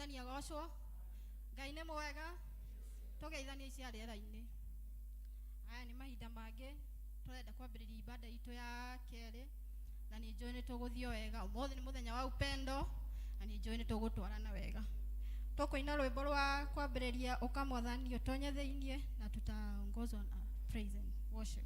mwathani agocwo. Ngai nĩ mwega. Tũgeithanie ici arĩa raini. Aya nĩ mahinda mangĩ tũrenda kwambĩrĩria ibada itũ ya kerĩ na nĩ njũĩ nĩ tũgũthiĩ wega. Ũmũthĩ nĩ mũthenya wa upendo na nĩ njũĩ nĩ tũgũtwarana wega. Tũkũina rwĩmbo rwa kwambĩrĩria ũkamwathani ũtonye thĩinĩ na tutaongozwa na praise and worship.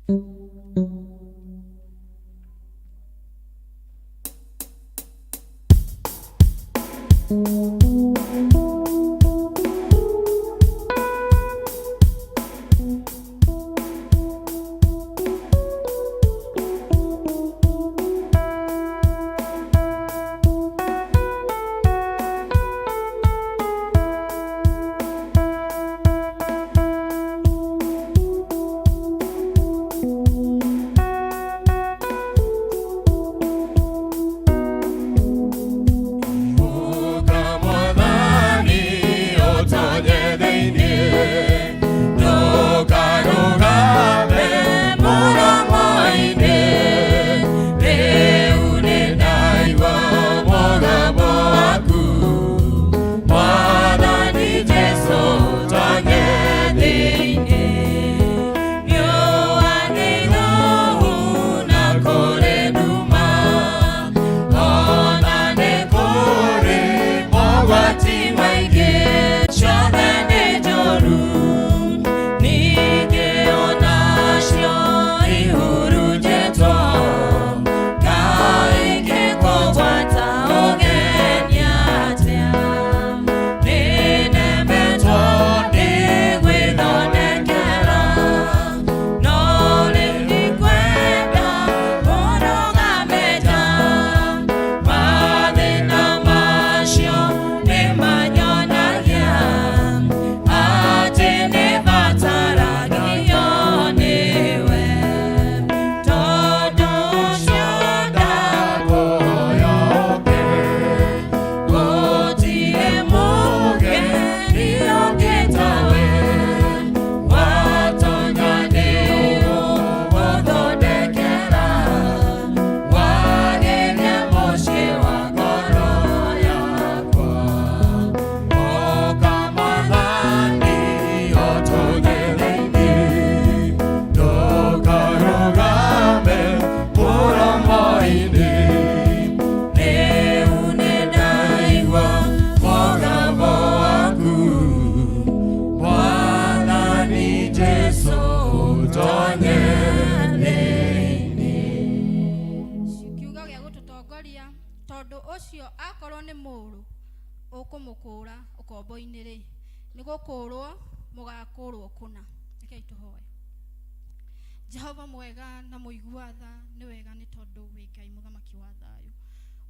Jehova mwega na muiguatha ni wega ni tondu wi Ngai muthamaki wa thayu.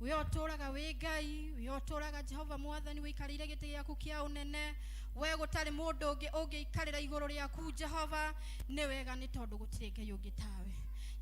We oturaga wi Ngai, we oturaga Jehova mwathani wikarire giti giaku kia unene. We gutari mundu ungi ikarira iguru riaku Jehova ni wega ni tondu gutire Ngai ungi tawe.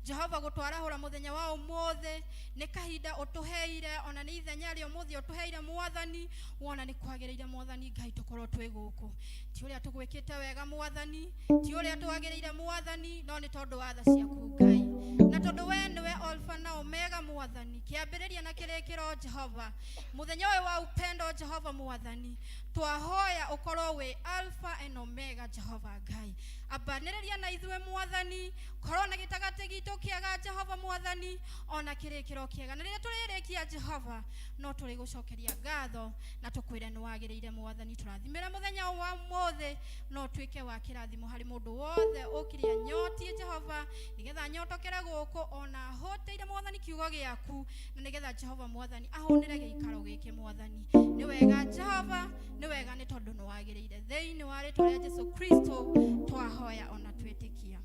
Jehova gutwarahura muthenya wa umothe ni kahinda utuheire ona ni ithenya ri umothe utuheire mwathani wona ni kwagireire mwathani Ngai tukorwo twi guku ti uria tugwikite wega mwathani ti uria twagireire mwathani no ni tondu wa tha ciaku Ngai na tondu we niwe alpha na omega mwathani kiambiriria na kirikiro Jehova muthenya wa upendo Jehova mwathani twahoya ukorwo we alpha and omega Jehova Ngai abaniriria na ithwe mwathani korwo na gitagati gitu kiaga Jehova mwathani ona kirikiro kiaga na riria turirikia Jehova no turi gucokeria ngatho na tukwire ni wagireire mwathani turathimira muthenya wa mothe no twike wa kirathimo hari mundu wothe ukiria nyotie Jehova nigetha nyotokere guku ona hoteire mwathani kiugo giaku na nigetha Jehova mwathani ahunire giikaro giki mwathani ni wega Jehova ni wega ni tondu ni wagireire theini wa ritwa ria Yesu Kristo twahoya ona twitikia.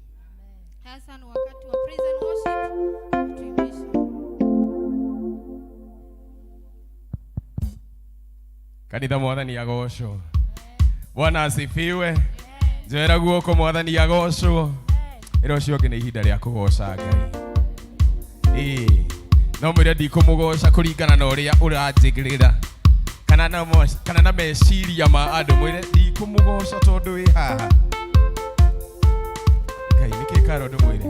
Sasa ni wakati wa praise and worship. Tuimisha. Kanitha mwathani agocwo. Bwana asifiwe. Njoera guoko mwathani agocwo. Iro cio ngi ni ihinda ria kugoca Ngai. No mwire ndikumugoca kuringana na uria uranjigirira. Kana na meciria ma andu mwire ndikumugoca tondu wi haha. Ngai niki karo ndu mwire.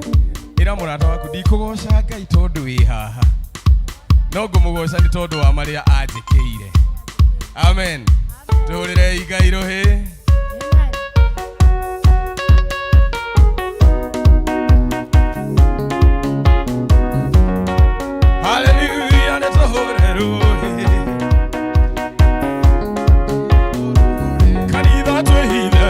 Ira murata waku ndikugoca Ngai tondu wi haha. No ngumugoca ni tondu wa maria anjikiire. Amen. Tũrĩre Ngai rũhĩ. Hallelujah, nĩ tũhũre rũhĩ. Kanitha twĩhithe.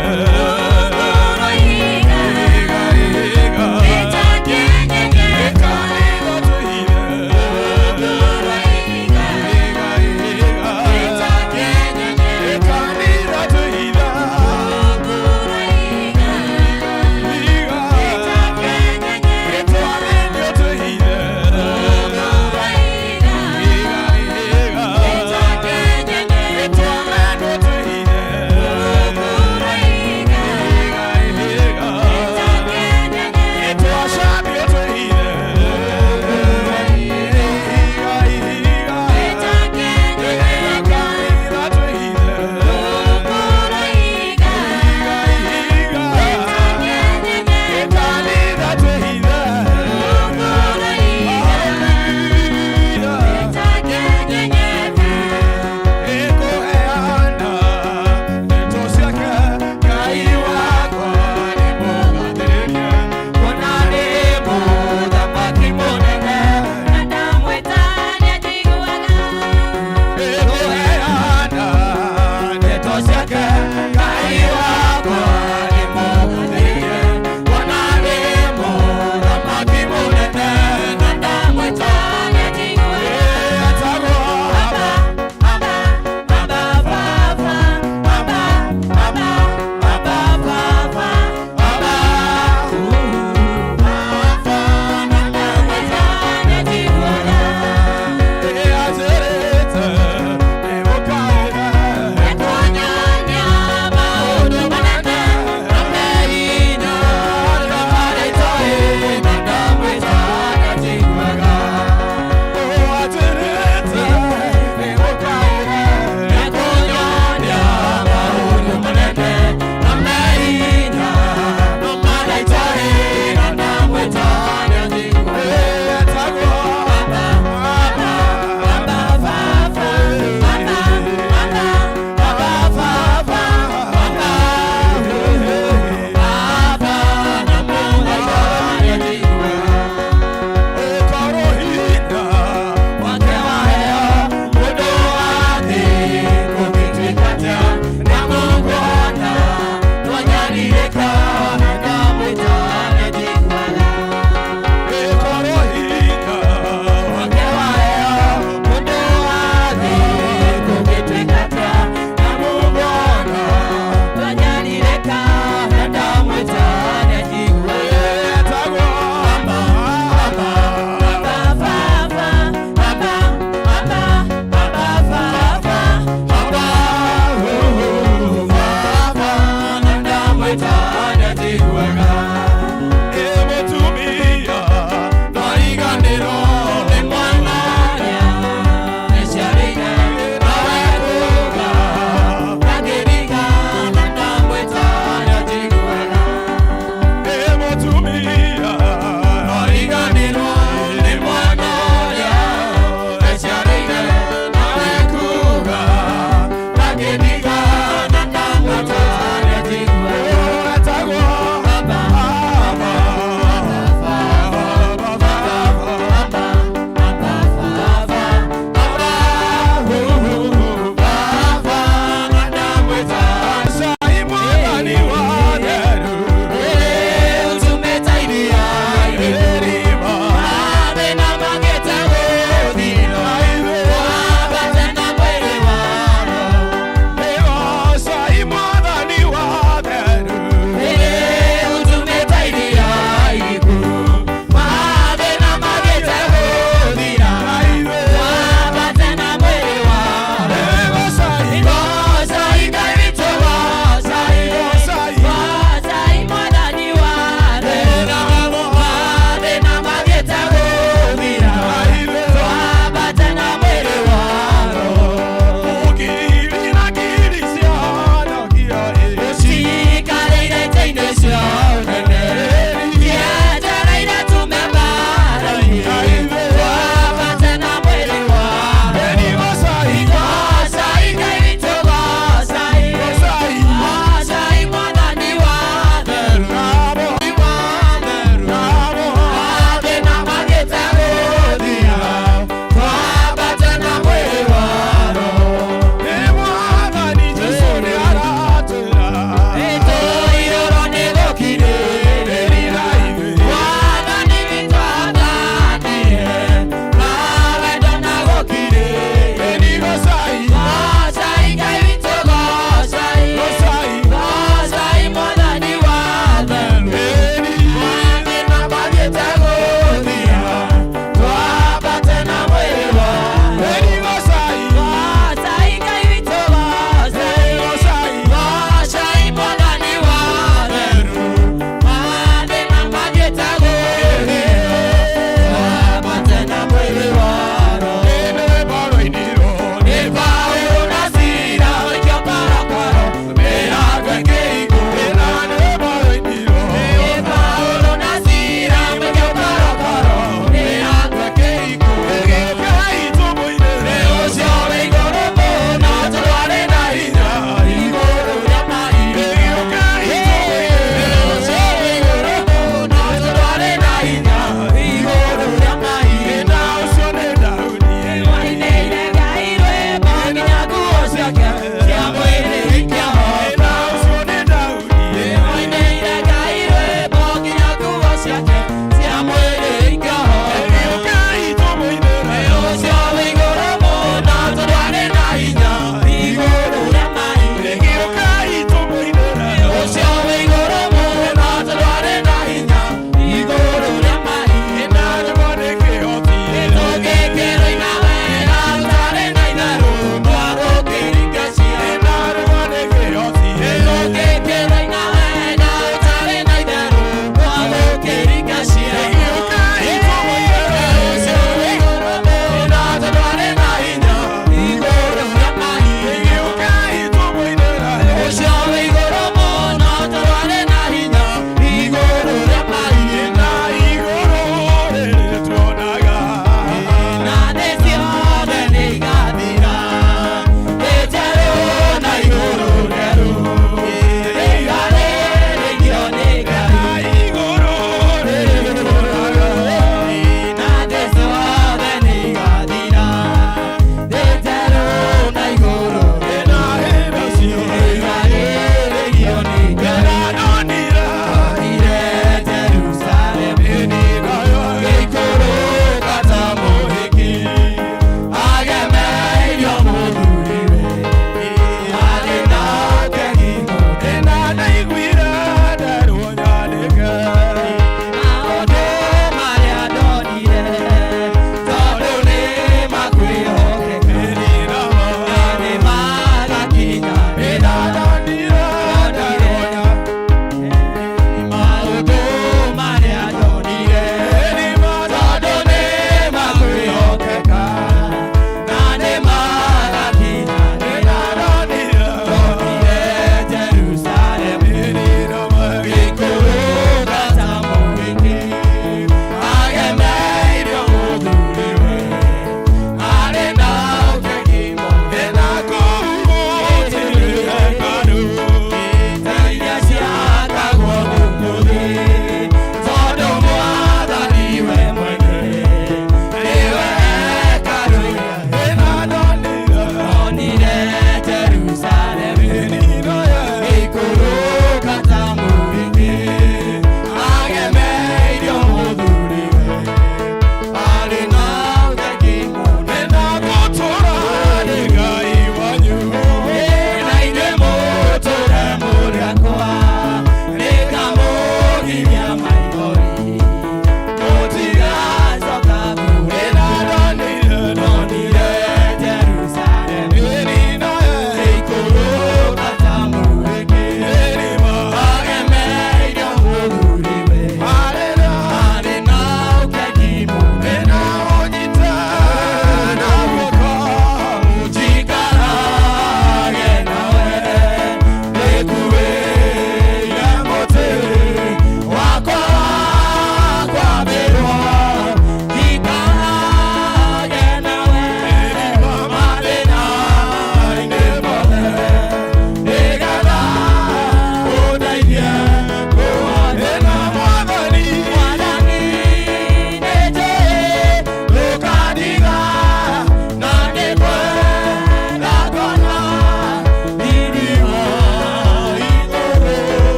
Kanitha twĩhithe.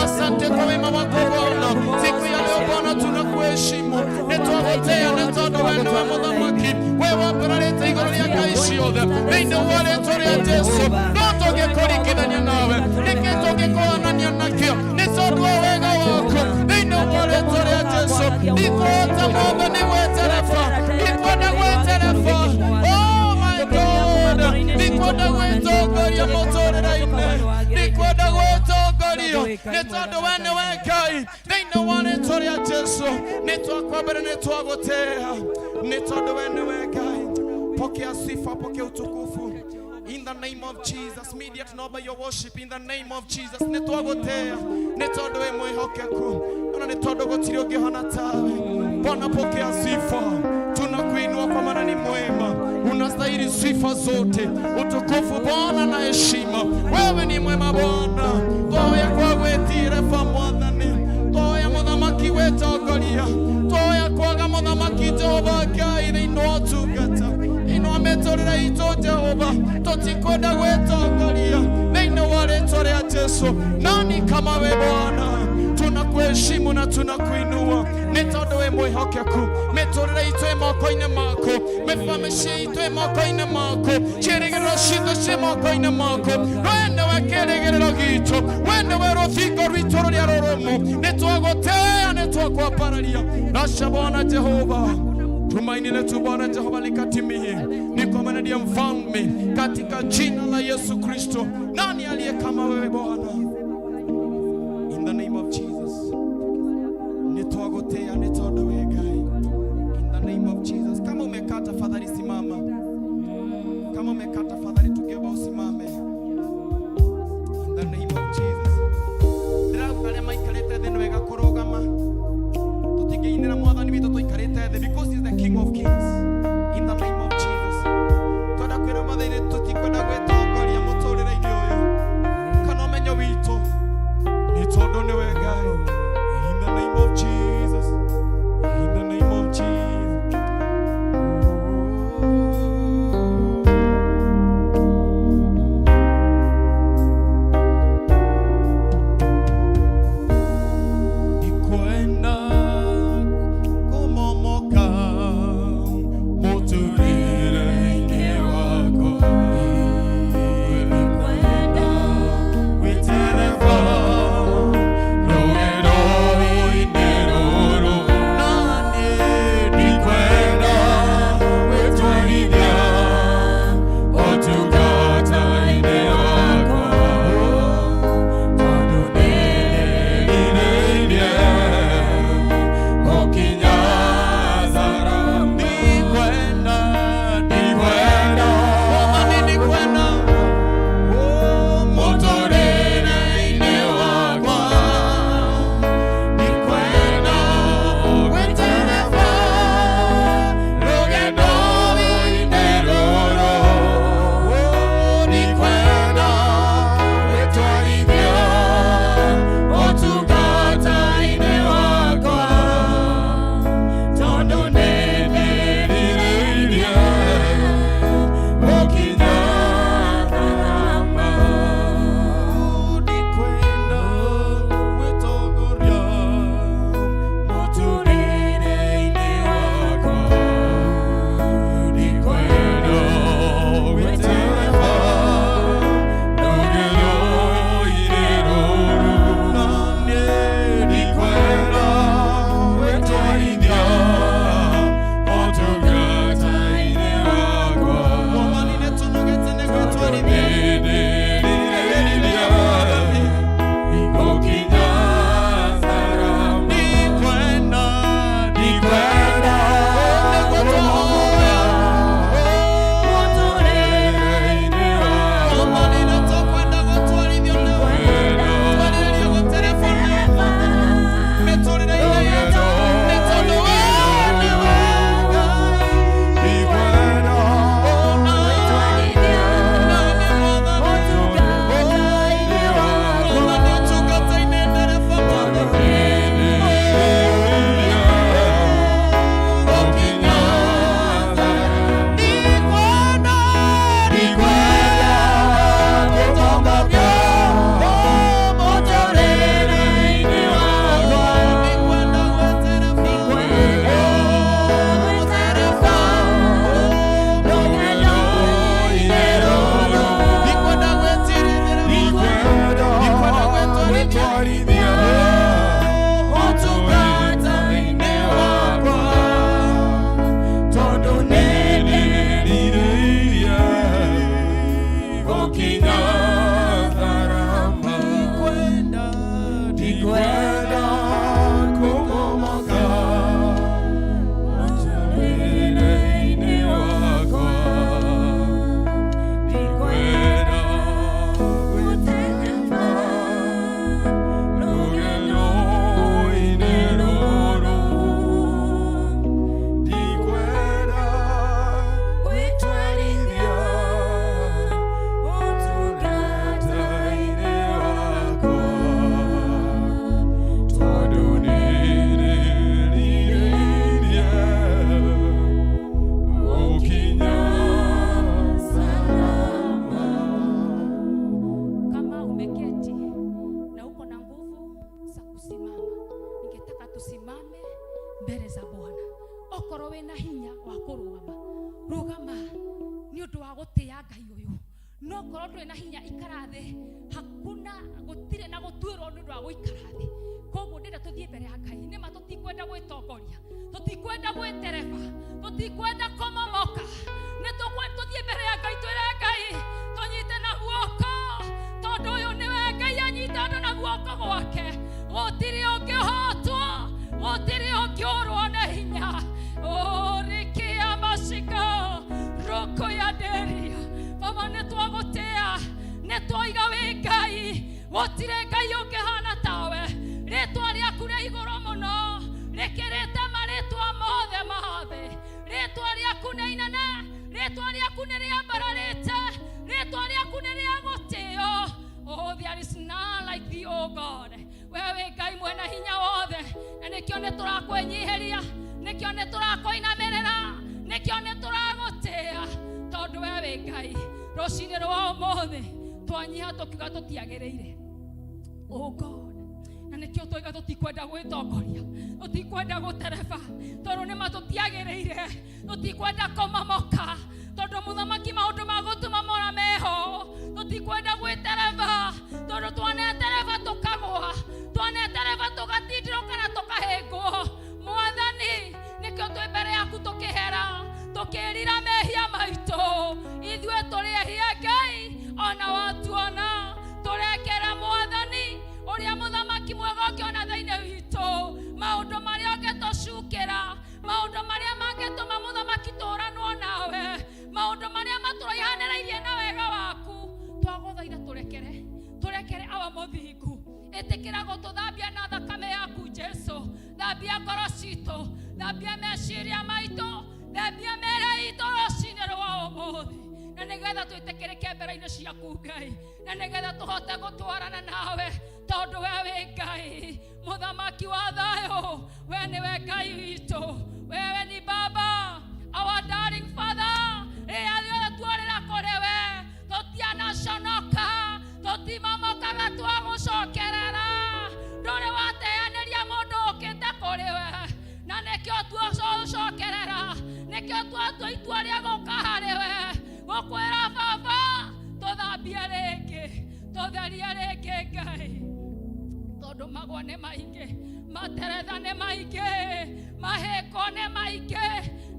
Asante kwa wema wako Bwana, siku ya leo Bwana tunakuheshimu, nitwagotea nitondo wenu wa muthamaki, wewe wapararete igoro rya Ngai ciothe, thĩinĩ wa rĩĩtwa rĩa Jesũ, no tũngĩkũringithania nawe, nĩkĩ tũngĩkũhanania nakĩo, nĩ tondũ wa wega waku, thĩinĩ wa rĩĩtwa rĩa Jesũ, ndikũhota Mwathani gwetereba, ndikwenda gwetereba, oh my God, ndikwenda gwĩtongoria mũtũrĩre-inĩ, ndikwenda gwĩtongorio, nĩ tondũ we nĩwe Ngai, thĩinĩ wa rĩĩtwa rĩa Jesũ, nĩtwakwambĩra nĩtwagũtĩĩa, nĩ tondũ we nĩwe Ngai. Pokea sifa, pokea utukufu. In the name of Jesus, media tunaomba your worship in the name of Jesus. Nitwagotea, nitondo we mwihokeku, na nitondo gotiri ungihana tawe. Bwana pokea sifa, tunakuinua kwa maana ni mwema. Unastahili sifa zote, utukufu Bwana na heshima. Wewe ni mwema Bwana. Toya kwa gwetire fa Mwathani, toya muthamaki wetongoria, toya kwaga muthamaki Jehova Ngai thĩinĩ wa ũtungata. Metorera ito Jehova, tutikwenda gwetongoria thĩinĩ wa rĩĩtwa rĩa Jesũ. Nani kama we Bwana? Tunakuheshimu na tunakuinua nĩ tondũ we mwĩhokeku. Mĩtũrĩre itũ ĩ moko-inĩ maku, mĩbamĩ itũ ĩ moko-inĩ maku, ciĩrĩgĩrĩro citũ ciĩ moko-inĩ maku. We nĩwe kĩĩrĩgĩrĩro gitũ, we nĩwe rũthingo rwitũ rũrĩa rũrũmu. Nĩtwagũtĩĩa, nĩtwakwambararia. Aca Bwana Jehova, tumaini letu Bwana Jehova likatimie, ni kwa maana ndiye mfalme, katika jina la Yesu Kristo. Nani aliye kama wewe Bwana? In the name of Jesus, nitwagotea nitondo wewe Ngai. In the name of Jesus. Kama umekaa tafadhali simama, kama umekaa tafadhali tugeba usimame. In the name of Jesus. Ndĩrauga arĩa maikarĩte thĩ nĩwega kũrũgama, tũtingĩinĩra Mwathani witũ tũikarĩte thĩ, because he's the King of Kings. In the name of Jesus, twenda kwĩra Mwathani tũtikwenda gwĩtongoria mũtũrĩre-inĩ ũyũ kana ũmenyo witũ, nĩ tondũ nĩwe Ngai. ndikwenda kumomoka wĩra-inĩ wakwa, ndikwenda gũtengerera rũgendo-inĩ rũrũ, ndikwenda gwĩtwarithia ũtungata-inĩ wakwa, tondũ nĩndĩrirĩirie gũkinya salama. Kama umeketi na uko na nguvu za kusimama, ningetaka tusimame mbele za Bwana. Okorwo wĩna hinya wa kũrũgama, rũgama nĩ ũndũ wa gũtĩa Ngai ũyũ. No korwo ndũrĩ na hinya ikara thĩ, hakuna gũtirĩ na gũtuĩrwo nĩ ũndũ wa gũikara thĩ. Koguo ndĩrenda tũthiĩ mbere ya Ngai. Nĩma tũtikwenda gwĩtongoria, tũtikwenda gwĩtereba, tũtikwenda kũmomoka. Nĩtũkwenda tũthiĩ mbere ya Ngai, twĩre Ngai tũnyite na guoko, tondũ ũyũ nĩwe Ngai anyita andũ na guoko gwake. Gũtirĩ ũngĩhotwo, gũtirĩ ũngĩũrwo nĩ hinya. Rikia mashika roko ya deria. Baba nĩtwagũtĩa, nĩtwoiga wĩ Ngai, gũtirĩ Ngai ũngĩhana tawe. Rĩtwa rĩaku rĩ igũrũ mũno, rĩkĩrĩte marĩtwa mothe ma thĩ. Rĩtwa rĩaku nĩ inene, rĩtwa rĩaku nĩ rĩambararĩte, rĩtwa rĩaku nĩ rĩa gũtĩo. Oh, there is none like thee, oh God. Wewe Ngai mwena hinya wothe, na nĩkĩo nĩtũrakwĩnyihĩria, nĩkĩo nĩtũrakwĩinamĩrĩra, nĩkĩo nĩtũragũtĩa, tondũ wewe Ngai rũcinĩ rwa ũmũthĩ twanyiha tũkiuga tũtiagĩrĩire, oh God. Na nĩkĩo tũiga tũtikwenda gwĩtongoria, tũtikwenda gũtereba, tondũ nĩma tũtiagĩrĩire, tũtikwenda kũmomoka, tondũ mũthamaki maũndũ ma gũtũma mora meho. Tũtikwenda gwĩtereba, tondũ twanetereba tũkagwa, twanetereba tũgatindĩrũka na tũkahĩngwo. Mwathani, nĩkĩo twĩ mbere yaku tũkĩhera, tũkĩrira mehia maitũ. Ithuĩ tũrĩehia Ngai, ona watuona tũrekera Mwathani ũrĩa mũthamaki mwega ũkĩona thĩinĩ witũ. Maũndũ marĩa ũngĩtũcukĩra, maũndũ marĩa mangĩtũma mũthamaki tũranwo nawe, maũndũ marĩa matũraihanĩrĩirie na wega waku, twagũthaitha tũrekere awa mũthingu. Ĩtĩkĩra gũtũthambia na thakame yaku Jesu. Thambia ngoro citũ, thambia meciria maitũ, thambia mĩĩrĩ itũ rũcinĩ rwa ũmũthĩ, na nĩgetha twĩtĩkĩrĩke mbere-inĩ ciaku Ngai, na nĩgetha tũhote gũtwarana nawe, tondũ wewe Ngai mũthamaki wa thayũ, we nĩwe Ngai witũ, wewe ni Baba, our darling Father. Rĩrĩa rĩothe tuorĩra kũrĩ we, tũtianaconoka, tũtimomokaga twagũcokerera. Ndũrĩ wateanĩria mũndũ ũkĩte kũrĩ we, na nĩkĩo tũcokerera, nĩkĩo twatua itua rĩa gũka harĩ we, gũkwĩra Baba tũthambie rĩngĩ, tũtherie rĩngĩ Ngai, tondũ magwa nĩ maingĩ, materetha nĩ maingĩ, mahĩko nĩ maingĩ,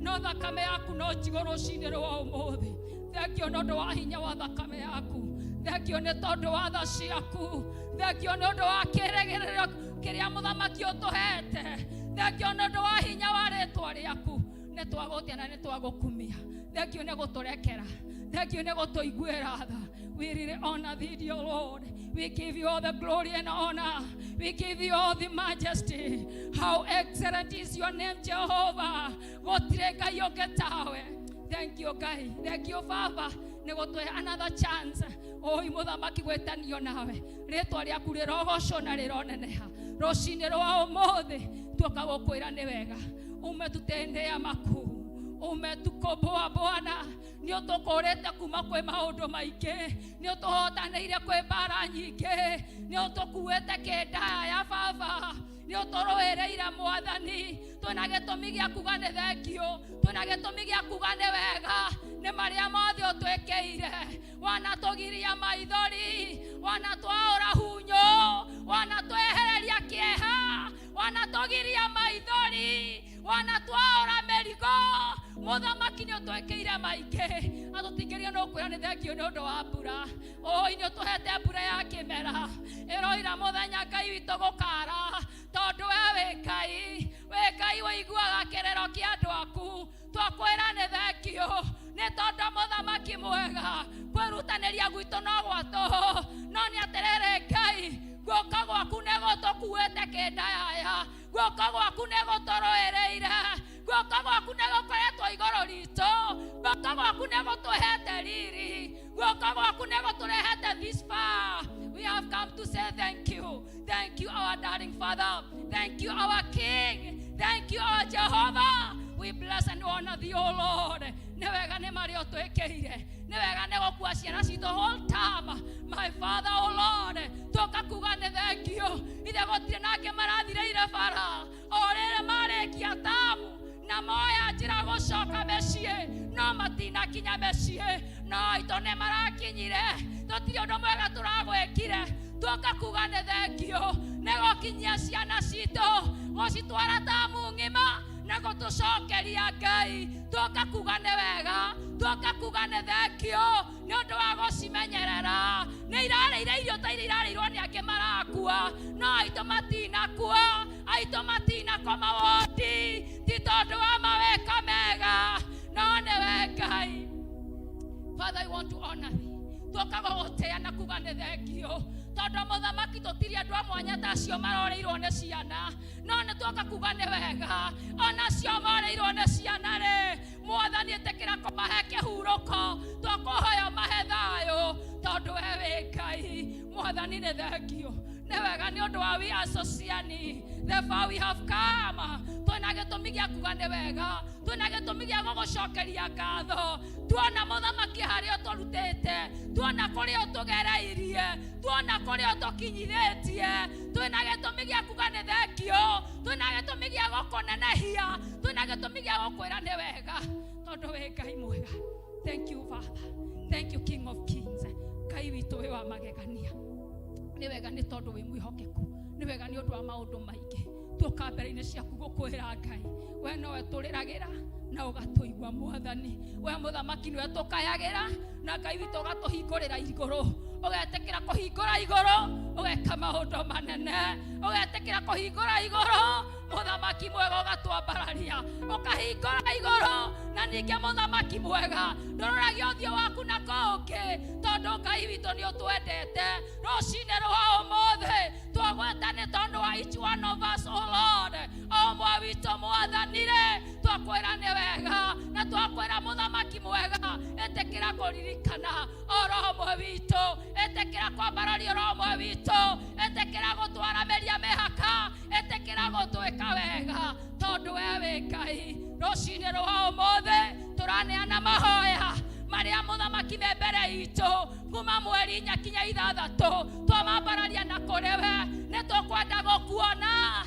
no thakame yaku no njigũ rũcinĩ rwa ũmũthĩ. Thengio nĩ ũndũ wa hinya wa thakame yaku, thengio nĩ tondũ wa tha ciaku, thengio nĩ ũndũ wa kĩĩrĩgĩrĩro kĩrĩa mũthamaki ũtũhete, thengio nĩ ũndũ wa hinya wa rĩtwa rĩaku. Nĩ twagũtĩa na nĩ twagũkumia, thengio nĩ gũtũrekera, thengio nĩ gũtũiguĩra tha. We really honor thee, dear Lord. We give you all the glory and honor. We give you all the majesty. How excellent is your name, Jehovah. Gũtirĩ Ngai ũngĩ tawe. Thank you, Ngai. Thank you, Baba. Nĩ gũtũhe another chance. Oi mũthamaki gwĩtanio nawe. Rĩtwa rĩaku rĩrogocwo na rĩroneneha. Rũcinĩ rwa ũmũthĩ tuoka gũkwĩra nĩ wega. Umetutendea makuu, umetukomboa Bwana. Nĩ ũtũkũrĩte kuma kwĩ maũndũ maingĩ, nĩ ũtũhotanĩire kwĩ mbara nyingĩ, nĩ ũtũkuĩte kĩndaya Baba, nĩ ũtũrũĩrĩire Mwathani. Twĩna gĩtũmi gĩa kuga nĩ thengio, twĩna gĩtũmi gĩa kuga nĩ wega, nĩ marĩa mothe ũtwĩkĩire. Wanatũgiria maithori, wanatwaũra hunyo, wanatwehereria kĩeha, wanatũgiria maithori, wanatwaora merigo muthamaki ni utwekeire maingi atutingiria no kwira ni thengio ni undu wa mbura ni utuhete mbura ya kimera iroira muthenya Ngai witu gukara tondu we Ngai waiguaga kirero kia andu aku twakwira ni thengio ni tondu muthamaki mwega kwirutaniria gwitu no gwatu no ni atirere Ngai guoka gwaku nego tukuete kindaya guoka gwaku nego toroereire guoka gwaku nego koretwo igoro rito guoka gwaku nego tuhete riri guoka gwaku nego turehete this far. We have come to say thank you our darling Father, thank you our King, thank you our Jehovah. We bless and honor thee, O Lord. Newega ne mario twekeire newega ne gokua ciana cito whole time, my Father, O Lord. Toka kuga ne thank you ithe gotire nake marathireire bara orere marekia tamu na moya njira gucoka mecii no matina kinya mecii no ito ne marakinyire tutiri undu mwega turagwikire toka kuga ne thank you ne gokinyia ciana cito gocitwara tamu ngima na gutucokeria Ngai toka kuga ne wega toka kuga ne thank you ni undu wa gucimenyerera ni irareire irio ta irareirwo ni angi marakua no aito matina kua aito matina koma wodi ti tondu wa maweka mega no ne we Ngai. Father, I want to honor thee toka gugutea na kuga ne thank you tondu muthamaki tutiri andu a mwanya ta cio maroreirwo ne ciana no ne toka kuga ne wega ona cio maroreirwo ne ciana re mwathani etekira kumahe kihuruko twakuhoya mahe thayo tondu we Ngai mwathani ne thank you ne wega ni undu wa we asociani therefore we have come twina gitumi gia kuga ne wega twina gitumi gia gugucokeria ngatho tuona muthamaki haria turutite tuona kuria tugereirie tuona kuria tukinyithitie twina gitumi gia kuga ne thank you twina gitumi gia gukunenehia twina gitumi gia gukwira ne wega tondu we Ngai mwega. Thank you Father, thank you King of Kings. Ngai witu we wa magegania ni wega ni tondu we mwihokeku ni wega ni undu wa maundu maingi tuka mbere-ini ciaku gukwira Ngai we nowe turiragira na ugatuigua mwathani we muthamaki niwe tukayagira na Ngai witu ugatuhingurira iguru ugetekira kuhingura iguru ugeka maundu manene ugetekira kuhingura iguru muthamaki mwega ugatwambararia ukahingura iguru na ninge muthamaki mwega ndororagia uthio waku na kungi tondu Ngai witu ni utwendete rucine rwa umuthe twagwetane tondu wa each one of us, O Lord. O mwa witu mwathanire twakwira ni wega na twakwira muthamaki mwega etekira kuririkana oro mwe witu etekira kwambararia oro mwe witu etekira gutwara meria mehaka etekira gutwika wega tondu we Ngai rucine rwa umuthe turaneana mahoya maria muthamaki me mbere itu kuma mweri nyakinya ithathatu twamambararia na kurewe ne tukwenda gukuona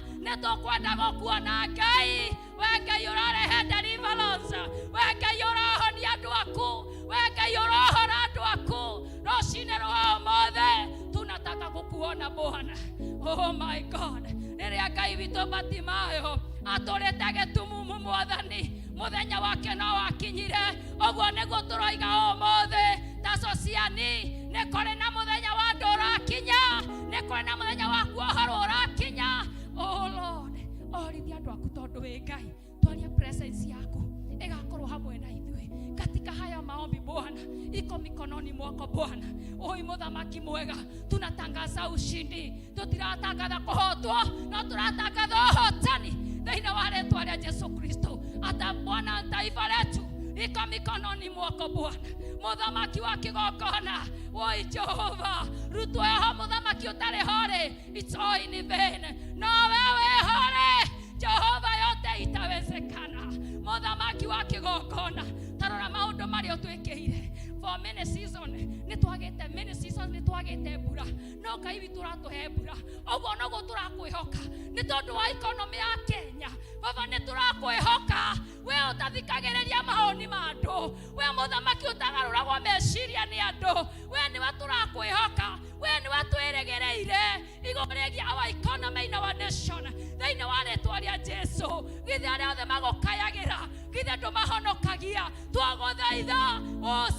Ngai we Ngai urarehe deliverance we Ngai urahonia andu aku we Ngai urahora andu aku rucine rwa umuthe tunataka gukuona Bwana. Oh my God, riria Ngai witu Batimayo aturite gitumumu mwathani muthenya wake no wakinyire oguo niguo turoiga umuthe ta sociani ni kuri na muthenya wa ndurakinya ni kuri na muthenya wa kuohorwo urakinya. Oh Lord, orithia andu aku tondu we Ngai twaria presence yaku igakorwo hamwe na ithui katika haya maombi Bwana, iko mikononi mwako Bwana. Oi muthamaki mwega, tunatangaza ushindi, tutiratangaza kuhotwo na turatangaza uhotani thĩinĩ wa rĩĩtwa rĩa Yesu Kristo. Ata Bwana taifa letu iko mikononi mwako Bwana, muthamaki wa kigokona. Oi Jehova, rutwo ho muthamaki utari hore, it's all in vain. No wewe hore Jehova, yote itawezekana. Muthamaki wa kigokona, tarora maundu mari utwekeire for many season ni twagete many seasons ni twagete mbura no Ngai witu ratuhe mbura oguo noguo turakwihoka ni tondu wa economy ya Kenya. Baba ni turakwihoka we utathikagiriria mahoni ma andu we muthamaki utagaruragwo meciria ni andu we ni waturakwihoka we ni watwiregereire igurigia our economy in our nation thĩinĩ wa rĩĩtwa rĩa Jesu. Githĩ githe aria othe magokayagira githe ndumahonokagia twaguthaitha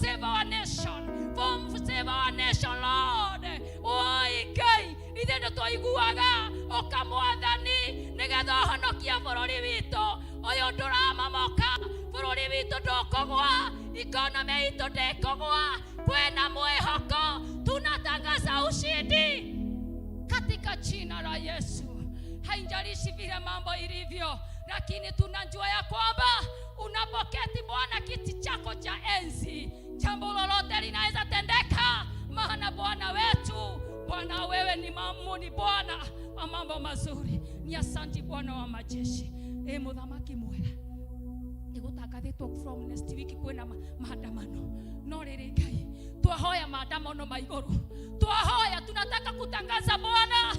save our nation save our nation Lord Ngai ithe ndutwaiguaga ukamwathani nigetha honokia bururi witu uyu nduramamoka bururi witu ndukugwa economy itu ndikugwa kwena mwihoko tunatangaza ushindi katika jina la Yesu. Haijalishi vile mambo ilivyo, lakini tunajua ya kwamba unapoketi Bwana kiti chako cha enzi, jambo lolote linaweza tendeka, maana Bwana wetu, Bwana wewe ni Bwana wa mambo mazuri. Ni asante Bwana wa majeshi. Muthamaki mwega, nigutangathitwo from next week kwena maandamano no riri Ngai twahoya maandamano maiguru, twahoya tunataka kutangaza Bwana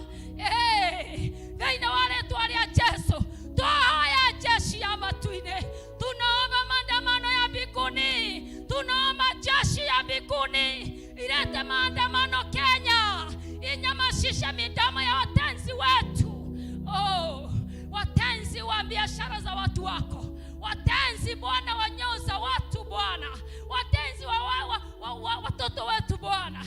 thaina wale twaria Jesu, twahoya jeshi ya matuine, tunaomba maandamano ya mbinguni, tunaomba jeshi ya mbinguni ilete maandamano Kenya, inyamasishe midomo ya watenzi wetu, watenzi wa biashara za watu wako, watenzi Bwana wa nyoo za watu Bwana, watenzi wa watoto wetu Bwana.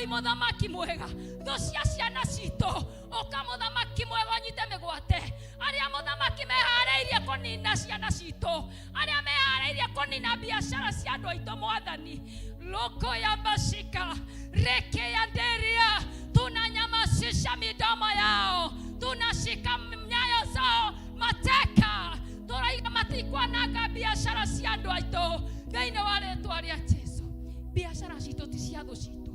Muthamaki mwega, thucia ciana cito ukamuthamaki mwega nyite migwate aria muthamaki mehareirie kunina ciana cito, aria mehareirie kunina biashara cia andu aitu mwathani loko ya bashika reke ya nderia, tunanyamasisha midomo yao, tunashika nyayo zao mateka, turaiga matikwananga biashara cia andu aitu thiini wa ritwa ria Jesu. Biashara cito ti cia thu cito,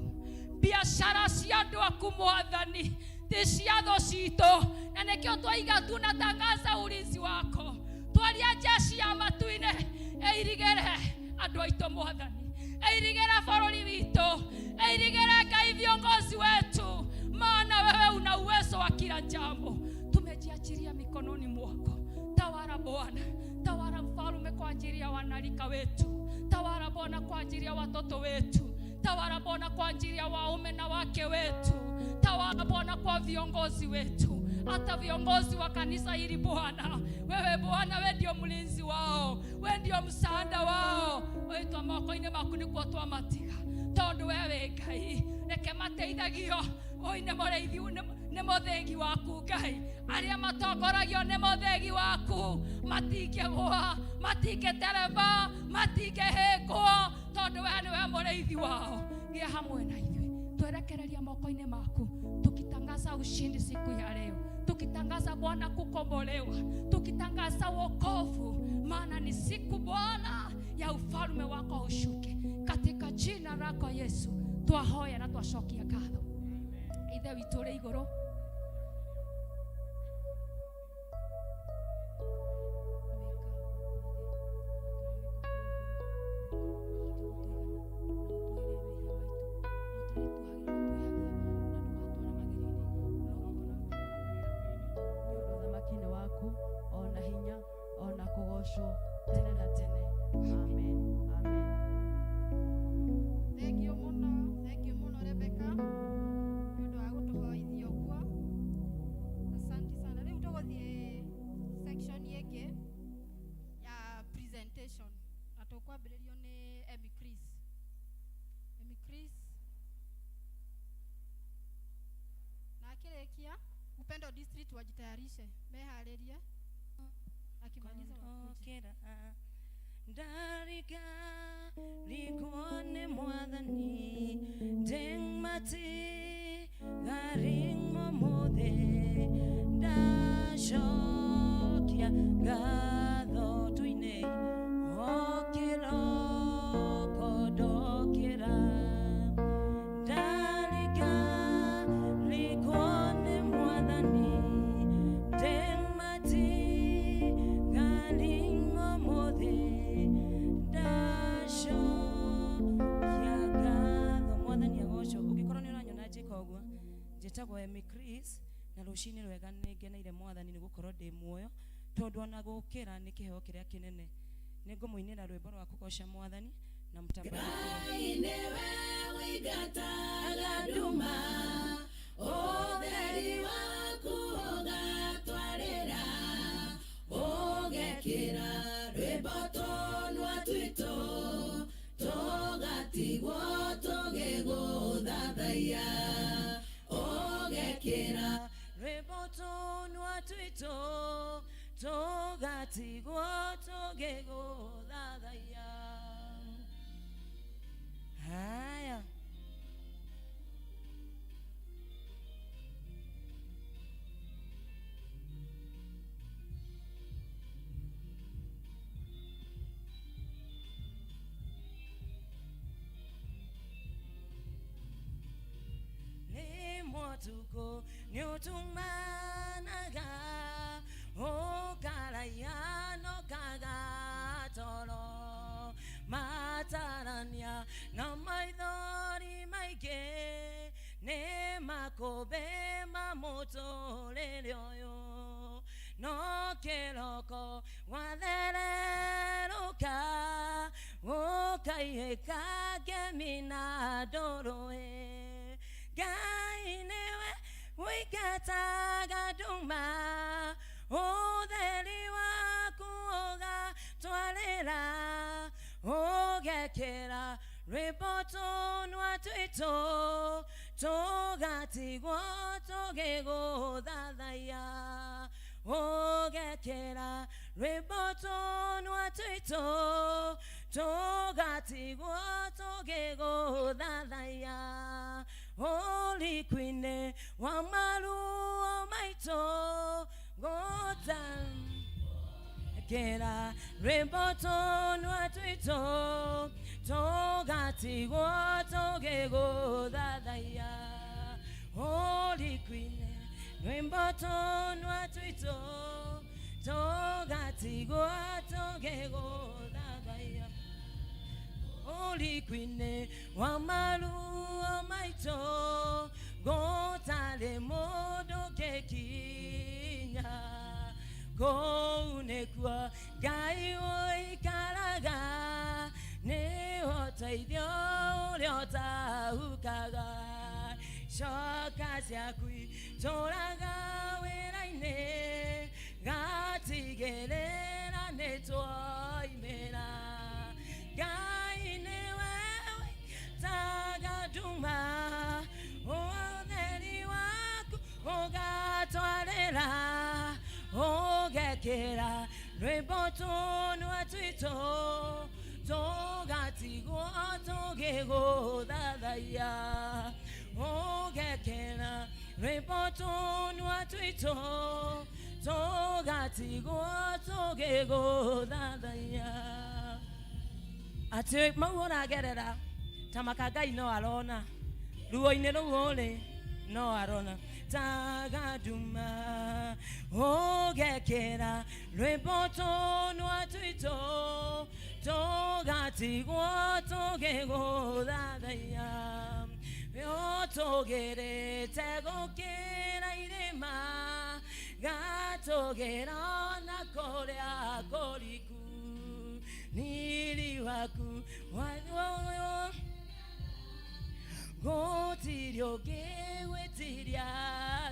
biashara cia andu aku mwathani ti cia thu cito, na nikio twaiga tunatangaza ulinzi wako, twaria jeshi ya matuine eirigere andu aitu mwathani, eirigere bururi witu, eirigere Ngai viongozi wetu, maana wewe una uwezo wa kila jambo. Tumejiachilia mikononi mwako. Tawala Bwana, tawala mfalme kwa ajili ya wanalika wetu, tawala Bwana kwa ajili ya watoto wetu, tawala Bwana kwa ajili ya waume na wake wetu, tawala Bwana kwa viongozi wetu, hata viongozi wa kanisa hili Bwana. Wewe Bwana, wewe ndio mlinzi wao, wewe ndio msaada wao. Wewe moko-ini maku nikuo twamatiga, tondu wewe Ngai reke mateithagio oine moreithi ne mothengi waku Ngai, aria matongoragio ne mothengi waku matingegwa, matingetereba, matingehengwo, tondu wewe niwe moreithi wao. Gia hamwe na ithuĩ, twerekereria moko-ini maku, tukitangaza ushindi siku ya leo, tukitangaza Bwana kukombolewa, tukitangaza wokovu, maana ni siku Bwana ya ufalme wako ushuke. Katika jina lako Yesu twahoya na twashokia ngatho. Ithe witũ rĩ igũrũ, ona hinya ona kugocwo tene na tene. Amen. Amen. Thank you muno Rebecca ndio agutuhoithia uguo. Asante sana. Riu tuguthie section yenge ya presentation na tukwambiririo ni Emmy Chris na akirekia Upendo District wajitayarishe meharirie akimaliza wakira ndariga rigone mwathani dengmati garing momode dashokia gatho tuine okira kodokira ndariga rigone mwathani dengmati garing momode dashokia gatho mwathani agocwo. Ugikorwo ni uranyona njikogwa njitagwo Emmy Chris na rucini rwega ningeneire mwathani ni gukorwo ndi muoyo tondu ona gukira ni kiheo kiria kinene. Ningumuinira rwimbo rwa kugoca mwathani na mtabariki. Ngai niwe wigataga nduma utheri waku ugatwarira uge Tũgatigwo tũgĩgũthathaiya ũgekĩra rwĩmbo tũnua twitũ tũgatigwo tũgĩgũthathaiya. Haya. Tuko nyutumanaga okarayano kagatoro matarania na maithori maige ne makobe mamotore oyo no keroko wathereruka okaiheka gemina doroe Gainewe wikataga duma Odeli wakuoga twalera Ogekera riboto nwa twito Togatigwo togegothathaiya Ogekera riboto nwa twito Togatigwo togegothathaiya Holy Queen, Wamaru Omaito, Gotan, Kera, Rimboton, Watuito, Togati, Watogego, Dadaya, Holy Queen, Rimboton, Watuito, Togati, Watogego, Dadaya. Holy Queen, Wamaru Omaito, Gotale Modo Kekinya, Gonekwa, Gai Oikaraga, Neotaidio, Leota Hukaga, Shokasiakui, Toraga, Weraine, Gatigerena, Netoimena, Gainewe, Tagaduma, Odeliwaku, Ogatwarela, Ogekera, Reboton, Watito, Togatigo, Togego, Dadaya, Ogekera, Reboton, Watito, Togatigo, Togego, Dadaya. Ati mawona gerera tamakagai no arona ruoine no wole no arona tagaduma ogekera rweboto no atwito togatigwo togego dadaya yotogere tegokera irema gatogera na korea koriku Nili waku wayo Gotirio gewe tiria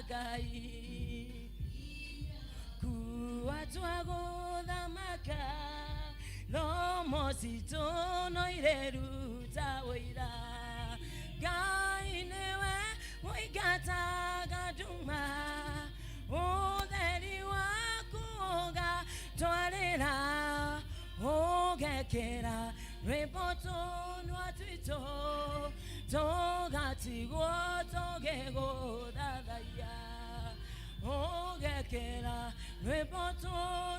gai Kuatwa goda maka Lomo sito no ireru taweira Gai newe Oigata gaduma Odeli waku oga toarera Ogekera Reboto Nwatwito Togatigo Togego Dadaya Ogekera Reboto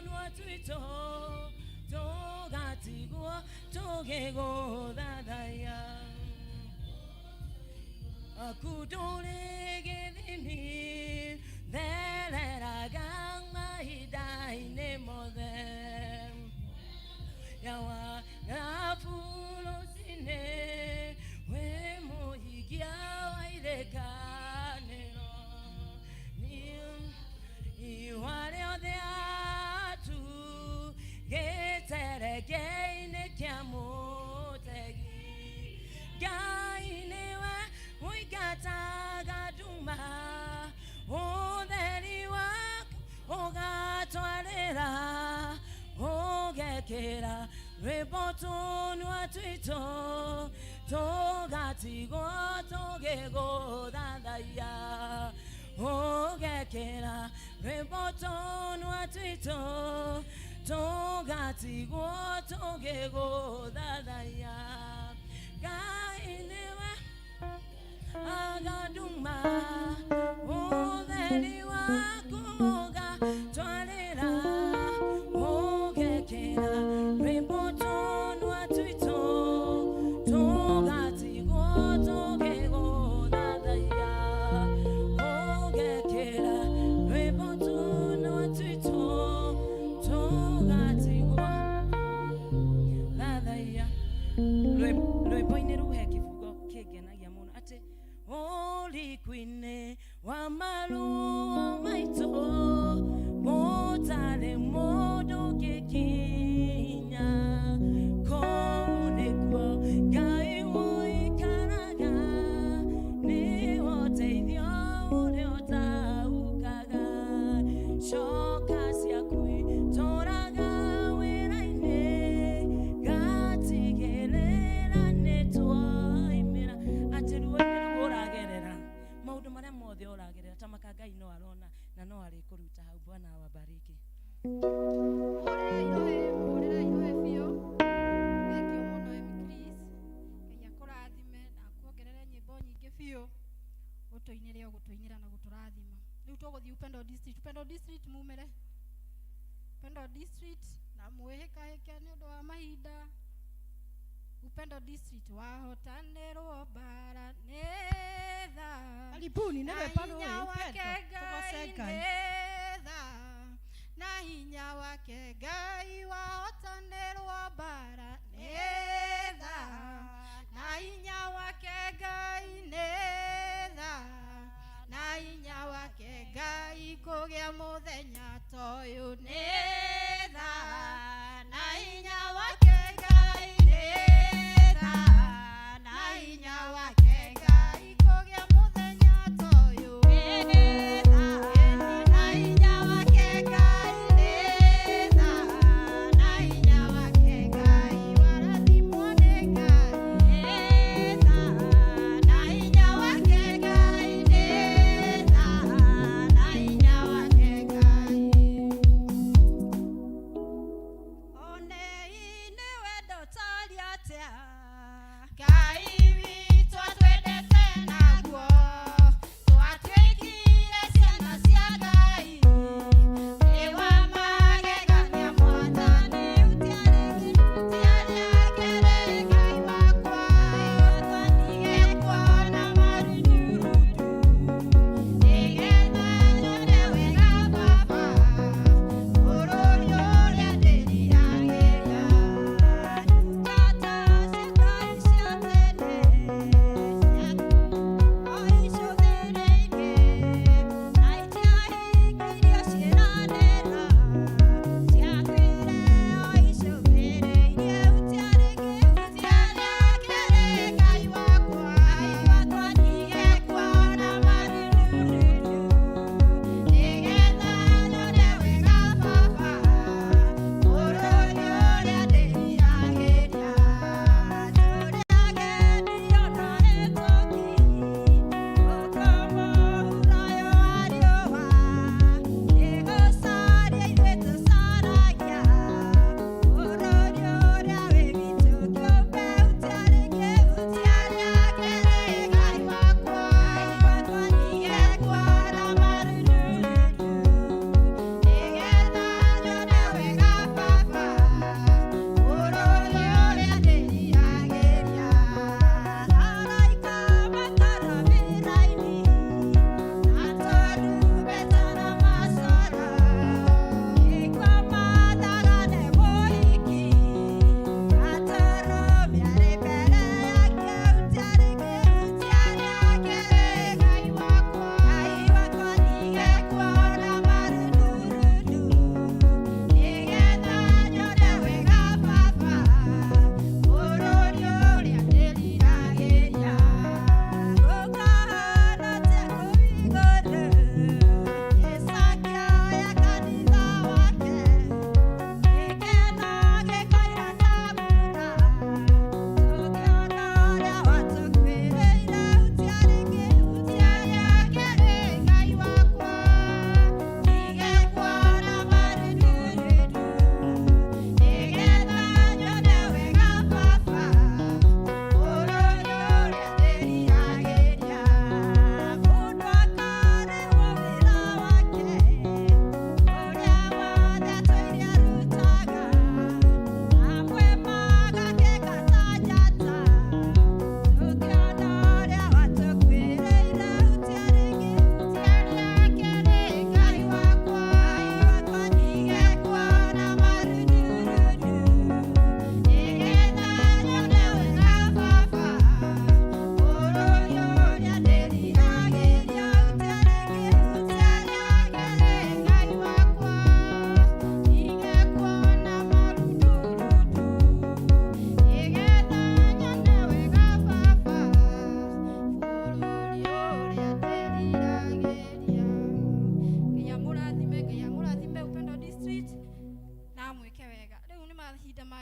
Nwatwito Togatigo Togego Dadaya Akudole Gedini Delera Gama Hidai Nemodem Yawa Rafulo Sine Wemo Higia Waireka Nero Nim Iware Ode Atu Getere Geine Kiamotegi Gainewe Uigata Gaduma Odeli Wak Ogatwarera Ogekera Reboto Nwatwito togatigo togegothathaiya ogekera rwimbotonwa twito togatigwo togegothathaiya Ngai niwe agaduma utheri wakuga twarira ogekera rwimbotonwa twito togatigwo togegothathaiya ogekera rwimbotonwa twito togatigwo thathaiya rwimbo-inĩ rũu he kĩbugo kĩngenagia mũno atĩ ũrikuinĩ wa maruo maitũ mũtarĩ mũndũ ũngĩkinya kũu nĩkuo Ngai ũikaraga nĩwo ũteithio ũrĩa ũtaũkaga coka ciaku itũũraga wĩra-inĩ gatigĩrĩra nĩtwaimĩra atĩ ruo-inĩ rũu ũragerera maũndũ marĩa mothe ũragerera tamaka Ngai no arona na no arĩkũruta hau. Bwana awabariki. Mũrĩra irohe biũ. Thengiũ mũno Chris. Ngai akũrathime na akuongerere nyĩmbo nyingĩ biũ. Ũtũinĩre ũgũtũinĩra na gũtũrathima. Rĩu tũgũthiĩ Upendo District. Upendo District mumĩre. Upendo District na mwĩhĩkahĩke nĩ ũndũ wa mahinda. Upendo District wahotanĩrwo mbara nĩ tha. Karibuni nĩwe pano Upendo. Na hinya wake Ngai wahotanĩrwo mbara nĩ tha. Na hinya wake Ngai nĩ tha. Na hinya wake Ngai kũgĩa mũthenya ta ũyũ nĩ tha. Na hinya wake Ngai nĩ tha. Na hinya wake Ngai kũgĩa mũthenya ta ũyũ nĩ tha. Na hinya wake Ngai nĩ tha. Na hinya wake Ngai warathimwo nĩ Ngai nĩ tha. Na hinya wake Ngai nĩ tha. Na hinya wake Ngai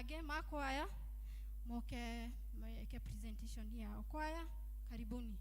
mangĩ ma kwaya moke meke presentation yao. Kwaya, karibuni.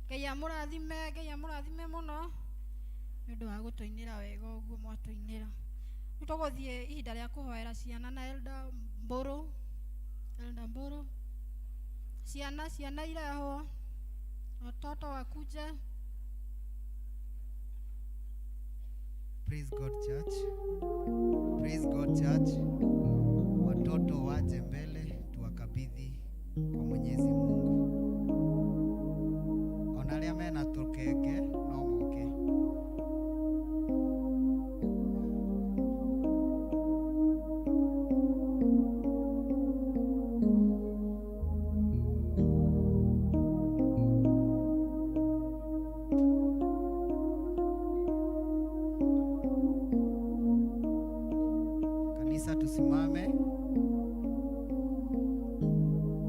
Ngai amũrathime mũno nĩ ũndũ wa gũtũinĩra wega ũguo mwatũinĩra. Nĩ tũgũthiĩ ihinda rĩa kũhoera ciana na Elda Mburu. Ciana irehwo, watoto wakuje. Praise God Church. Praise God Church. Watoto waje mbele tuwakabidhi kwa Mwenyezi Mungu. Onalia mena tukenge no moke. Kanisa tusimame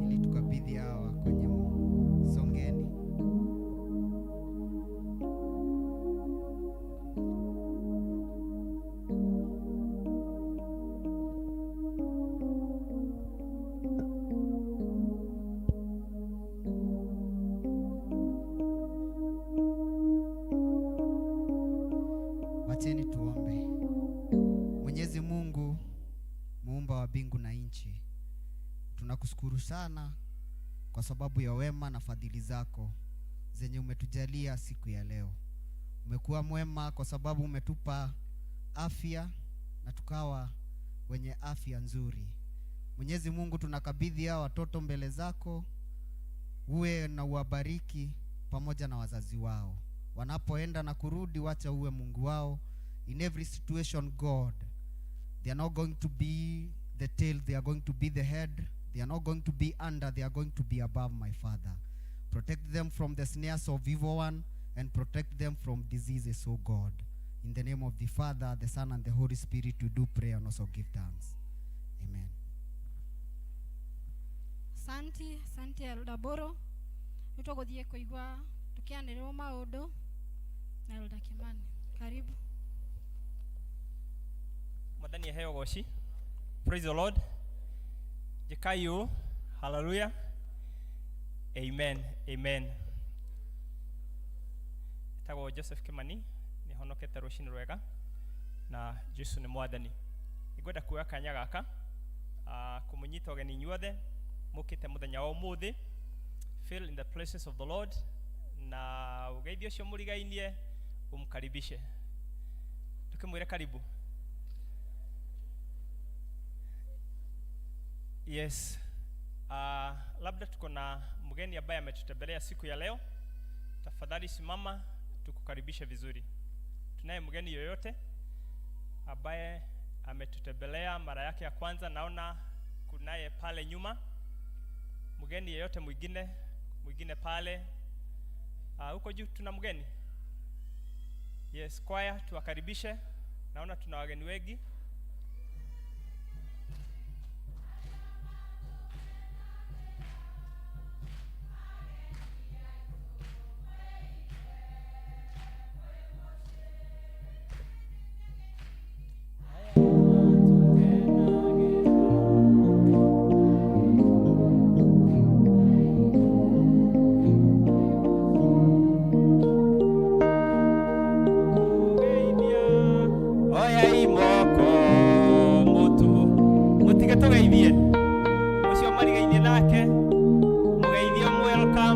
ili tukabidhi hawa kwenye songeni. Wacheni tuombe. Mwenyezi Mungu, muumba wa mbingu na nchi, tunakushukuru sana kwa sababu ya wema na fadhili zako zenye umetujalia siku ya leo. Umekuwa mwema kwa sababu umetupa afya na tukawa wenye afya nzuri. Mwenyezi Mungu, tunakabidhi hao watoto mbele zako, uwe na uwabariki pamoja na wazazi wao. Wanapoenda na kurudi, wacha uwe Mungu wao in every situation. God, they are not going to be the tail, they are going to be the head. They are not going to be under, they are going to be above, my Father. Protect them from the snares of evil one and protect them from diseases, oh God. In the name of the Father, the Son and the Holy Spirit, we do pray and also give thanks. Amen. Santi Elda Mburu. Nĩ tũgũthiĩ kũigua tukianĩrĩrwo maũndũ na Elda Kimani. Karibu. Mwathani aheo goci. Praise the Lord. Jekayu. Hallelujah. Amen. Amen. Tago Joseph Kimani ni honokete rũcinĩ rwega na Jesu nĩ mwathani. Ngwenda kuoya kanya gaka kũmũnyita ũgeni inyuothe mũkĩte mũthenya wa ũmũthĩ. Fill in the places of the Lord na ugeithio cio mũrigainie umkaribishe. Tukimwire karibu. Yes. Labda tuko na mgeni ambaye ametutembelea siku ya leo. Tafadhali simama tukukaribishe vizuri. Tunaye mgeni yoyote ambaye ametutembelea mara yake ya kwanza? Naona kunaye pale nyuma. Mgeni yeyote mwingine pale. Huko juu tuna mgeni. Yes, kwaya tuwakaribishe. Naona tuna wageni wengi. Welcome.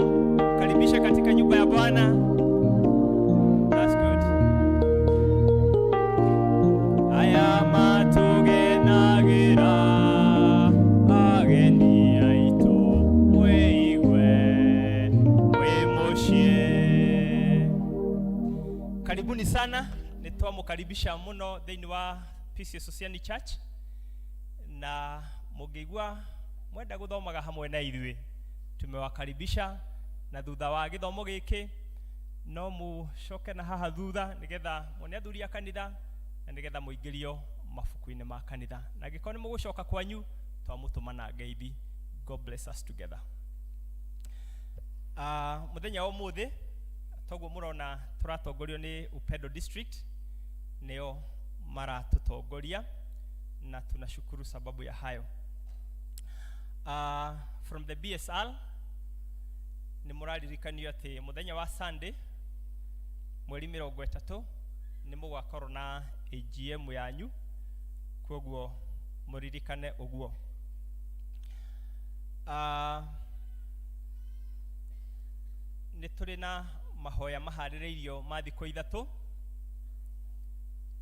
Karibuni sana, nitwamukaribisha muno thĩinĩ wa PCS Society Church, na mũngĩigua mwenda gũthomaga hamwe na ithuĩ, tumewakaribisha, na thutha wa gĩthomo gĩkĩ no mũcoke na haha thutha nĩgetha muone athuri a kanitha na nĩgetha mũingĩrio mabuku-inĩ ma kanitha, na angĩkorwo nĩ mũgũcoka kwanyu twamũtũma na ngeithi. God bless us together. Muthenya wa ũmũthĩ toguo mũrona tũratongorio nĩ Upendo District, nĩo maratũtongoria na tunashukuru sababu ya hayo. From the BSR nĩ mũraririkanio atĩ mũthenya wa Sunday mweri 30 nĩ mũgakorwo na AGM yanyu, koguo mũririkane ũguo. Nĩ tũrĩ na mahoya maharĩrĩirio ma thikũ 3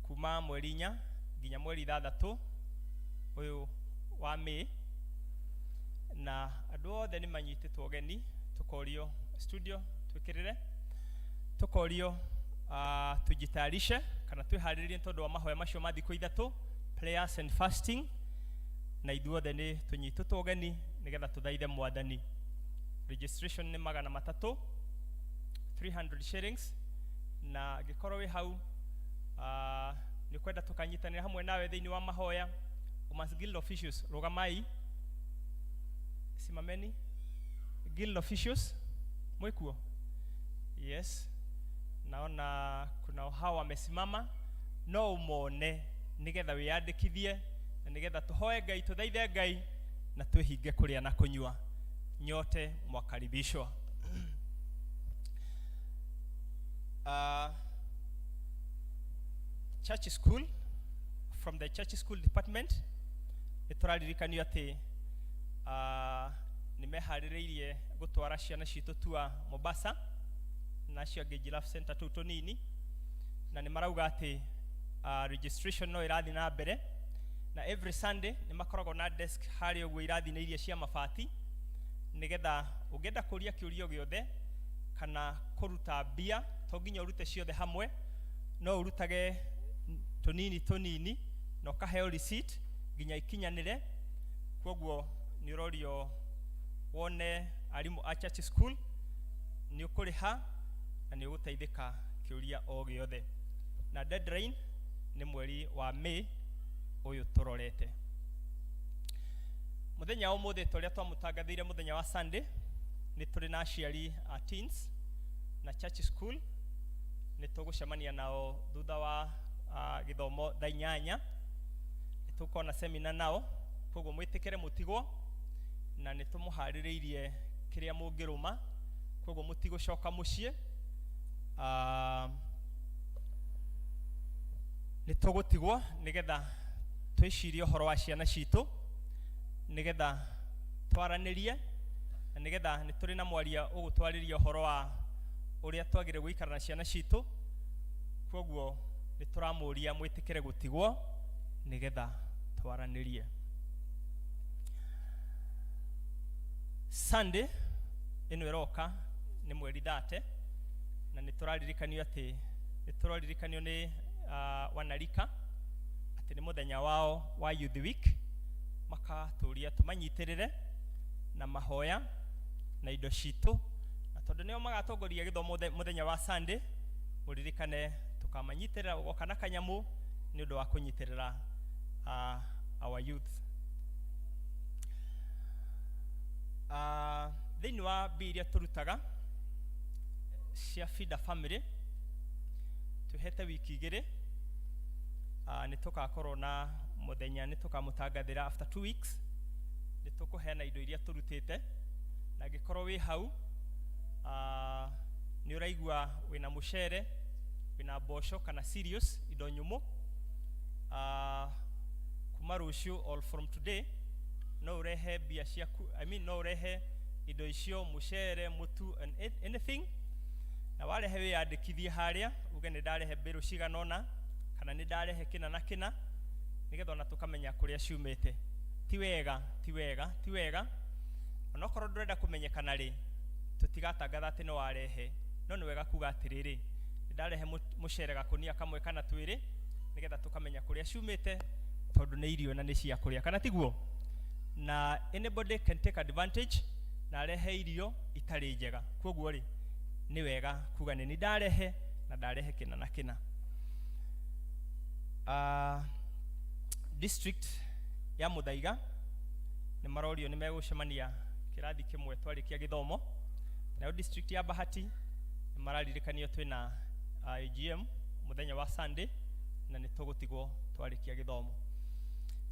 kuma mweri 4 nginya mweri 6 ũyũ wa May, na andũ othe nĩ manyitĩtwo ũgeni, tukorio studio twĩkĩrĩre, tukorio tujitayarishe kana twĩharĩrĩrie tondũ wa mahoya macio ma thikũ 3, prayers and fasting, na ithuothe nĩ tunyitĩtwo ũgeni nĩgetha tũthaithe Mwathani. Registration nĩ 300, 300 shillings, na ngĩkorwo wĩ hau nĩ kwenda tũkanyitanĩra hamwe nawe thĩinĩ wa mahoya. Umas Guild officials rũgamai, simameni. Guild officials mwikuo? Yes, naona kuna hao wamesimama, no umone nigetha wĩyandĩkithie na nigetha tũhoe Ngai, tũthaithe Ngai na twĩhinge kũrĩa na kũnyua. Nyote mwakaribishwa. Church school, from the church school department nĩtũraririkanio atĩ nĩmeharĩrĩirie gũtwara ciana citũ tua Mombasa National Giraffe Center tũu tũnini, na nĩ marauga atĩ registration no ĩrathiĩ na mbere, na every Sunday nĩ makoragwo na desk harĩa ũguo irathi-inĩ iria cia mabati, nĩgetha ũngĩenda kũria kĩũrio gĩothe kana kũruta mbia, to nginya ũrute ciothe hamwe, no ũrutage tũnini na ũkaheo receipt nginya ikinyanĩre. Koguo nĩ ũrorio wone arimũ a church school nĩ ũkũrĩha na nĩ ũgũteithĩka kĩũria o gĩothe, na deadline nĩ mweri wa May ũyũ tũrorete. Muthenya ũmũthĩ tũrĩa twamũtangathĩire muthenya wa Sunday nĩ tũrĩ na aciari a teens na church school, nĩ tũgũcemania nao thutha wa gĩthomo thaa 8, nĩ tũkona seminar nao, koguo mwĩtĩkĩre mũtigwo, na nĩ tũmũharĩrĩirie kĩrĩa mũngĩrũma, koguo mũtigũcoka mũciĩ. Nĩ tũgũtigwo nĩgetha twĩcirie ũhoro wa ciana citũ, nĩgetha twaranĩrie, na nĩgetha nĩ tũrĩ na mwaria ũgũtwarĩria ũhoro wa ũrĩa twagĩrĩire gũikara na ciana citũ, koguo nĩ tũramũria mwĩtĩkĩre gũtigwo nĩgetha twaranĩrie. Sunday ĩno ĩroka nĩ mweri 30, na nĩ tũraririkanio atĩ nĩ wanarika atĩ nĩ mũthenya wao wa Youth Week, makatũria tũmanyitĩrĩre na mahoya na indo citũ, na tondũ nĩo magatongoria gĩthomo mũthenya wa Sunday, mũririkane tũkamanyitĩrĩra gũgoka na kanyamũ nĩ ũndũ wa kũnyitĩrĩra our youth. Thĩinĩ wa mbia iria tũrutaga cia Feeder Family tuhete wiki 2, nĩ tũgakorwo na mũthenya nĩ tũkamũtangathĩra after 2 weeks, nĩ tũkũheana indo iria tũrutĩte, na angĩkorwo wĩ hau nĩ ũraigua wĩna mũcere, wĩna mboco kana cereals, indo nyũmũ, kuma rũciũ all from today no ũrehe mbia ciaku, no ũrehe indo icio, mũcere, mũtu and anything, na warehe wĩyandĩkithie harĩa uge nĩ ndarehe mbĩrũ cigana ũna kana nĩ ndarehe kĩna na kĩna, nĩgetha ona tũkamenya kũrĩa ciumĩte. Ti wega onokorwo ndũrenda kũmenyekana rĩ, tũtigatangatha atĩ no warehe, no nĩ wega kuga atĩrĩrĩ, ndarehe mucere gakunia kamwe kana twiri nigetha tukamenya kuria ciumite tondu ni irio na ni cia kuria kana tiguo. Na anybody can take advantage na arehe irio itari njega, koguo ri ni wega kuga ni ndarehe na ndarehe kina na kina. District ya Muthaiga ni marorio ni megucemania kirathi kimwe twarikia githomo. Na district ya Bahati ni mararirikanio twina AGM muthenya wa Sunday na ni tugutigwo twarikia githomo.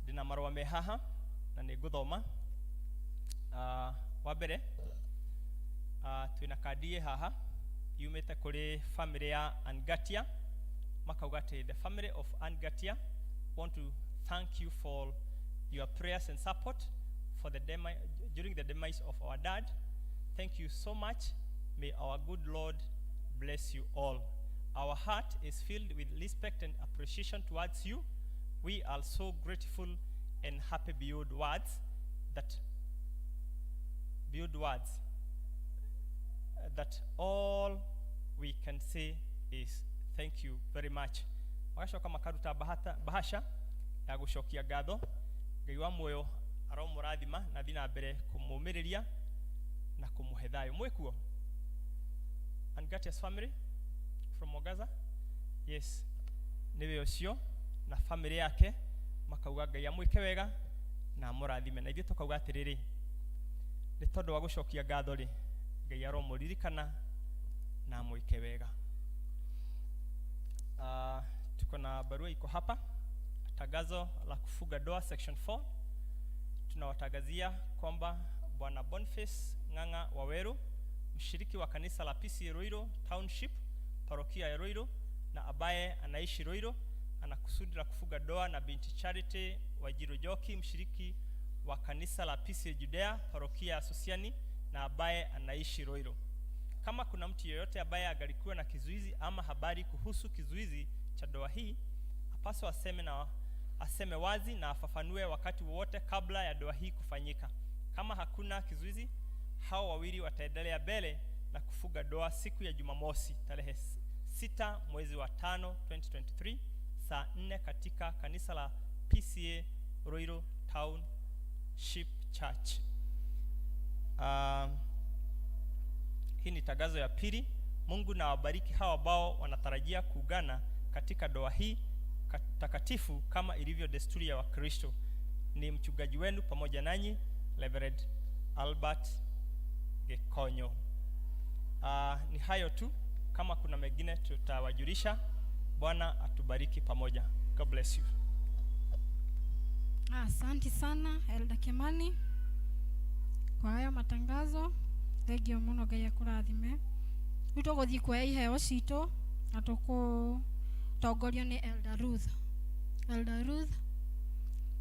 Ndina marwa me haha na ni guthoma. Wa mbere twina kadi haha yumite kuri family ya Angatia makauga ati the family of Angatia want to thank you for your prayers and support for the during the demise of our dad. Thank you so much. May our good Lord bless you all. Our heart is filled with respect and appreciation towards you. We are so grateful and happy beyond words that all we can say is thank you very much. Wagashoka makaruta bahasha ya gucokia ngatho. Ngai wa muoyo aromurathima na thina mbere kumumiriria na kumuhe thayo. Mwikuo Angatia's family from Mogaza, yes, niwe ucio na family yake makauga Ngai amwike wega na amurathime. Na ithuĩ tukauga atiriri ni tondu wa gucokia ngatho ri Ngai aromuririkana na amwike wega. Tuko na barua iko hapa, tangazo la kufuga doa section 4. Tunawatangazia kwamba Bwana Boniface Ng'ang'a Waweru, mshiriki wa kanisa la PCA Roiro Township, parokia ya Roiro na ambaye anaishi Roiro, ana kusudi la kufuga doa na binti Charity Wajiro Joki, mshiriki wa kanisa la PCA Judea, parokia ya Sosiani na ambaye anaishi Roiro. Kama kuna mtu yeyote ambaye agalikuwa na kizuizi ama habari kuhusu kizuizi cha doa hii, apaswa aseme wazi na afafanue wakati wote kabla ya doa hii kufanyika. Kama hakuna kizuizi, hao wawili wataendelea mbele na kufuga doa siku ya Jumamosi tarehe 6 mwezi wa 5 2023 saa 4 katika kanisa la PCA Roiro Township Church. Hii ni tangazo ya pili. Mungu na wabariki hawa ambao wanatarajia kuungana katika doa hii takatifu kama ilivyo desturi ya Wakristo. Ni mchungaji wenu pamoja nanyi Reverend Albert Gekonyo. Ni hayo tu, kama kuna mengine tutawajulisha. Bwana atubariki pamoja. God bless you. Asante sana Elda Kimani kwa hayo matangazo. Thengio muno, Ngai akurathime. Tuguthii kwa iheo cito na tukutongorio ni Elda Ruth. Elda Ruth,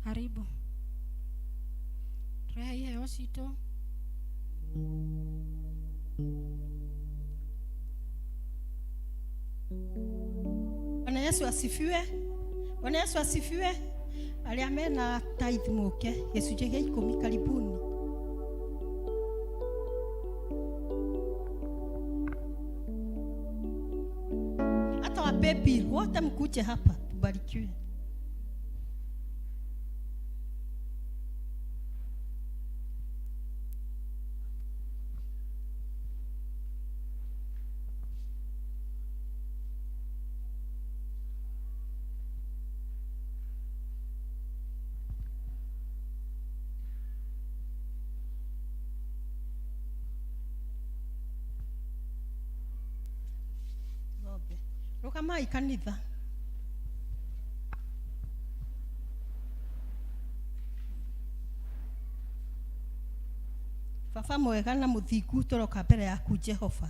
karibu. Turehe iheo cito. Bwana Yesu asifiwe. Bwana Yesu asifiwe. Aria mena tithe muke gicunjĩ gĩa 10 karibuni. Hata wapepi wote mkuje hapa tubarikiwe. Rukamai kanitha. Baba mwega na muthingu, turoka mbere yaku Jehova,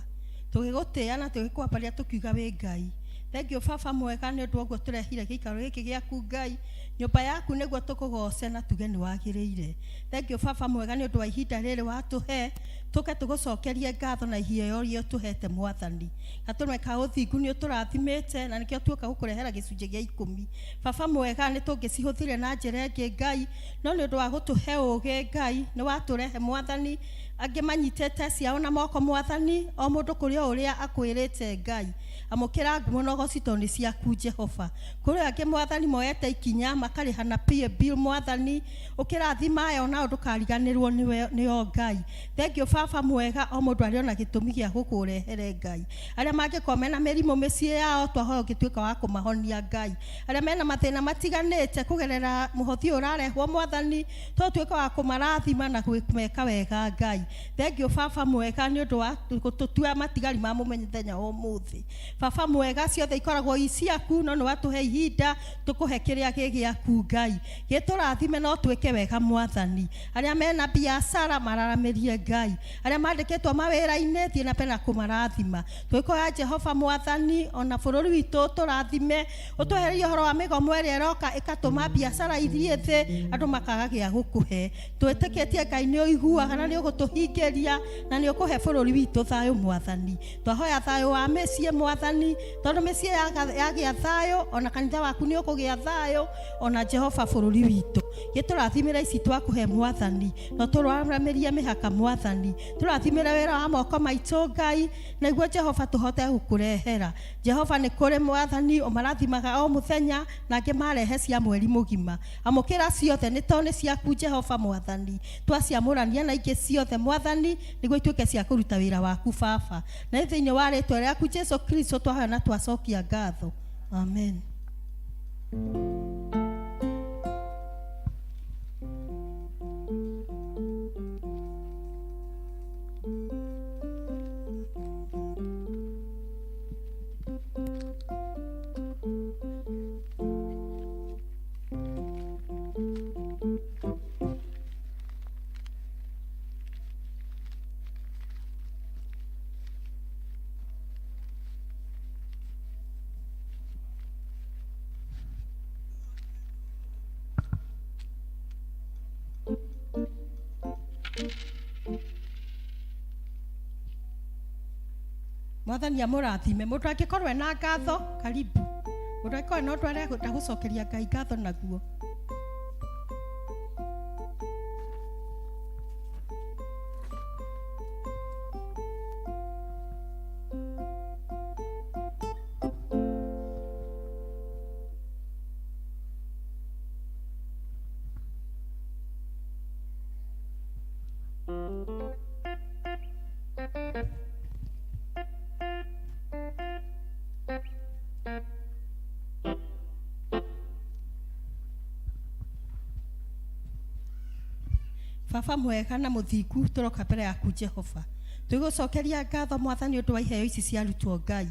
tugigutĩa na tugikwaparia tukiuga wi Ngai. Thengio Baba mwega nĩ ũndũ ũguo tũrehire gĩikaro gĩkĩ gĩaku Ngai, nyũmba yaku nĩguo tũkũgoce na tuge nĩ wagĩrĩire. Thengio Baba mwega nĩ ũndũ wa ihinda rĩrĩ watũhe, tũke tũgũcokerie ngatho na iheo iria ũtũhete Mwathani. Gatũrũme ka ũthingu nĩ ũtũrathimĩte na nĩkĩo tuoka gũkũrehera gĩcunjĩ gĩa 10. Baba mwega nĩ tũngĩcihũthire na njĩra ĩngĩ Ngai, no nĩ ũndũ wa gũtũhe ũũgĩ Ngai, nĩ watũrehe Mwathani angĩ manyitĩte ciao na moko Mwathani, o mũndũ kũrĩ o ũrĩa akwĩrĩte Ngai. Amũkĩra ngumo na ũgocito nĩ ciaku Jehova. Kũrĩ angĩ Mwathani moete ikinya makarĩhana bill Mwathani, ũkĩrathima aya ona ndũkariganĩrwo nĩo Ngai. Thengiũ Baba mwega, o mũndũ arĩ ona gĩtũmi gĩa gũkũrehere Ngai. Arĩa mangĩkorwo mena mĩrimũ mĩciĩ yao, twahoya ũgĩtuĩka wa kũmahonia Ngai. Arĩa mena mathĩna matiganĩte kũgerera mũhothi ũrarehwo Mwathani, tũtuĩka wa kũmarathima na gwĩka wega Ngai. Thengiũ Baba mwega nĩ ũndũ wa gũtũtua matigari ma mũthenya ũmũthĩ. Baba mwega, ciothe ikoragwo ciaku, no nĩ watũhe ihinda tũkũhe kĩrĩa gĩaku Ngai. Gĩtũrathime no twĩke wega Mwathani. Arĩa mena biacara mararamĩrie Ngai. Arĩa mandĩkĩtwo mawĩra-inĩ thiĩ na mbere na kũmarathima. Twĩkoya Jehova Mwathani, ona bũrũri witũ tũrathime, ũtwehererie ũhoro wa mĩgomo ĩrĩa ĩroka ĩgatũma biacara ithiĩ thĩ, andũ makaga gĩa gũkũhe. Twĩtĩkĩtie Ngai nĩ ũiguaga na nĩ ũgũtũhingĩria na nĩ ũkũhe bũrũri witũ thayũ Mwathani. Twahoya thayũ wa mĩciĩ Mwathani, tondũ mĩciĩ yagĩa thayũ, ona kanitha waku nĩ ũkũgĩa thayũ, ona Jehova bũrũri witũ. Gĩtũrathimĩra ici twakũhe Mwathani, no tũrũgamĩrĩrie mĩhaka Mwathani. Tũrathimĩra wĩra wa moko maitũ Ngai, nĩguo Jehova tũhote gũkũrehera. Jehova nĩ kũrĩ Mwathani ũmarathimaga o mũthenya, na angĩ marehe cia mweri mũgima. Amũkĩra ciothe nĩ tondũ nĩ ciaku Jehova Mwathani. Twaciamũrania na ingĩ ciothe Mwathani, nĩguo ituĩke cia kũruta wĩra waku Baba. Na thĩinĩ wa rĩĩtwa rĩaku Jesũ Kristo twahoya na twacokia ngatho. Amen. Mwathani amũrathime. Mũndũ angĩkorwo ena ngatho, karibu. Mũndũ angĩkorwo no tware gũcokeria Ngai ngatho naguo. Baba mwega na mũthingu, tũroka mbere yaku Jehova. Tũgũcokeria ngatho Mwathani ũndũ wa iheo ici ciarutwo Ngai.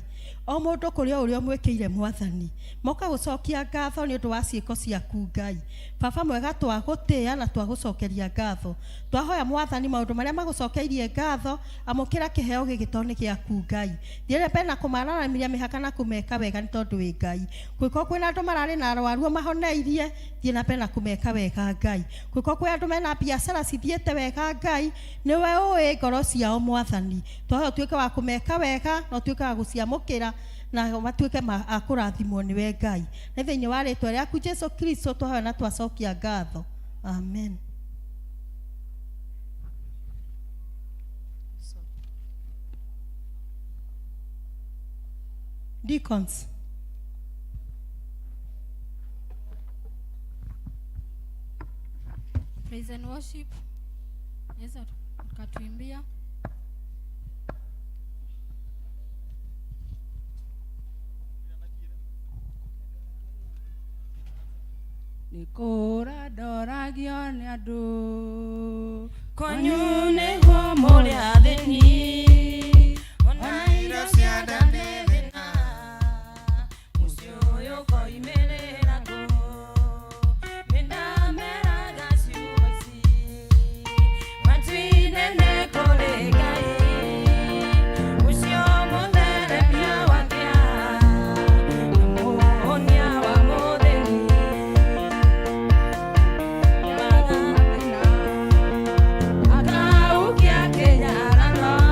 O mũndũ kũrĩ o ũrĩa mwĩkĩire Mwathani. Moka gũcokia ngatho nĩ ũndũ wa ciĩko ciaku Ngai. Baba mwega, twagũtĩĩa na twagũcokeria ngatho. Twahoya Mwathani maũndũ marĩa magũcokeirie ngatho, amũkĩra kĩheo gĩgĩtone gĩaku Ngai. Thiĩ mbere na kũmararamĩria mĩhaka na kũmeka wega nĩ tondũ wĩ Ngai. Kwĩko kwĩna andũ mararĩ na arwaru mahoneirie, thiĩ na mbere na kũmeka wega Ngai. Kwĩko kwĩna andũ mena biacara cithiĩte wega Ngai, nĩwe ũĩ ngoro ciao Mwathani. Twahoya ũtuĩke wa kũmeka wega na ũtuĩke wa gũciamũkĩra na matuĩke a kũrathimwo nĩwe Ngai. Nĩ thĩinĩ wa rĩĩtwa rĩaku Jesũ Kristo twahoya na twacokia ngatho. Amen. Deacons. Praise and worship. Yes, tukatuimbia. Nikora doragio ni adu Konyune ho moria deni Onaira siada nevena Musio yoko imelera go Menda mera gasi wasi Matwine ne kolega Musio mondere pia watia Namo onia wa modeni Akaukia kenya rano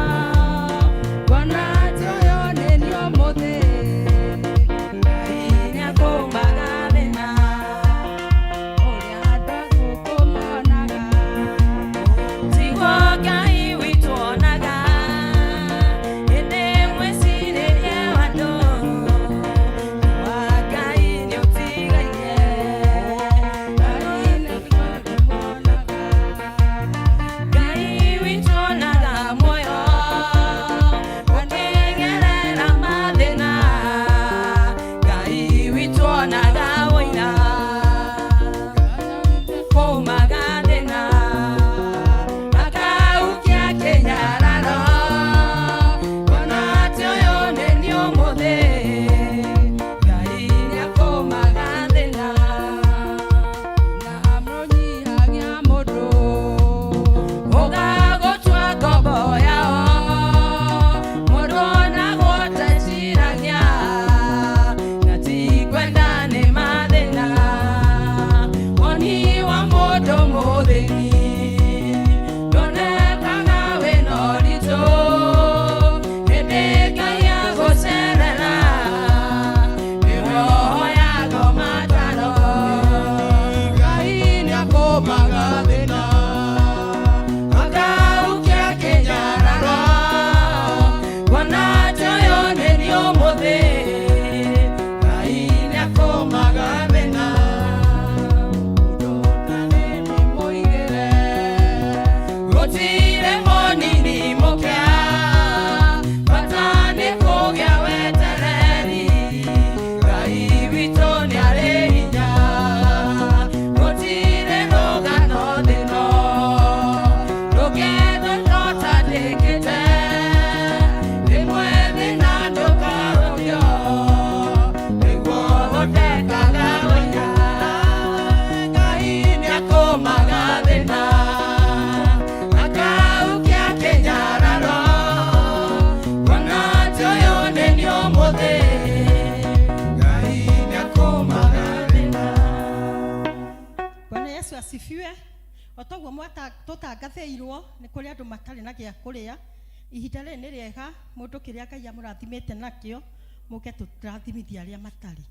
asifiwe. Otoguo mwata tutangathĩirwo nĩ kũrĩ andũ matarĩ na gĩa kũrĩa. Ihinda rĩrĩ nĩ rĩega mũndũ kĩrĩa Ngai amũrathimĩte nakĩo mũke tũrathimithia arĩa matarĩ.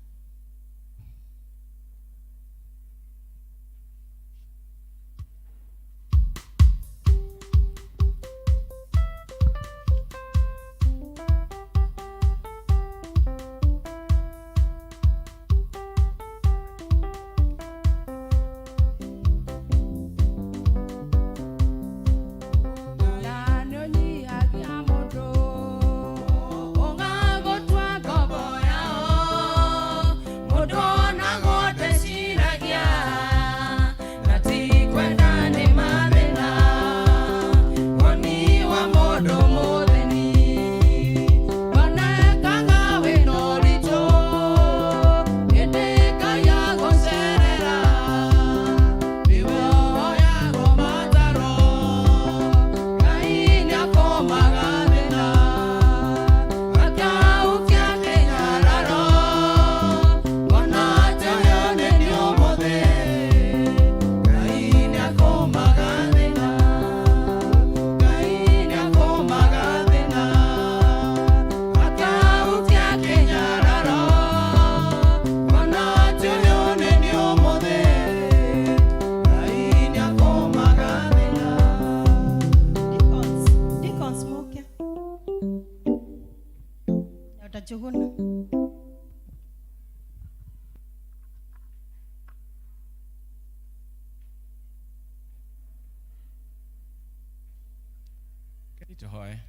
Tuhoe.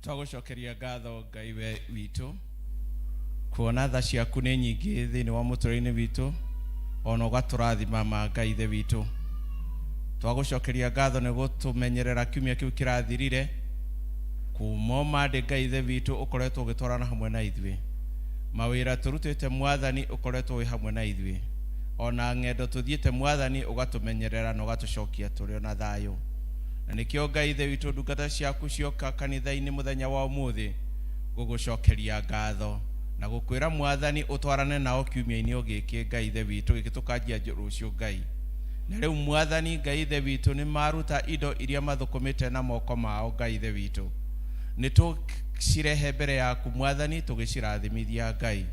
Twagucokeria ngatho Ngai witũ kuona tha ciaku nĩ nyingĩ thĩinĩ wa mũtũrĩre-inĩ witũ, ona ũgatũrathima ma Ngai ithe witũ. Twagucokeria ngatho nĩ gũtũmenyerera kiumia kĩu kĩrathirire, kuma ũmandĩ Ngai ithe witũ ũkoretwo ũgĩtwarana hamwe na ithuĩ. Mawĩra tũrutĩte Mwathani ũkoretwo wĩ hamwe na ithuĩ, ona ng'endo tũthiĩte Mwathani ũgatũmenyerera na ũgatũcokia tũrĩ na thayũ. Na nikio Ngai ithe witũ ndungata ciaku cioka kanitha-inĩ mũthenya wa ũmũthĩ gũgũcokeria ngatho na gũkwĩra Mwathani ũtwarane nao kiumia-inĩ gĩkĩ Ngai ithe witũ gĩgĩtũkanjia rũciũ Ngai. Na rĩu Mwathani Ngai ithe witũ nĩ maruta indo iria mathũkũmĩte na moko mao Ngai ithe witũ. Nĩ tũcirehe mbere yaku Mwathani tũgĩcirathimithia Ngai.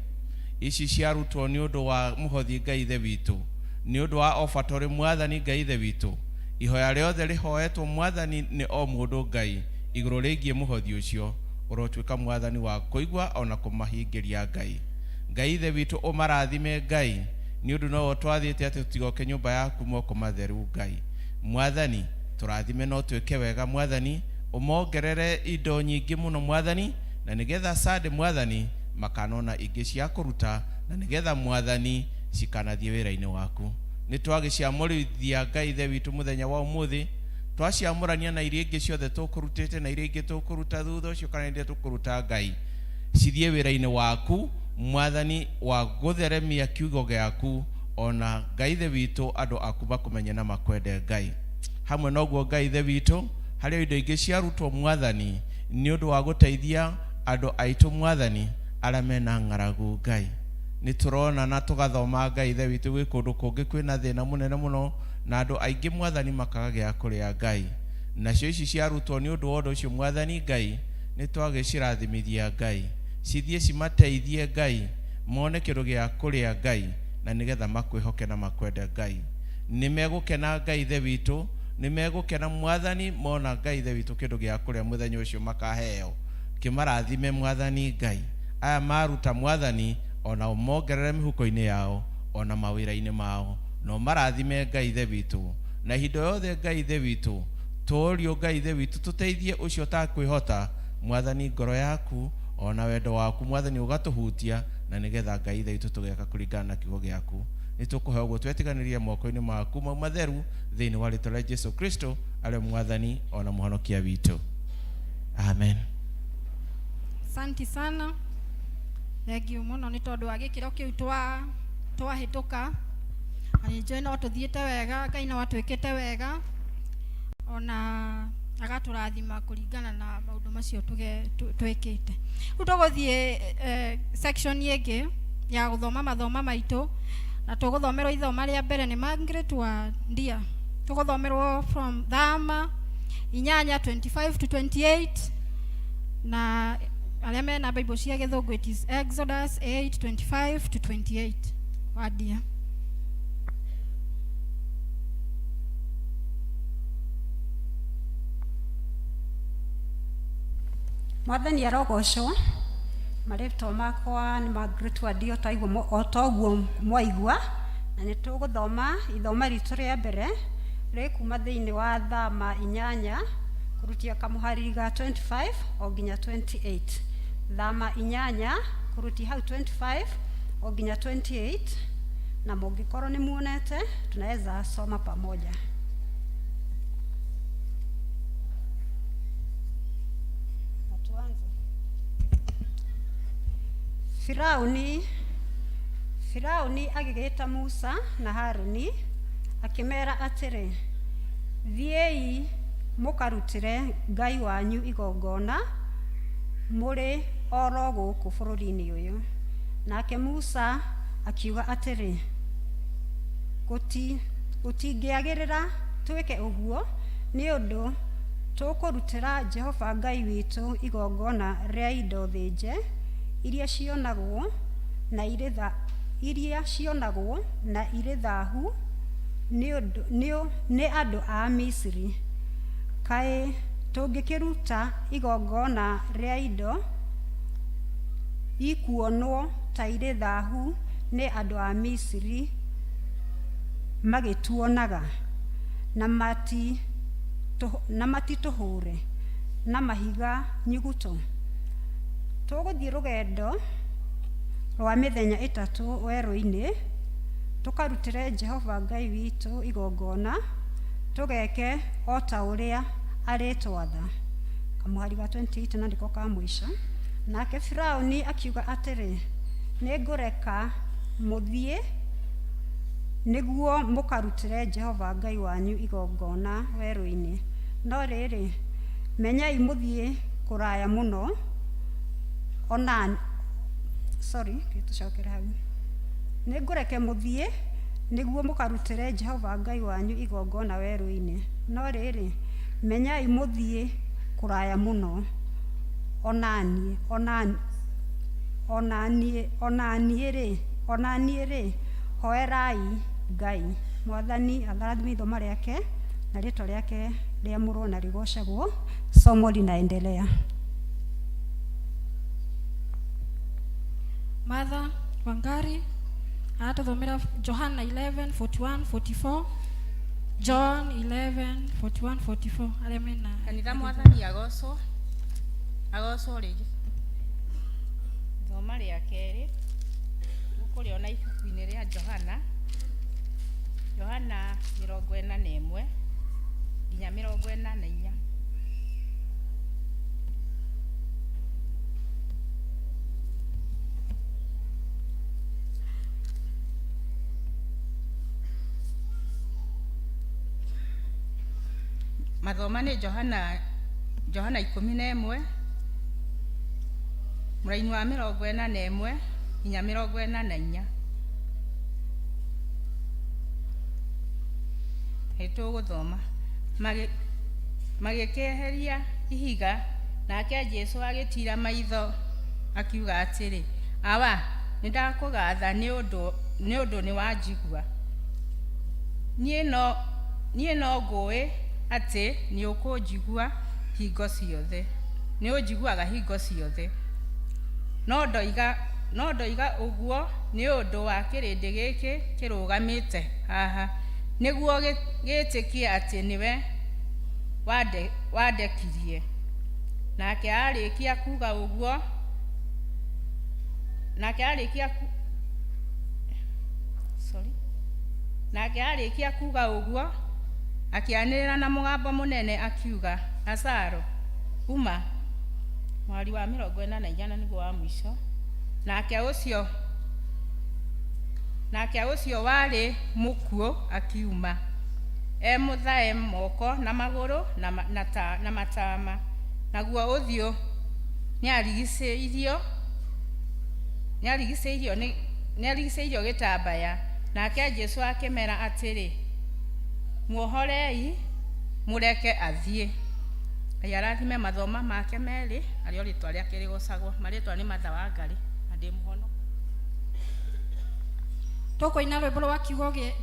Ici ciarutwo nĩ ũndũ wa mũhothi Ngai ithe witũ, nĩ ũndũ wa obatorĩ Mwathani Ngai ithe witũ. Ihoya rĩothe rĩhoetwo Mwathani nĩ o mũndũ Ngai igũrũ rĩgiĩ mũhothi ũcio ũrotuĩka Mwathani wa kũigua ona kũmahingĩria Ngai. Ngai ithe witũ ũmarathime Ngai, nĩ ũndũ no twathiĩte atĩ tũtigoke nyũmba yaku moko matheru Ngai. Mwathani tũrathime no twĩke wega Mwathani, ũmongerere indo nyingĩ mũno Mwathani, na nĩgetha Sunday Mwathani makanona ingĩ cia kũruta, na nĩgetha Mwathani cikanathiĩ wĩra-inĩ waku. Nĩ twagĩciamũrithia Ngai ithe witũ mũthenya wa ũmũthĩ, twaciamũrania na iria ingĩ ciothe tũkũrutĩte na iria ingĩ tũkũruta thutha ũcio kana iria tũkũruta Ngai, cithiĩ wĩra-inĩ waku Mwathani wa gũtheremia kiugo gĩaku, ona Ngai ithe witũ andũ aku makũmenye na makwende Ngai. Hamwe noguo Ngai ithe witũ harĩ indo ingĩ ciarutwo Mwathani nĩ ũndũ wa gũteithia andũ aitũ Mwathani arĩa mena ng'aragu Ngai. Nĩ tũrona na tũgathoma Ngai ithe witũ gwĩ kũndũ kũngĩ kwĩna thĩna mũnene mũno na andũ aingĩ Mwathani makaga gĩa kũrĩa Ngai. Nacio ici ciarutwo nĩ ũndũ wa ũndũ ũcio Mwathani Ngai nĩ twagĩcirathimithia Ngai, cithiĩ cimateithie Ngai, mone kĩndũ gĩa kũrĩa Ngai, na nĩgetha makwĩhoke na makwende Ngai. Nĩ megũkena Ngai ithe witũ, nĩ megũkena Mwathani mona Ngai ithe witũ kĩndũ gĩa kũrĩa mũthenya ũcio makaheo. Kĩmarathime Mwathani Ngai, aya maruta Mwathani ona ũmongerere mĩhuko-inĩ yao ona mawĩra-inĩ mao, no marathime Ngai ithe witũ. Na ihinda yothe Ngai ithe witũ tũũrio Ngai ithe witũ tũteithie ũcio ũtakwĩhota Mwathani, ngoro yaku ona wendo waku Mwathani ũgatũhutia, na nĩgetha Ngai ithe witũ tũgeka kũringana na kiugo gĩaku. Nĩ tũkũhe ũguo twetiganĩria moko-inĩ maku matheru thĩinĩ wa rĩĩtwa rĩa Jesũ Kristo arĩ Mwathani ona mũhonokia witũ. Amen. Asante sana. Thengiũ mũno nĩ tondũ wa gĩkĩro kĩu twahĩtũka. Na nĩnjũĩ no tũthiĩte wega, Ngai no atwĩkĩte wega, ona agatũrathima kũringana na maũndũ macio twĩkĩte. Rĩu tũgũthiĩ section ĩngĩ ya gũthoma mathoma maitũ. na tuguthomerwo ithoma rĩa mbere nĩ Margaret wa Ndia. Tuguthomerwo from Thama 8:25 to 28, na arĩa mena Bible cia Gĩthũngũ it is Exodus 8:25 to 28 wa Ndia. Mwathani arogocwo. Marĩtwa makwa nĩ Margaret wa Ndia, otoguo mwaigua, na nĩ tũgũthoma ithoma ritũ rĩa mbere rĩ kuma thĩinĩ wa Thama 8 kũrutia kamũhariri ga 25 o nginya 28. Thama 8 kũrutia hau 25 o nginya 28, na mũngĩkorwo nĩ muonete tunaweza soma pamoja. Firauni agĩgĩta Musa na Haruni akĩmera atĩrĩ, thiĩi mũkarutĩre Ngai wanyu igongona mũrĩ oro gũkũ bũrũri-inĩ ũyũ. Nake Musa akiuga atĩrĩ, gũtingĩagĩrĩra twĩke ũguo nĩ ũndũ tũkũrutĩra Jehova Ngai witũ igongona rĩa indo thĩnje iria cionagwo na irĩ thaahu nĩ andũ a Misiri. Kaĩ tũngĩkĩruta igongona rĩa indo ikuonwo ta irĩ thaahu nĩ andũ a Misiri magĩtuonaga na matitũhũre na mahiga nyuguto. Tũgũthiĩ rũgendo rwa mĩthenya 3 werũ-inĩ tũkarutĩre Jehova Ngai witũ igongona, tũgeke o ta ũrĩa arĩtwatha. Kamũhari ga 28 na ndiko ka mũico. Nake Firauni akiuga atĩrĩ, nĩ ngũreka mũthiĩ nĩguo mũkarutĩre Jehova Ngai wanyu igongona werũ-inĩ, no rĩrĩ menyai mũthiĩ kũraya mũno nĩ ngũreke mũthiĩ nĩguo mũkarutĩre Jehova Ngai wanyu igongona werũ-inĩ, no rĩrĩ menyai mũthiĩ kũraya mũno onaniĩ-rĩ hoerai Ngai. Mwathani atharathime ithoma rĩake na rĩtwa rĩake rĩamũrwo na rĩgocagwo. Somo linaendelea. Martha Wangari atathomera Johana 11:41-44. John 11:41-44. Alemena. Kanitha Mwathani agocwo rĩngĩ. Thoma rĩa kerĩ ũkũrĩona ibuku-inĩ rĩa Johana 41 nginya 44. Mathoma nĩ Johana 11 mũraini wa 41 nginya 44. Tũgũthoma. Magĩkeheria ihiga, nake Jesũ agĩtira maitho akiuga atĩrĩ, awa nĩndakũgatha nĩ ũndũ nĩ wanjigua. Niĩ no ngũĩ atĩ nĩ ũkũnjigua hingo ciothe, nĩ ũnjiguaga hingo ciothe, no ndoiga ũguo nĩ ũndũ wa kĩrĩndĩ gĩkĩ kĩrũgamĩte haha, nĩguo gĩtĩkie atĩ nĩwe wandekirie. Nake arĩkia kuga ũguo, nake arĩkia kuga ũguo akĩanĩrĩra na mũgambo mũnene akiuga, Lazaro uma. Mwari wa 44 nĩguo wa mũico. Nake ũcio warĩ mũkuũ akiuma, mũthae moko na magũrũ na matama, naguo ũthiũ nĩarigicĩirio gĩtambaya nake Jesu akĩmera atĩrĩ, muohorei mureke athiĩ. Ngai arathime mathoma make merĩ arĩa rĩtwa rĩake rĩgocagwo. Marĩtwa nĩ Martha Wangari na ndĩ mũhono. Tũkũina rwĩmbo rwa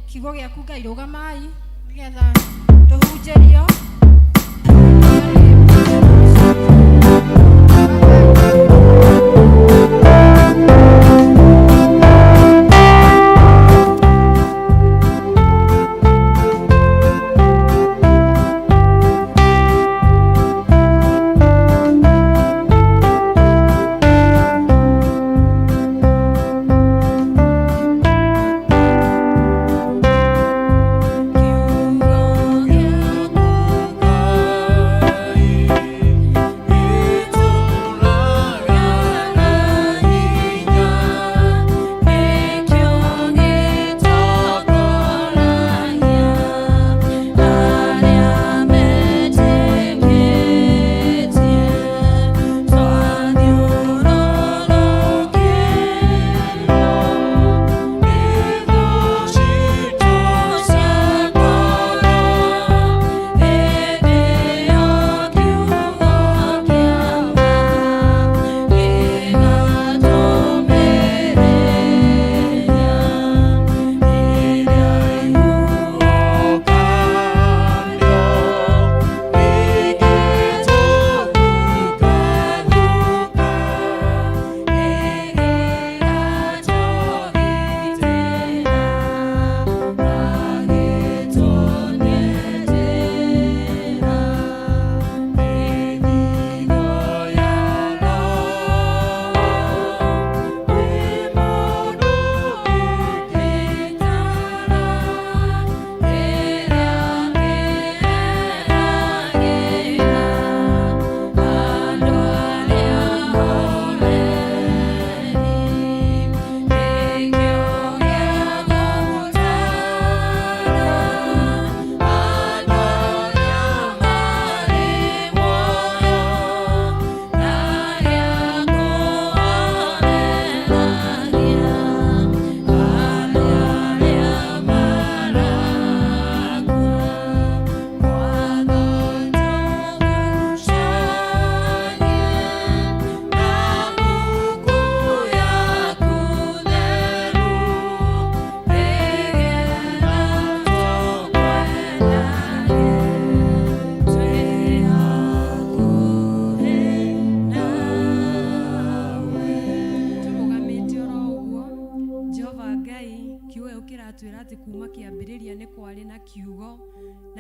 kiugo gĩaku Ngai, rũgamai nĩgetha tũhunjĩrio.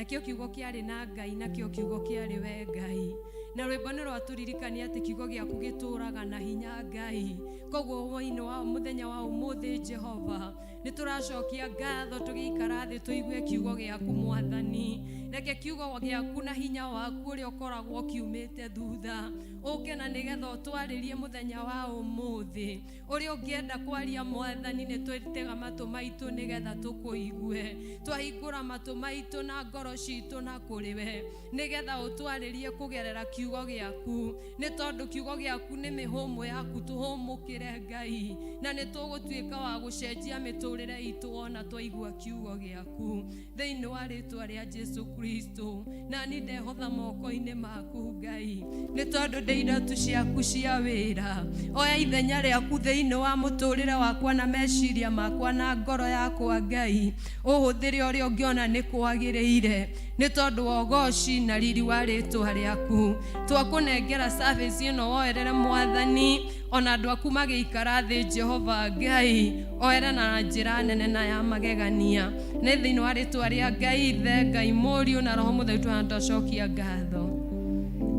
nakio kiugo kiarĩ na Ngai, nakio kiugo kiarĩ we Ngai. Na rwĩmbo nĩ rwatũririkania atĩ kiugo gĩaku gĩtũũraga na hinya Ngai. Koguo hwaĩ-inĩ wa mũthenya wa ũmũthĩ Jehova, nĩ tũracokia ngatho tũgĩikara thĩ tũigue kiugo gĩaku Mwathani. Reke kiugo gĩaku na hinya waku ũrĩa ũkoragwo kiumĩte thutha ũke na nĩgetha ũtwarĩrie mũthenya wa ũmũthĩ. Ũrĩa ũngĩenda kwaria Mwathani, nĩ twĩtega matũ maitũ nĩgetha tũkũigue. Twahingũra matũ maitũ na ngoro citũ na kũrĩ we, nĩgetha ũtwarĩrie kũgerera kiugo gĩaku, nĩ tondũ kiugo gĩaku nĩ mĩhũmũ yaku. Tũhũmũkĩre Ngai, na nĩ tũgũtuĩka wa gũcenjia mĩtũrĩre itũ ona twaigua kiugo gĩaku, thĩinĩ wa rĩtwa rĩa Jesu Kristo. Na nĩ ndehotha moko-inĩ maku Ngai, nĩ tondũ ndĩ iratu ciaku cia wĩra. Oya ithenya rĩaku thĩinĩ wa mũtũrĩre wakwa na meciria makwa na ngoro yakwa Ngai, ũhũthĩre ũrĩa ũngĩona nĩ kwagĩrĩire, nĩ tondũ wa ũgoci na riri wa rĩtwa rĩaku. Twakũnengera service ĩno woerere Mwathani, ona andũ aku magĩikara thĩ Jehova Ngai, oere na njĩra nene na ya magegania. Nĩ thĩinĩ wa rĩtwa rĩa Ngai Ithe, Ngai Mũriũ na Roho Mũtheru tũcokia ngatho.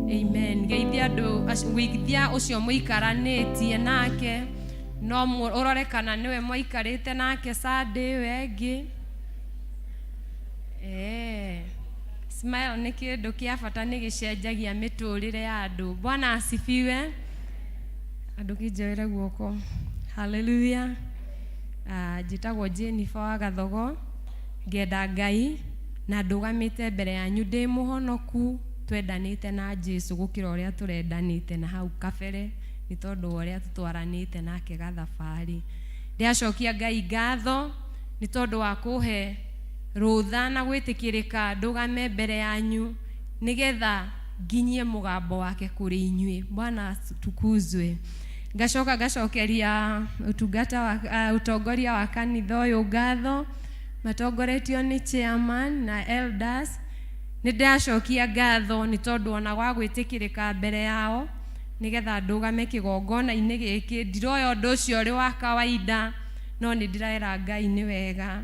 Amen. Geithia andũ wĩithia ũcio mũikaranĩtie nake, no ũrore kana nĩwe mũikarĩte nake Sunday wengĩ. Smile nĩ kĩndũ kĩa bata, nĩ gĩcenjagia mĩtũrĩre ya andũ. Bwana asifiwe. Andũ kĩnjoere guoko. Hallelujah. Njĩtagwo Jennifer wa Gathogo, ngenda Ngai na ndũgamĩte mbere yanyu ndĩ mũhonoku, twendanĩte na Jesu gũkĩra ũrĩa tũrendanĩte na hau kabere, nĩ tondũ ũrĩa tũtwaranĩte nake gathabarĩ. Ndĩacokia Ngai ngatho nĩ tondũ wa kũhe rũtha na gwĩtĩkĩrĩka ndũgame mbere yanyu nĩgetha nginyie mũgambo wake kũrĩ inyuĩ. Bwana tukuzwe. Ngacokeria ũtungata wa ũtongoria wa kanitha ũyũ ngatho, matongoretio nĩ chairman na elders. Nĩ ndacokia ngatho nĩ tondũ ona gwa gwĩtĩkĩrĩka mbere yao nĩgetha ndũgame kĩgongona-inĩ gĩkĩ. Ndiroya ũndũ ũcio ũrĩ wa kawaida, no nĩ ndĩraera Ngai nĩ wega.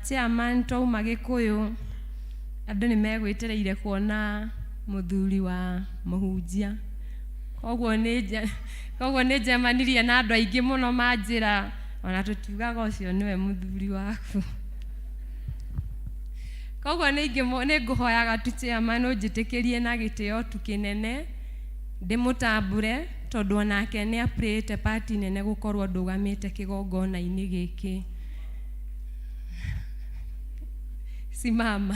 Chairman twauma Gĩkũyũ, andũ nĩ megwĩtereire kuona mũthuri wa mũhunjia, koguo nĩ njemanirie na andũ aingĩ mũno manjĩra ona tũtiugaga ũcio nĩwe mũthuri waku. Koguo nĩ ngũhoyaga tu chairman ũnjĩtĩkĩrie na gĩtĩo tu kĩnene ndĩmũtambũre, tondũ onake nĩ aprĩte part nene gũkorwo ndũgamĩte kĩgongona-inĩ gĩkĩ. Simama.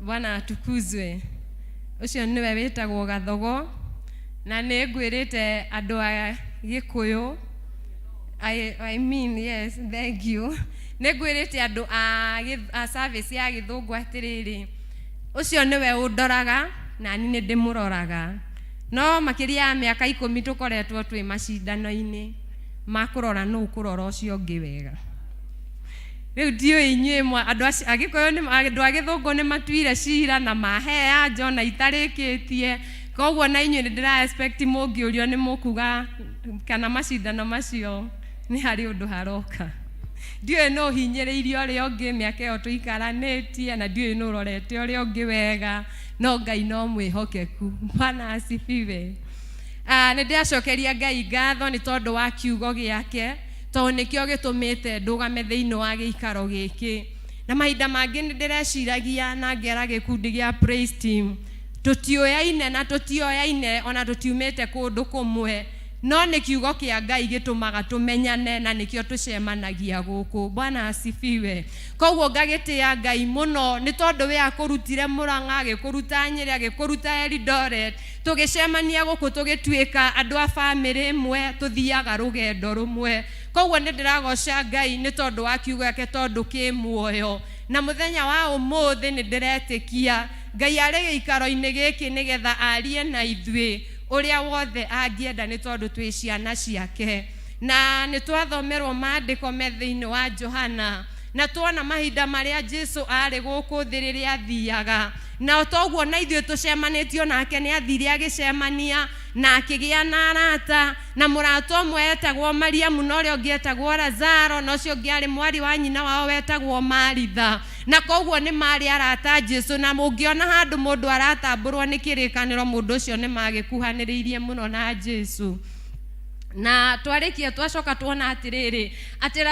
Bwana atukuzwe. Ũcio nĩwe wĩtagwo Gathogo, na nĩ ngwĩrĩte andũ a Gĩkũyũ, I mean yes, thank you. Nĩ ngwĩrĩte andũ a service ya Gĩthũngũ atĩrĩrĩ, ũcio nĩwe ũndoraga na ni nĩ ndĩmũroraga. No makĩria ya mĩaka 10 tũkoretwo twĩ macindano-inĩ makũrora nũ kũrora ũcio ũngĩ wega. Rĩu ndiũĩ inyuĩ andũ a Gĩkũyũ andũ a Gĩthũngũ nĩ matuire cira na mahe anja na itarĩkĩtie, koguo na inyuĩ nĩ ndĩra expect mũngĩũrio nĩ mũkuga kana macindano macio nĩ harĩ ũndũ haroka. Ndiũĩ no hinyĩrĩirie ũrĩa ũngĩ mĩaka ĩyo tũikaranĩtie, na ndiũĩ no ũrorete ũrĩa ũngĩ wega, no Ngai no mwĩhokeku. Bwana asifiwe. Nĩ ndacokeria Ngai ngatho nĩ tondũ wa kiugo gĩake, tondũ nĩkĩo gĩtũmĩte ndũgame thĩinĩ wa gĩikaro gĩkĩ. Na mahinda mangĩ nĩ ndĩreciragia na ngera gĩkundi gĩa praise team, tũtioyaine na tũtioyaine ona tũtiumĩte kũndũ kũmwe, no nĩ kiugo kĩa Ngai gĩtũmaga tũmenyane na nĩkĩo tũcemanagia gũkũ. Bwana asifiwe. Koguo ngagĩtĩa Ngai mũno nĩ tondũ we akũrutire Mũrang'a, agĩkũruta Nyĩrĩ, agĩkũruta Eldoret, tũgĩcemania gũkũ tũgĩtuĩka andũ a bamĩrĩ ĩmwe, tũthiaga rũgendo rũmwe. Koguo nĩ ndĩragoca Ngai nĩ tondũ wa kiugo gĩake, tondũ kĩ muoyo. Na mũthenya wa ũmũthĩ nĩ ndĩretĩkia Ngai arĩ gĩikaro-inĩ gĩkĩ nĩgetha arie na ithuĩ ũrĩa wothe angĩenda, nĩ tondũ twĩ ciana ciake. Na nĩ twathomerwo maandĩko me thĩinĩ wa Johana, na tuona mahinda marĩa Jesũ arĩ gũkũ thĩ rĩrĩa athiaga, na toguo na ithuĩ tũcemanĩtio nake nĩ athire agĩcemania na akĩgĩa na arata, na mũrata ũmwe etagwo Mariamu na ũrĩa ũngĩ etagwo Lazaro, na ũcio ũngĩ arĩ mwari wa nyina wao wetagwo Maritha. Na koguo nĩ marĩ arata Jesũ, na mũngĩona handũ mũndũ aratambũrwo nĩ kĩrĩkanĩro, mũndũ ũcio nĩ magĩkuhanĩrĩirie mũno na Jesũ. Na twarĩkia twacoka tuona atĩrĩrĩ atĩ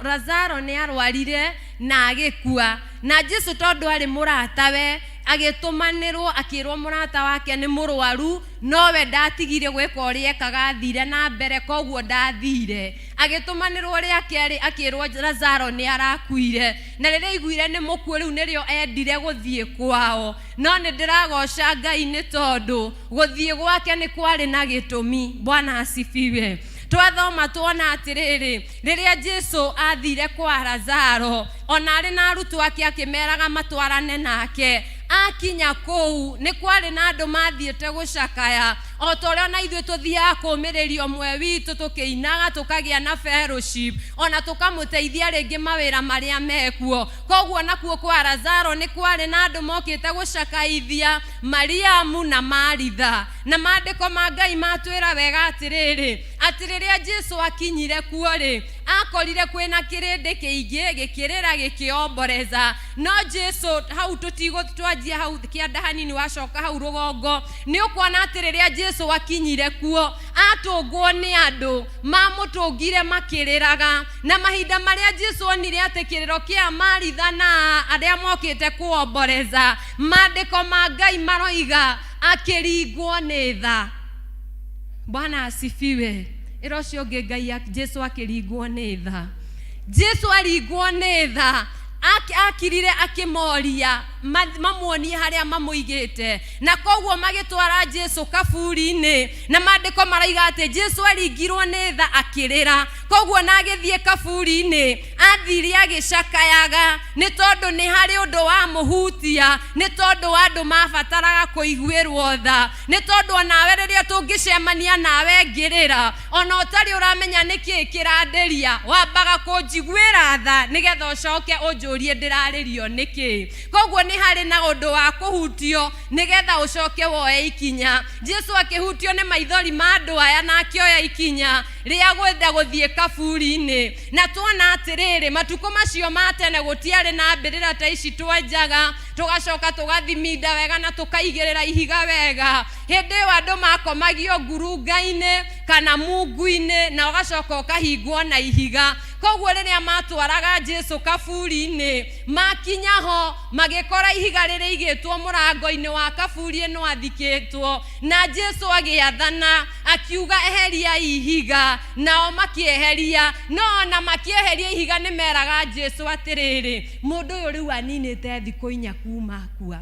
Lazaro nĩ arwarire na agĩkua, na Jesũ tondũ arĩ mũratawe agĩtũmanĩrwo, akĩrwo mũrata wake nĩ mũrwaru, nowe ndatigire gwĩka ũrĩa ekaga, athire na mbere, koguo ndathire. Agĩtũmanĩrwo rĩa kerĩ akĩrwo Lazaro nĩ arakuire, na rĩrĩa aiguire nĩ mũkuũ rĩu nĩrĩo endire gũthiĩ kwao. No nĩ ndĩragoca Ngai nĩ tondũ gũthiĩ gwake nĩ kwarĩ na gĩtũmi. Bwana asifiwe. Twathoma tuona atĩrĩrĩ rĩrĩa Jesũ athire kwa Lazaro, ona arĩ na arutwo ake akĩmeraga matwarane nake, akinya kũu nĩ kwarĩ na andũ mathiĩte gũcakaya, o ta ũrĩa ona ithuĩ tũthiaga kũũmĩrĩrio ũmwe witũ, tũkĩinaga tũkagĩa na fellowship, ona tũkamũteithia rĩngĩ mawĩra marĩa mekuo. Koguo nakuo kwa Lazaro nĩ kwarĩ na andũ mokĩte gũcakaithia Mariamu na Maritha. Na maandĩko ma Ngai matwĩra wega atĩrĩrĩ atĩ rĩrĩa Jesũ akinyire kuo-rĩ, akorire kwĩna kĩrĩndĩ kĩingĩ gĩkĩrĩra gĩkĩomboreza. No Jesũ hau twanjia hau kĩanda hanini wacoka hau rũgongo, nĩ ũkuona atĩ rĩrĩa Jesũ akinyire kuo atũngwo nĩ andũ, mamũtũngire makĩrĩraga. Na mahinda marĩa Jesũ onire atĩ kĩrĩro kĩa Maritha na arĩa mokĩte kuomboreza, maandĩko ma Ngai maroiga akĩringwo nĩ tha. Bwana asifiwe. Ĩro ũcio ũngĩ Ngai Jesũ akĩringwo nĩ tha. Jesũ aringwo nĩ tha, akirire akimoria mamuonie haria mamuigite, na koguo magitwara Jesu kaburi-ini, na mandiko maraiga ati Jesu aringirwo ni tha akirira. Koguo na agithie kaburi-ini athiri agicakayaga, ni tondu ni hari undu wa muhutia, ni tondu andu mabataraga kuiguirwo tha, ni tondu onawe riria tungicemania nawe ngirira, ona utari uramenya niki kiranderia, wambaga kunjiguira tha nigetha ucoke unjurie ndiraririo niki. Koguo ni hari na undu wa kuhutio nigetha ucoke woe ikinya. Jesu akihutio ni maithori ma andu aya na akioya ikinya ria gwenda guthie kaburi-ini. Na tuona atiriri matuko macio matene gutiari na mbirira ta ici twenjaga, tugacoka tugathiminda wega na tukaigirira ihiga wega. Hindi wa andu makomagio ngurunga-ini kana mungu-ini na ugacoka ukahingwo na ihiga. Koguo riria matwaraga Jesu kaburi-ini, makinya ho magikora ihiga riri igitwo murango-ini wa kaburi ino athikitwo, na Jesu agiathana akiuga eheria ihiga, nao makieheria. No na makieheria ihiga ni meraga Jesu atiriri, mundu uyu riu aninite thikũ 4 kuma akua,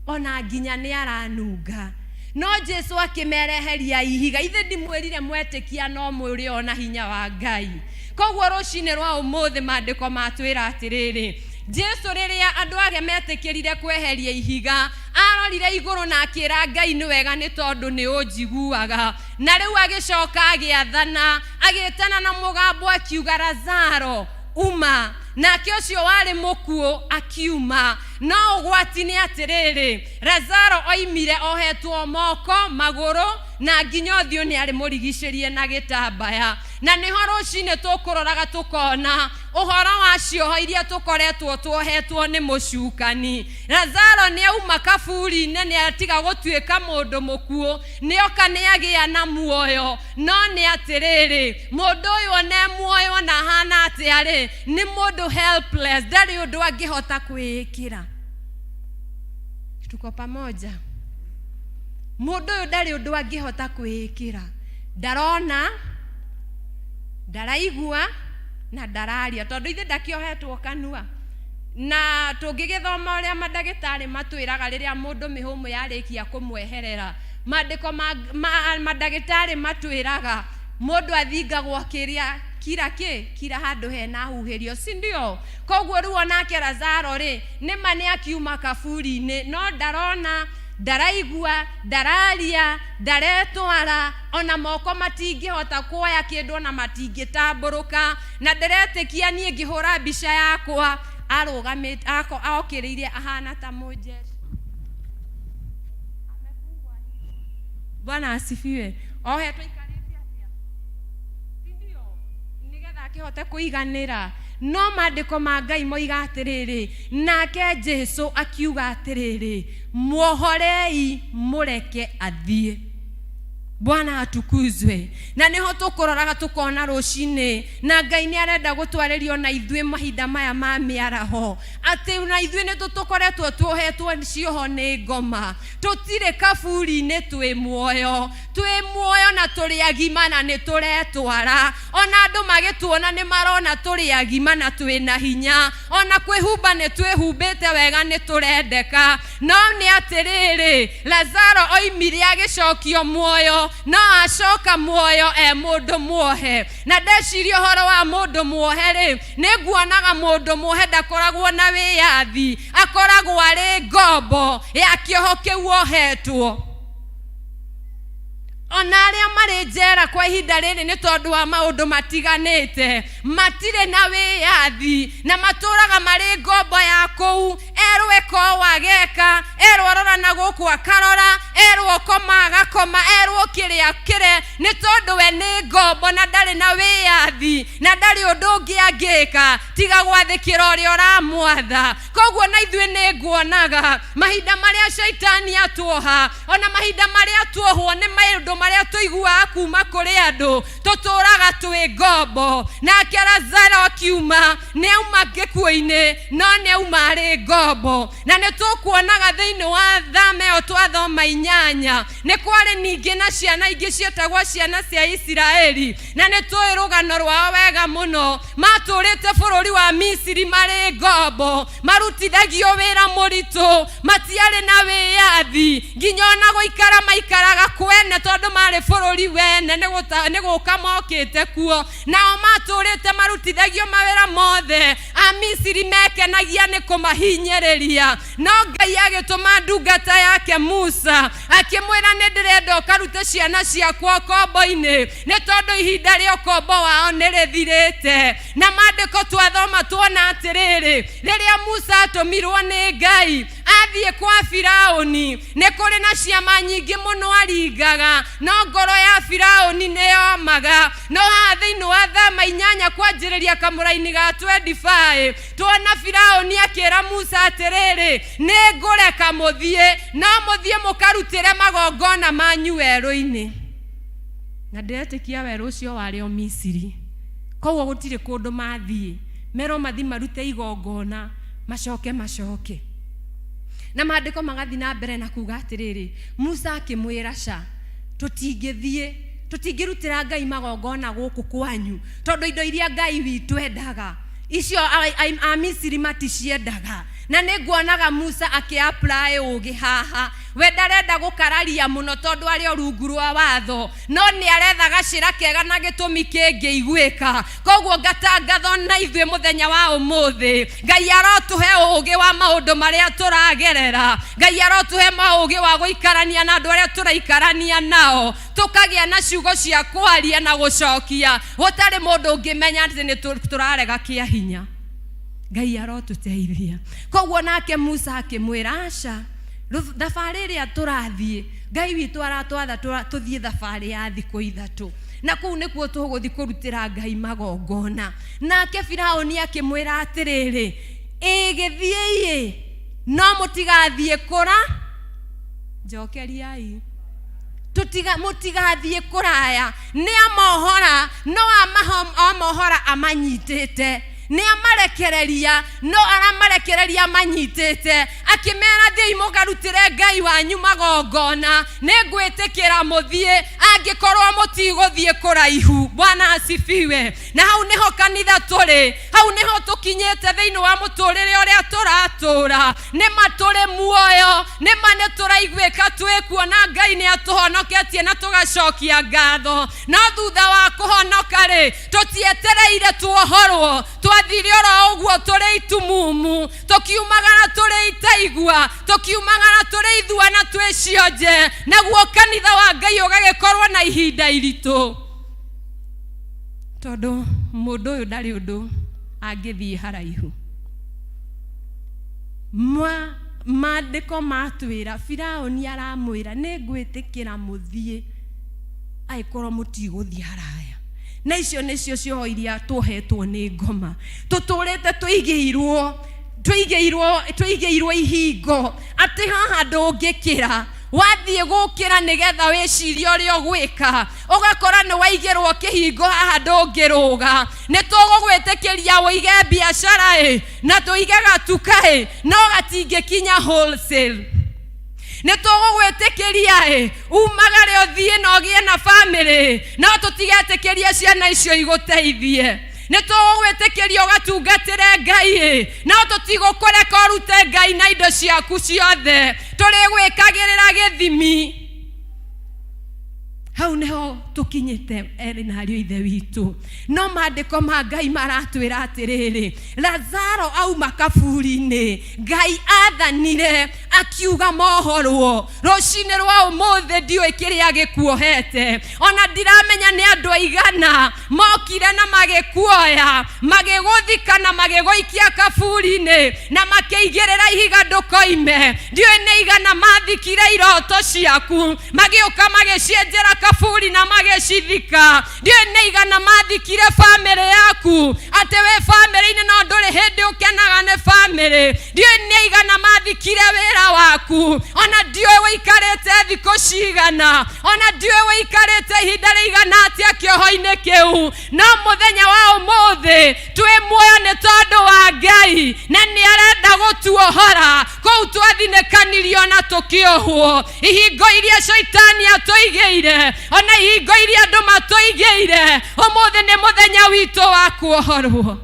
ona nginya ni aranunga. No Jesu akimereheria ihiga. Ithe ndimwirire mwetikia no muri ona hinya wa Ngai. Koguo rucine rwa umuthi mandiko matwira atiriri, Jesu riria andu age metikirire kweheria ihiga, arorire iguru na akira Ngai ni wega ni tondu ni unjiguaga. Na riu agicoka agiathana, agitana na mugambo akiuga Lazaro uma, nake ucio wari mukuo akiuma. No ugwati ni atiriri, Lazaro oimire ohetwo moko maguru na nginya uthio ni ari murigicerie na gitambaya. Na niho rucine tukuroraga tukona uhoro wacio iria tukoretwo tuohetwo ni mucukani. Lazaro ni auma kaburi-ini, ni atiga gutuika mundu mukuo, ni oka ni agia na muoyo. No ni atiriri, mundu uyu ne muoyo na hana atiari ni mundu helpless, ndari undu angihota kwikira. Tuko pamoja? Mundu uyu ndari undu angihota kwikira, ndarona, ndaraigua na ndararia, tondu ithe ndakiohetwo kanua. Na tungigithoma uria madagitari matwiraga riria mundu mihumu yarikia kumweherera, mandiko madagitari matwiraga mundu athingagwo kira handu hena huhirio, si ndio? Koguo riu onake Lazaro ri nima ni akiuma kaburi-ini, no ndarona, ndaraigua, ndararia, ndaretwara, ona moko matingihota kuoya kindu na matingitamburuka. Na ndiretikia nie ngihura mbica yakwa arugamite aokiriire ahana ta mujeri. Bwana asifiwe. Ohetwo ikarite atia, si ndio? Nigetha akihote kuiganira. No mandiko ma Ngai moiga atiriri, nake Jesu akiuga atiriri, muohorei mureke athie. Bwana atukuzwe. Na niho tukuroraga tukona rucine na Ngai ni arenda gutwarerio na ithue mahinda maya ma miaraho, ati na ithue ni tukoretwo tuohetwo cioho ni ngoma, tutire kaburi-ini twi muoyo na turi agima na ni turetwara. Ona andu magituona ni marona turi agima na twi na hinya, ona kwihumba ni twihumbite wega ni turendeka. No ni atiriri, Lazaro oimire agicokio muoyo, no acoka muoyo mundu muohe. Na ndeciria horo wa mundu muohe ri, ni nguonaga mundu muohe ndakoragwo na wiyathi, akoragwo ari ngombo ya kioho kiu ohetwo. Ona aria mari njera kwa ihinda riri ni tondu wa maundu matiganite, matire na wiyathi na maturaga mari ngombo ya kuu. Erwe ko wageka, erwo rora na guku akarora, erwo koma agakoma, erwo kiria kire, ni tondu we ni ngombo na ndari na wiyathi na ndari undu ungi angika tiga gwathikira uria uramwatha. Koguo na ithue ni nguonaga mahinda maria shaitani atuoha, ona mahinda maria tuohwo ni maundu maria tuigua kuma kuri andu, tuturaga twi ngombo. Nake Lazaro akiuma, ni auma gikuo-ini, no ni auma ari ngombo. ngombo na nitukuonaga thiini wa thame o twathoma 8 ni kwari ningi na ciana ingi cietagwo ciana cia Isiraeli na nitui rugano rwao wega muno maturite bururi wa Misiri mari ngombo marutithagio wira muritu matiari na wiathi nginya ona guikara maikaraga kwene tondu mari bururi wene ni guka mokite kuo nao maturite marutithagio mawira mothe a Misiri mekenagia ni kumahinyiriria no Ngai agituma ndungata yake Musa akimwira ni ndirenda ukarute ciana ciakwa kombo-ini ni tondu ihinda ria kombo wao ni rithirite na mandiko twathoma tuona atiriri riria Musa atumirwo ni Ngai athie kwa Firauni ni kuri na ciama nyingi muno aringaga no ngoro ya Firauni ni yomaga no thiini wa thama 8 kwanjiriria kamuraini ga 25 tuona Firauni akira Musa atiriri ni ngureka muthie no muthie mukarutire magongona manyu weru-ini na ndiretikia weru ucio wari o Misiri koguo gutire kundu mathie mero mathi marute igongona macoke na mandiko magathi na mbere na kuga atiriri Musa akimwira ca tutingirutira Ngai magongona guku kwanyu tondu indo iria Ngai witu endaga icio a Misiri maticiendaga na niguonaga Musa aki-apply ugi haha we ndarenda gukararia muno tondu ari rungu rwa watho no ni aretha gacira kega na gitumi kingi igwika koguo ngatangatho na ithwe muthenya wa umuthi Ngai arotuhe ugi wa maundu maria turagerera Ngai arotuhe maugi wa guikarania na andu aria turaikarania nao tukagia na ciugo cia kwaria na gucokia gutari mundu ungimenya ati ni turarega kia hinya Ngai arotuteithia koguo nake Musa akimwira aca thabari ria turathie Ngai witu aratwatha tuthie thabari ya thiku 3 na kuu nikuo tuguthi kurutira Ngai magongona nake Firauni akimwira atiriri githie no mutigathie kura njokeriai mutigathie kuraya ni amohora no amohora amanyitite ni amarekereria no aramarekereria manyitite akimera thii mugarutire Ngai wanyu magongona ni ngwitikira muthie angikorwo mutiguthie kuraihu Bwana asifiwe na hau niho kanitha turi hau niho tukinyete thiini wa muturire uria turatura ni maturi muoyo ni mane turaigwika twikuona Ngai ni atuhonoketie na tugacokia ngatho no thutha wa kuhonoka ri tutietereire tuohorwo twathire oro uguo turi itumumu tukiumagara turi itaigua tukiumagara turi ithuana twicionje naguo kanitha wa Ngai ugagikorwo na ihinda iritu tondu mundu uyu ndari undu angithie haraihu mandiko matwira Firauni aramwira ni ngwitikira muthie aikorwo mutiguthie haraya na icio nicio cio iria tuhetwo ni ngoma tuturete tuigeirwo ihingo ati haha ndungikira wathie gukira nigetha wiciria uria gwika ugakora ni waigirwo kihingo haha ndungiruga ni tugugwitikiria uige biashara na tuige gatuka no gatingikinya wholesale ni tugugwitikiria umagare uthie na ugie na family no tutigetikiria ciana icio iguteithie ni tugugwitikiria ugatungatire Ngai no tutigukũreka urute Ngai na indo ciaku ciothe turi gwikagirira githimi hau neho tukinyite eri na ario ithe witu no mandiko ma Ngai maratwira atiriri Lazaro auma kaburi-ini Ngai athanire akiuga mohorwo rucini rwa umuthi ndiwe kiria gikuohete ona ndiramenya ni andu aigana mokire na magikuoya magiguthika na magiguikia kaburi-ini na makiigirira ihiga ndukoime ndiwe ni igana mathikire iroto ciaku magiuka magicienjera kaburi na magicithika ndiwe ni igana mathikire family yaku ate we family-ini no nduri hindi ukenaga ni family ndiwe ni igana mathikire wira waku ona ndiwe wikarite thiko cigana ona ndiwe wikarite ihinda rigana atia kioho-ini kiu no muthenya wa umuthi twi muoyo ni tondu wa Ngai na ni arenda gutuohora kou twathinekanirio na tukiohwo ihingo iria shaitani atoigeire ona ihingo iria andu matoigeire umuthi ni muthenya witu wa kuohorwo.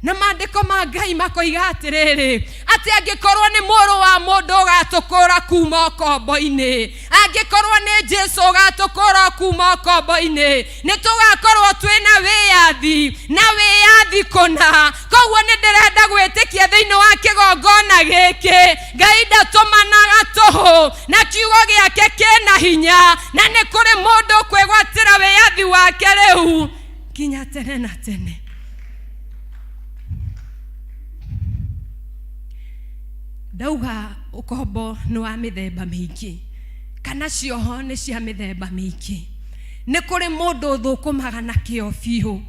Na maandiko ma Ngai makoiga atiriri ati angikorwo ni muru wa mundu ugatukura kuma ukombo-ini, angikorwo ni Jesu ugatukura kuma ukombo-ini, ni tugakorwo twina wiyathi na wiyathi kuna. Koguo ni ndirenda gwitikia thiini wa kigongona giki Ngai ndatumanaga tuhu na kiugo giake kina hinya na ni kuri mundu kwigwatira wiyathi wake riu kinya tene na tene. Dauga ukombo ni wa mithemba mingi kana cioho ni cia mithemba mingi. Ni kuri mundu thukumaga na kio fiu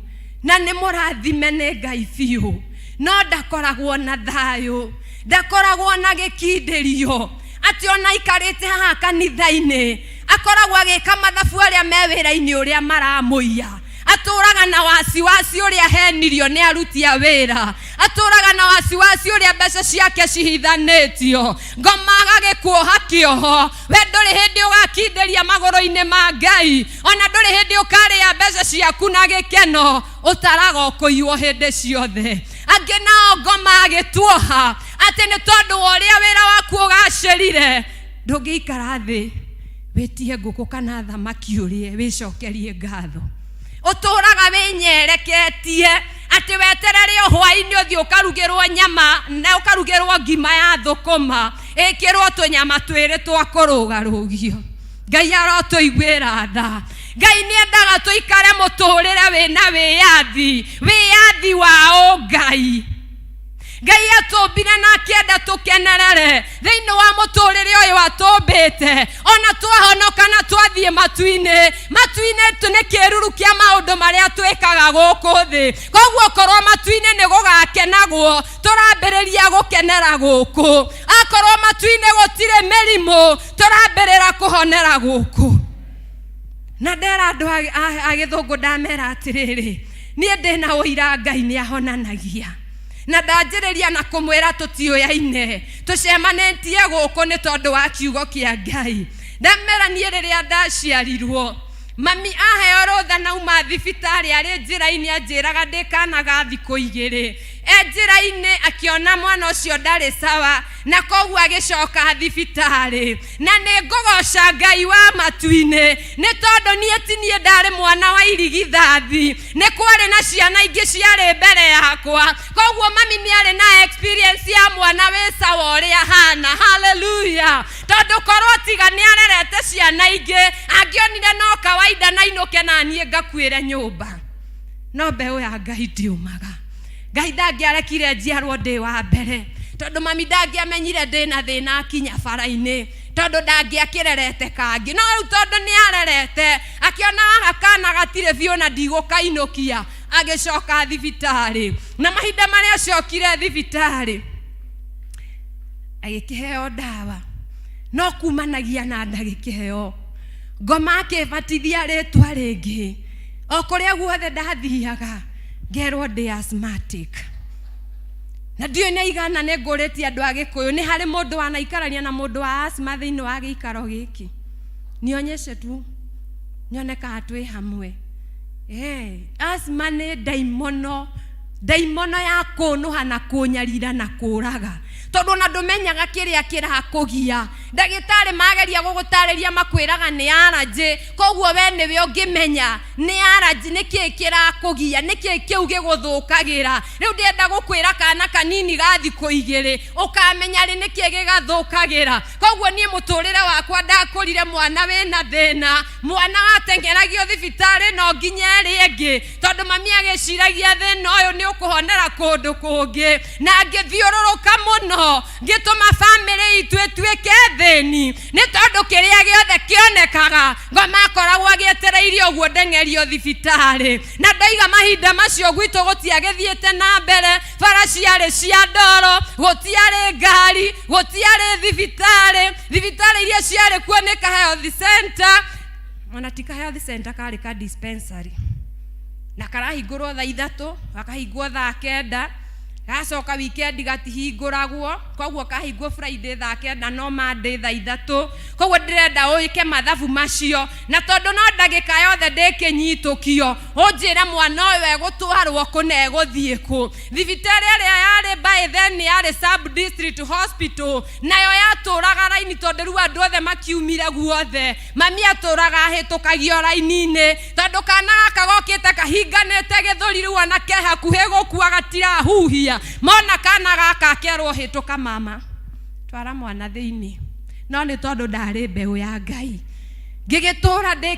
na ni murathime ni Ngai fiu no ndakoragwo na thayu, ndakoragwo na gikindirio ati ona ikarite haha kanitha-ini akoragwo agika mathabu aria me wira-ini uria maramuia, aturaga na wasiwasi uria henirio ni aruti a wira, aturaga na wasiwasi uria mbeca ciake cihithanitio, ngomaga gikuoha kioho. We nduri hindi ugakinderia magoro-ini ma Ngai, ona nduri hindi ukaria mbeca ciaku na gikeno, utaraga kuiywo hindi ciothe. Angi nao ngoma gituoha ati ni tondu uria wira waku ugacirire ndungiikara thi witie nguku kana thamaki urie wicokerie ngatho. Uturaga winyereketie ati weterere hwaini uthi ukarugirwo nyama na ukarugirwo ngima ya thukuma ikirwo tunyama twiri twa kurugarugio. Ngai arotuiguira tha. Ngai ni endaga tuikare muturire wina wiyathi wa Ngai. Ngai atumbire na akienda tukenerere thiini wa muturire uyu atumbite ona twahonoka na twathie matu-ini tu ni kiruru kia maundu maria twikaga guku thi. Koguo korwo matu-ini ni gugakenagwo turambiriria gukenera guku, akorwo matu-ini gutire mirimu turambirira kuhonera guku. Na ndera andu a githungu ndamera atiriri nie ndina uira Ngai ni ahonanagia na ndanjiriria na kumwira tutioyaine tucemanentie guku ni tondu wa kiugo kia Ngai. Ndamera nie riria ndaciarirwo mami aheo rutha nauma thibitari ari njira-ini anjiraga ndikanaga thiku igiri njira-ini akiona mwana ucio ndari sawa na koguo agicoka thibitari na ni ngugoca Ngai wa matu-ini ni tondu nie ti nie ndari mwana wa irigithathi, ni kwari na ciana ingi ciari mbere yakwa. Koguo mami ni ari na experience ya mwana wi sawa uria hana. Hallelujah. Tondu korwo tiga ni arerete ciana ingi angionire no kawaida na inuke na nie ngakuire nyumba, no mbeu ya Ngai ndiumaga. Ngai ndangiarekire njiarwo ndi wa mbere tondu mami ndangiamenyire ndina thina akinya bara-ini tondu ndangiakirerete kangi. No riu tondu ni arerete akiona akana gatire biu na ndigukainukia agicoka thibitari, na mahinda maria acokire thibitari agikiheo ndawa no kumanagia na ndagikiheo ngoma akibatithia ritwa ringi o kuria guothe ndathiaga ngerwo ndi asthmatic. Na ndio ni igana ne nguritie andu a Gikuyu ni hari mundu wanaikarania na mundu wa asthma thiini wa giikaro giki nionyeshe tu nyoneka atwi hamwe. Asthma ni daimono ya kunuha na kunyarira na kuraga tondu na ndumenyaga kiria kirakugia. Ndagitari mageria gugutariria makwiraga ni allergy, koguo we niwe ungimenya ni allergy niki kirakugia, niki kiu giguthukagira. Riu ndienda gukwira kana kanini gathi kuigiri ukamenya ri niki gigathukagira. Koguo nie muturire wakwa ndakurire mwana wina thina, mwana watengeragio thibitari no nginya ringi tondu mami agiciragia thina uyu ni ukuhonera kundu kungi na ngithiururuka muno ngituma family itu etwike thini ni tondu kiria giothe kionekaga ngoma akoragwo agietereirio guo ndengerio thibitari. Na ndaiga mahinda macio gwitu gutiagithiete na mbere, bara ciari cia ndoro, gutiari ngari, gutiari thibitari iria ciari kuoneka health center ona tika health center kari ka dispensary na karahingũrwo thaa 3 akahingwo thaa 9 gacoka weekend gatihingũragwo koguo kahingwo Friday thaa 9 no Monday thaa 3 koguo ndirenda ũike mathabu macio na tondũ no ndagĩka yothe ndĩkĩnyitũkio ũnjĩre mwana ũyũ egũtwarwo kũ na egũthiĩ kũ. Thibitarĩ ĩrĩa yarĩ by then yarĩ sub district hospital nayo yatũraga raini tondũ rĩu andũ othe makiumire guothe mami atũraga ahĩtũkagio raini-inĩ tondũ kana gaka gokĩte kahinganĩte gĩthũri rĩu anake hakuhĩ gũkua gatirahuhia mona kana gaka kerwo hĩtũka mama twara mwana thĩinĩ no nĩ tondũ ndarĩ mbeũ ya Ngai ngĩgĩtũra ndĩ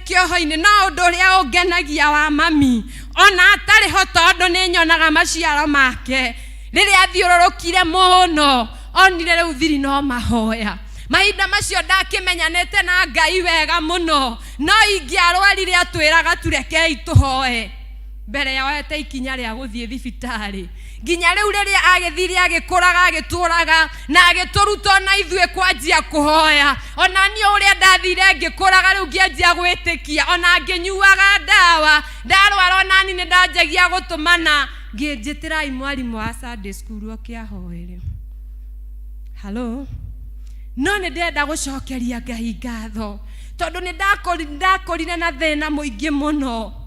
kĩoho-inĩ no ũndũ ũrĩa ũngenagia wa mami ona atarĩ ho tondũ nĩ nyonaga maciaro make rĩrĩa athiũrũrũkire mũno onire rĩu thiri no mahoya mahinda macio ndakĩmenyanĩte na Ngai wega mũno no ingĩarwarire atwĩraga turekei tũhoe mbere ya oete ikinya rĩa gũthiĩ thibitarĩ nginya rĩu rĩrĩa agĩthire agĩkũraga agĩtũraga na agĩtũruta na ithuĩ kwanjia kũhoya ona niĩ ũrĩa ndathire ngĩkũraga rĩu ngĩanjia gwĩtĩkia ona ngĩnyuaga ndawa ndarwara ona ni nĩ ndanjagia gũtũmana ngĩnjĩtĩrai mwarimũ wa Sunday school okĩahoere hello no nĩ ndenda gũcokeria Ngai ngatho tondũ nĩ ndakorire na thĩna mũingĩ mũno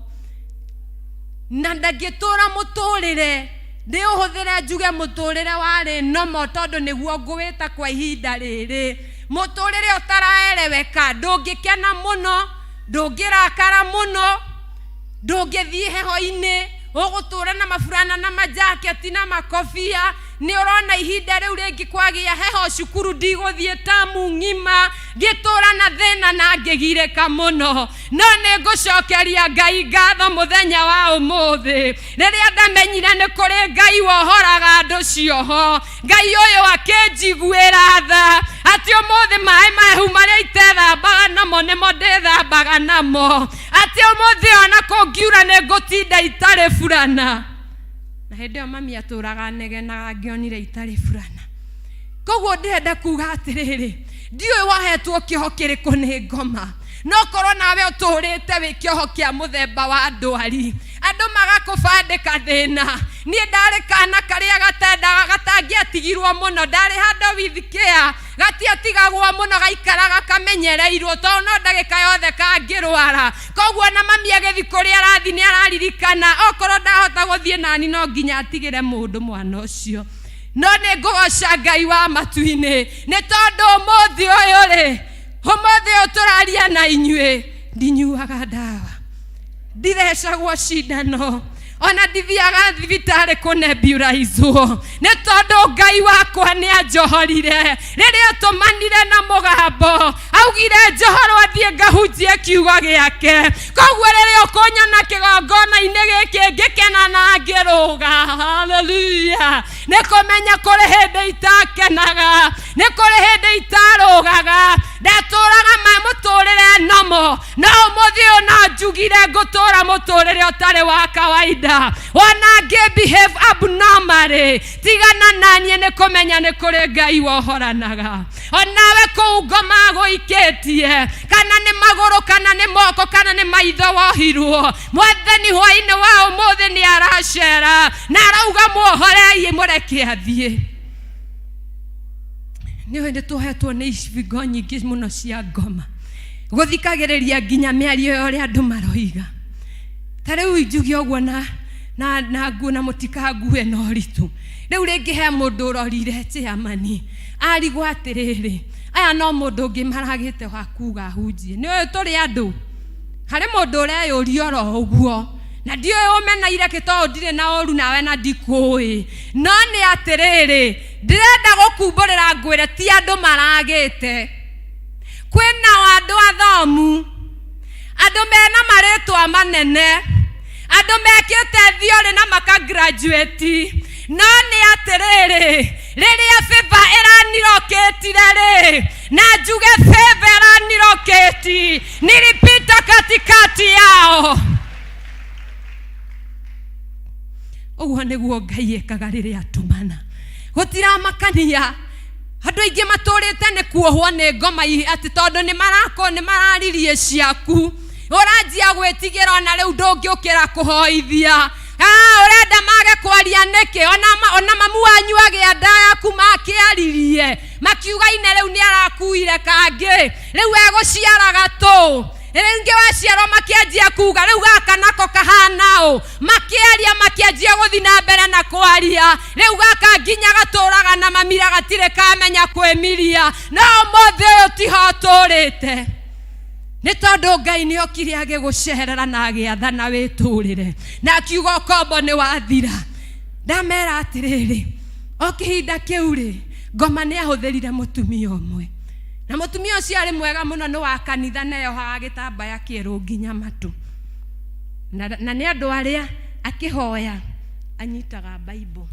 na ndagĩtũra mũtũrĩre ndĩũhũthĩre njuge mũtũrĩre warĩ nomo tondũ nĩguo ngũwĩta kwa ihinda rĩrĩ mũtũrĩre ũtaraereweka ndũngĩkena mũno ndũngĩrakara mũno ndũngĩthiĩ heho-inĩ ũgũtũra na maburana na majaketi na makobia nĩ ũrona ihinda rĩu rĩngĩ kwagĩa heho cukuru ndigũthiĩ tamu ng'ima ngĩtũra na thĩna na ngĩgirĩka mũno no nĩ ngũcokeria Ngai ngatho mũthenya wa ũmũthĩ rĩrĩa ndamenyire nĩ kũrĩ Ngai wohoraga andũ cioho Ngai ũyũ akĩnjiguĩra tha atĩ ũmũthĩ maĩ mahehu marĩa ithethambaga namo nĩmo ndĩthambaga namo atĩ ũmũthĩ ona kũngiura nĩ ngũtinda itarĩ burana na hĩndĩ ĩyo mami atũraga negenaga ngĩonire itarĩ burana koguo ndĩrenda kuga atĩrĩrĩ ndiũĩ wahetwo kĩoho kĩrĩkũ nĩ ngoma no korwo nawe ũtũrĩte wĩ kĩoho kĩa mũthemba wa ndwari andũ magakũbandĩka thĩna niĩ ndarĩ kana karĩa gatangĩatigirwo mũno ndarĩ handũ withikĩa gatiatigagwo mũno gaikaraga kamenyereirwo tondũ no ndagĩka yothe kangĩrwara koguo na mami agĩthi kũrĩa arathi nĩ araririkana okorwo ndahota gũthiĩ nani no nginya atigĩre mũndũ mwana ũcio no nĩ ngũgoca Ngai wa matu-inĩ nĩ tondũ ũmũthĩ ũyũ tũraria na inyuĩ ndinyuaga ndawa ndirecagwo cindano ona ndithiaga thibitarĩ kũneburaizwo nĩ tondũ Ngai wakwa nĩ anjohorire rĩrĩa tũmanire na mũgambo augire njohorwo thiĩ ngahunjie kiugo gĩake koguo rĩrĩa ũkũnyona kĩgongona-inĩ gĩkĩ ngĩkena na ngĩrũga haleluya nĩ kũmenya kũrĩ hĩndĩ itakenaga nĩ kũrĩ hĩndĩ itarũgaga ndatũraga mũtũrĩre nomo no ũmũthĩ ũyũ no njugire ngũtũra mũtũrĩre ũtarĩ wa kawaida ona ngĩbehave abnormally tigana naniĩ nĩ kũmenya nĩ kũrĩ Ngai wohoranaga onawe kũu ngoma gũikĩtie kana nĩ magũrũ kana nĩ moko kana nĩ maitho wohirwo mwathani hwaĩ-inĩ wa ũmũthĩ nĩ aracera na arauga muohorei mũreke athiĩ nĩwe nĩ tũhetwo nĩ icigo nyingĩ mũno cia ngoma gũthikagĩrĩria nginya mĩario ũrĩa andũ maroiga ta rĩu njuge ũguo na nguo na mũtikangue na ũritũ rĩu rĩngĩ he mũndũ ũrorire chairman arigwo atĩrĩrĩ aya no mũndũ ũngĩ maragĩte wa kuga hunjie nĩ ũyũ tũrĩ andũ harĩ mũndũ ũreyũria oro ũguo na ndiũĩ ũmenaire gĩtoo ndirĩ na ũru nawe na ndikũĩ no nĩ atĩrĩrĩ ndĩrenda gũkumbũrĩra ngwĩre ti andũ maragĩte kwĩna andũ athomu andũ mena marĩtwa manene andũ mekĩte thiorĩ na makagraduate no nĩ atĩrĩrĩ rĩrĩa favor ĩranirokĩtire rĩ na njuge favor ĩranirokĩti nilipita katikati yao ũguo nĩguo Ngai ekaga rĩrĩa atũmana gũtiramakania Andu aingi maturite ni kuohwo ni ngoma ati tondu ni mararirie ciaku uranjia gwitigira ona riu ndungiukira kuhoithia urenda mage kwaria niki ona mamu wanyu agia nda yaku makiaririe makiuga ine riu ni arakuire kangi riu eguciara gatu Ringi waciarwo makianjia kuga riu gaka nako kahanao makiaria makianjia guthi na mbere na kwaria riu gaka nginya gaturaga na mamira gatire kamenya kwemiria no mothe uyu tihoturite ni tondu Ngai ni okire agigucerera na agiathana witurire na kiugo kombo ni wathira ndamera atiriri o kihinda kiu ri ngoma ni ahuthirire mutumia umwe na mutumia ucio ari mwega muno no wa kanitha neyo ha gitambaya kieru nginya matu na ni andu aria akihoya anyitaga Bible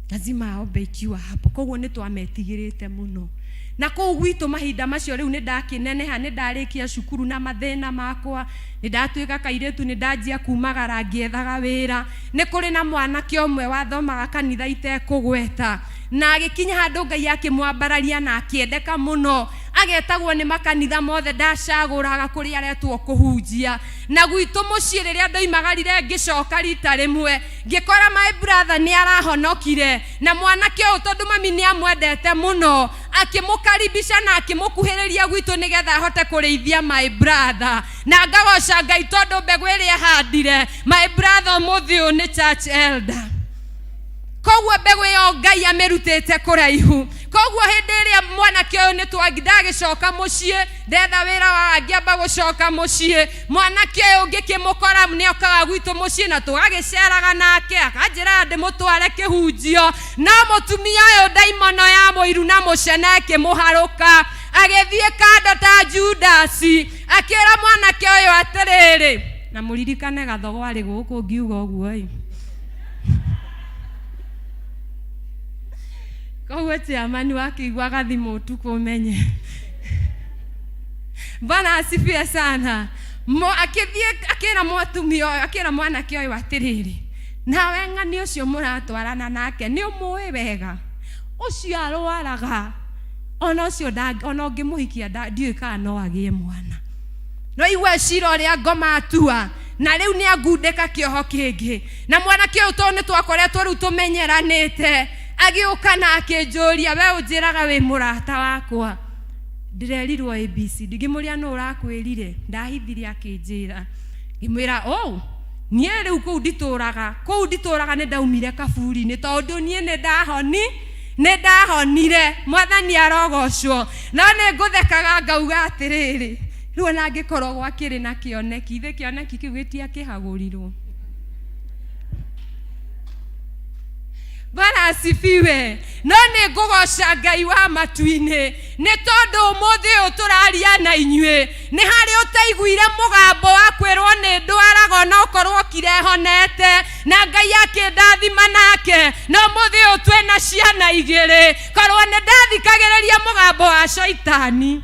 lazima aombe ikiwa hapo koguo ni twametigirite muno na kou gwitu mahinda macio riu ni ndakineneha ni ndarikia cukuru na mathina makwa ni ndatuika kairetu ni ndanjia kumagara ngiethaga wira ni kuri na mwanake omwe wathomaga kanitha itekugweta na agikinya handu Ngai akimwambararia na akiendeka muno agetagwo ni makanitha mothe ndacaguraga kuri aretwo kuhunjia na gwitu mucii riria ndoimagarire ngicoka rita rimwe ngikora my brother ni arahonokire na mwanake uyu tondu mami ni amwendete muno akimukaribisha na akimukuhiriria gwitu nigetha ahote kurithia my brother na ngagoca Ngai tondu mbegu iria handire my brother muthiu ni church elder koguo mbegu yo Ngai amerutite kuraihu koguo hindi iria mwanake uyu ni twagidagicoka mucii ndetha wira wa ngiamba gucoka mucii mwanake uyu ngikimukora ni okaga gwitu mucii na tugagiceraga nake akanjira ndi mutware kihunjio no mutumia uyu daimono ya muiru na muceneke muharuka agithie kando ta Judasi akira mwanake uyu atiriri na muririkane gathogo ari guku ngiuga uguo koguo tiamani wakigwa gathimu utuku umenye Bwana asifiwe sana akira mutumia akira mwanake uyu atiriri nawe ng'ani ucio muratwarana nake ni umuwi wega ucio arwaraga ona ucio ona ungimuhikia ndiui kana no agie mwana no igwe cira uria ngoma atua na riu ni agundika kioho kingi na mwanake uyu to ni twakoretwo riu tumenyeranite agiuka na akinjuria we unjiraga wi murata wakwa ndirerirwo ABC ndigimuria no urakwirire ndahithire akinjira ngimwira nie riu kuu ndituraga ni ndaumire kaburi ni tondu nie ni ndahonire mwathani arogocwo no ni nguthekaga ngauga atiriri riu ona ngikorwo gwakiri na kioneki ithe kioneki kiu gitia kihagurirwo Bwana asifiwe no ni ngugoca Ngai wa matuini ni tondu umuthi uyu turaria na inyue ni hari utaiguire mugambo wa kwirwo ni ndwaraga no korwo kirehonete na Ngai akindathima nake no umuthi uyu twina ciana igiri korwo ni ndathikagiriria mugambo wa shaitani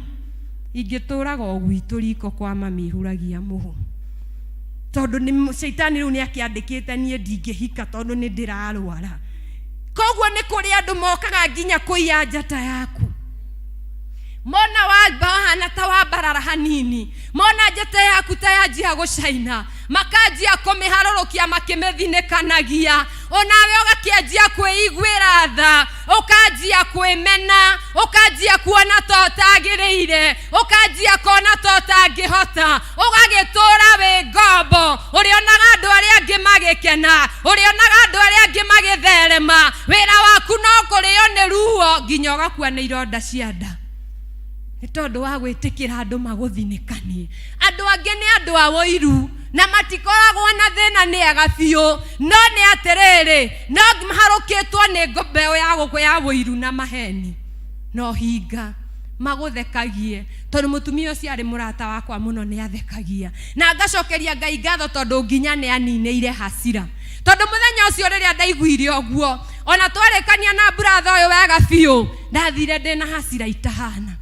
ingituraga ugwitu riko kwa mami huragia muhu tondu ni shaitani riu ni akiandikite nie ndingihika tondu ni ndirarwara koguo ni kuri andu mokaga nginya kuiya njata yaku mona wahana ta wabarara hanini mona njata yaku ta yanjia gucaina makanjia kumiharurukia makimethinekanagia onawe ugakianjia kwiguira tha ukanjia kwimena ukanjia kuona to tagiriire ukanjia kuona to tangihota ugagitura wi ngombo urionaga andu aria angi magikena urionaga andu aria angi magitherema wira waku no kurio ni ruo nginya ugakua ni ironda cia nda ni tondu wa gwitikira andu maguthinekanie andu angi ni andu a woiru na matikoragwo na thina ni agabiu no ni atiriri no maharukitwo ni ngobeo ya woiru na maheni no hinga maguthekagie tondu mutumia ucio ari murata wakwa muno ni athekagia na ngacokeria Ngai ngatho tondu nginya ni anineire hasira tondu muthenya ucio riria ndaiguire oguo ona twarekania na brother uyu wega biu ndathire ndina hasira itahana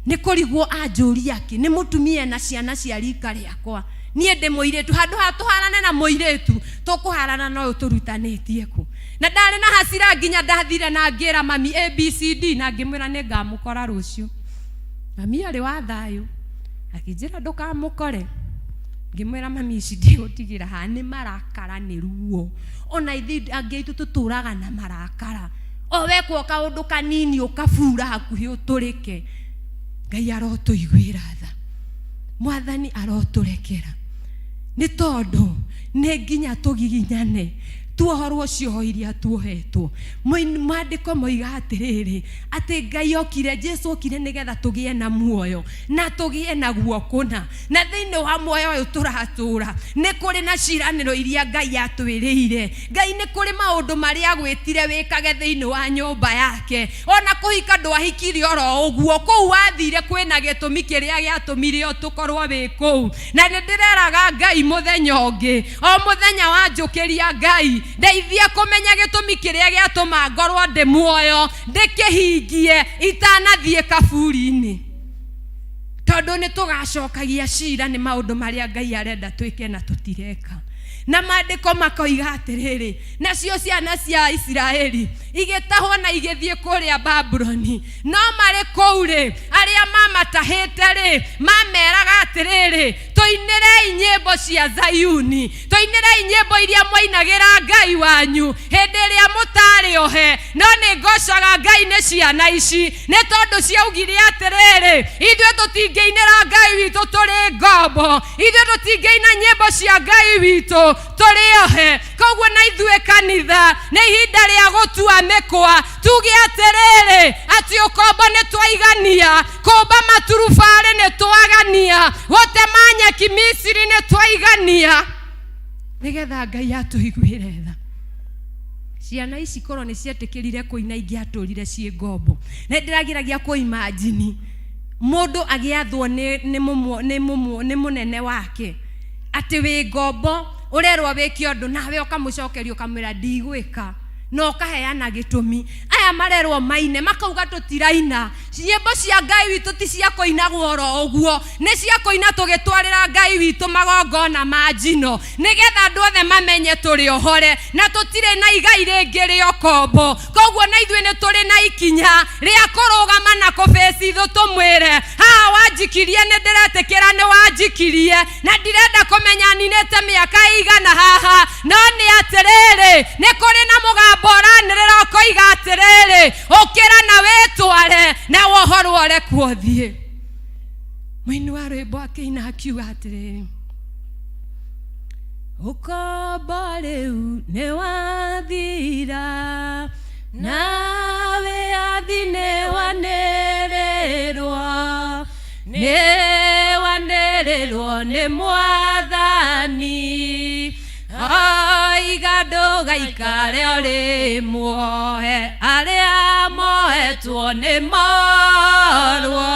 ni kurigwo anjuria ki ni mutumia na ciana cia rika riakwa nie ndi muiretu handu hatuharane na muiretu tukuharana no turutanitie ku na ndari na hasira nginya ndathire na ngira mami ABCD na ngimwira ne ngamukora rucio. Mami ari wa thayo akijira ndukamukore, ngimwira mami ici ndigutigera ha ni marakara ni ruo, ona ithi angeitu tuturaga na marakara, o wekwo kaundu kanini ukabura hakuhi uturike. Ngai arotuiguira tha, Mwathani aroturekera, ni tondu ne nginya tugiginyane tuohorwo cioho iria tuohetwo. Maandiko moiga atiriri ati Ngai okire, Jesu okire nigetha tugie na muoyo na tugie na guokuna, na thiini wa muoyo uyu turatura ni kuri na ciraniro iria Ngai atwiriire. Ngai ni kuri maundu maria agwitire wikage thiini wa nyumba yake, ona kuhika ndwahikire oro uguo, kuu wathire kwina gitumi kiria giatumire o tukorwo wi kuu. Na ndireraga Ngai muthenya ungi, o muthenya wa njukiria Ngai ndeithia kumenya gitumi kiria giatuma ngorwo ndi muoyo ndikihingie itanathie kaburi-ini, tondu ni tugacokagia cira ni maundu maria Ngai arenda twike na tutireka. Na maandiko makoiga atiriri, nacio ciana cia Isiraeli igitahwo na igithie kuria Babuloni, no mari kuuri aria mamatahite ri mameraga atiriri, tuinire nyimbo cia Zayuni, tuinire nyimbo iria mwainagira Ngai wanyu hindi iria mutari ohe, no ni ngocaga Ngai ni ciana ici ni tondu ciaugire atiriri, ithuĩ tutingĩinĩra Ngai witũ turi ngombo, ithuĩ tutingĩina nyimbo cia Ngai witũ turi ohe. Koguo na ithuĩ kanitha nĩ ihinda rĩa gũtua mĩkwa, tuge atiriri ati ukombo nĩ twaigania, kumba maturubarĩ nĩ twagania, gũtema nyeki Misiri nĩ twaigania, nigetha Ngai atũiguĩre tha. Ciana ici korwo nĩ cietĩkĩrire kũina ingĩatũrire ciĩ ngombo. Nĩ ndĩrageragia kũimagine mũndũ agĩathwo nĩ mũnene wake ati wĩ ngombo, urerwo wĩke ũndũ nawe ũkamũcokeria ũkamwĩra ndigwĩka, no kaheana gĩtũmi. Aya marerwo maine makauga tutiraina, nyĩmbo cia Ngai witũ ti cia kũinagwo oro ũguo, nĩ cia kũina tũgĩtwarĩra Ngai witũ magongona ma njino, nĩgetha andũ othe mamenye tũrĩ ohore na tũtirĩ na igai rĩngĩ rĩa ũkombo. Koguo na ithuĩ nĩ tũrĩ na ikinya rĩa kũrũgama na kũbĩci thũ tũmwĩre, haha wanjikirie nĩ ndĩretĩkĩra nĩ wanjikirie, na ndirenda kũmenya ninĩte mĩaka ĩigana haha, no nĩ atirĩrĩ nĩ kũrĩ na mũgambo ũranĩrĩra ũkoiga atirĩrĩ, ũkĩra na wĩtware na wohorwo ũrekwo thiĩ. Mũini wa rwĩmbo akĩina akiuga atirĩrĩ, ũkombo rĩu nĩ wathira, nawe athi nĩ wanĩrĩrwo, nĩ wanĩrĩrwo nĩ Mwathani, oiga ndũgaikare ũrĩ muohe, arĩa mohetwo nĩ morwo,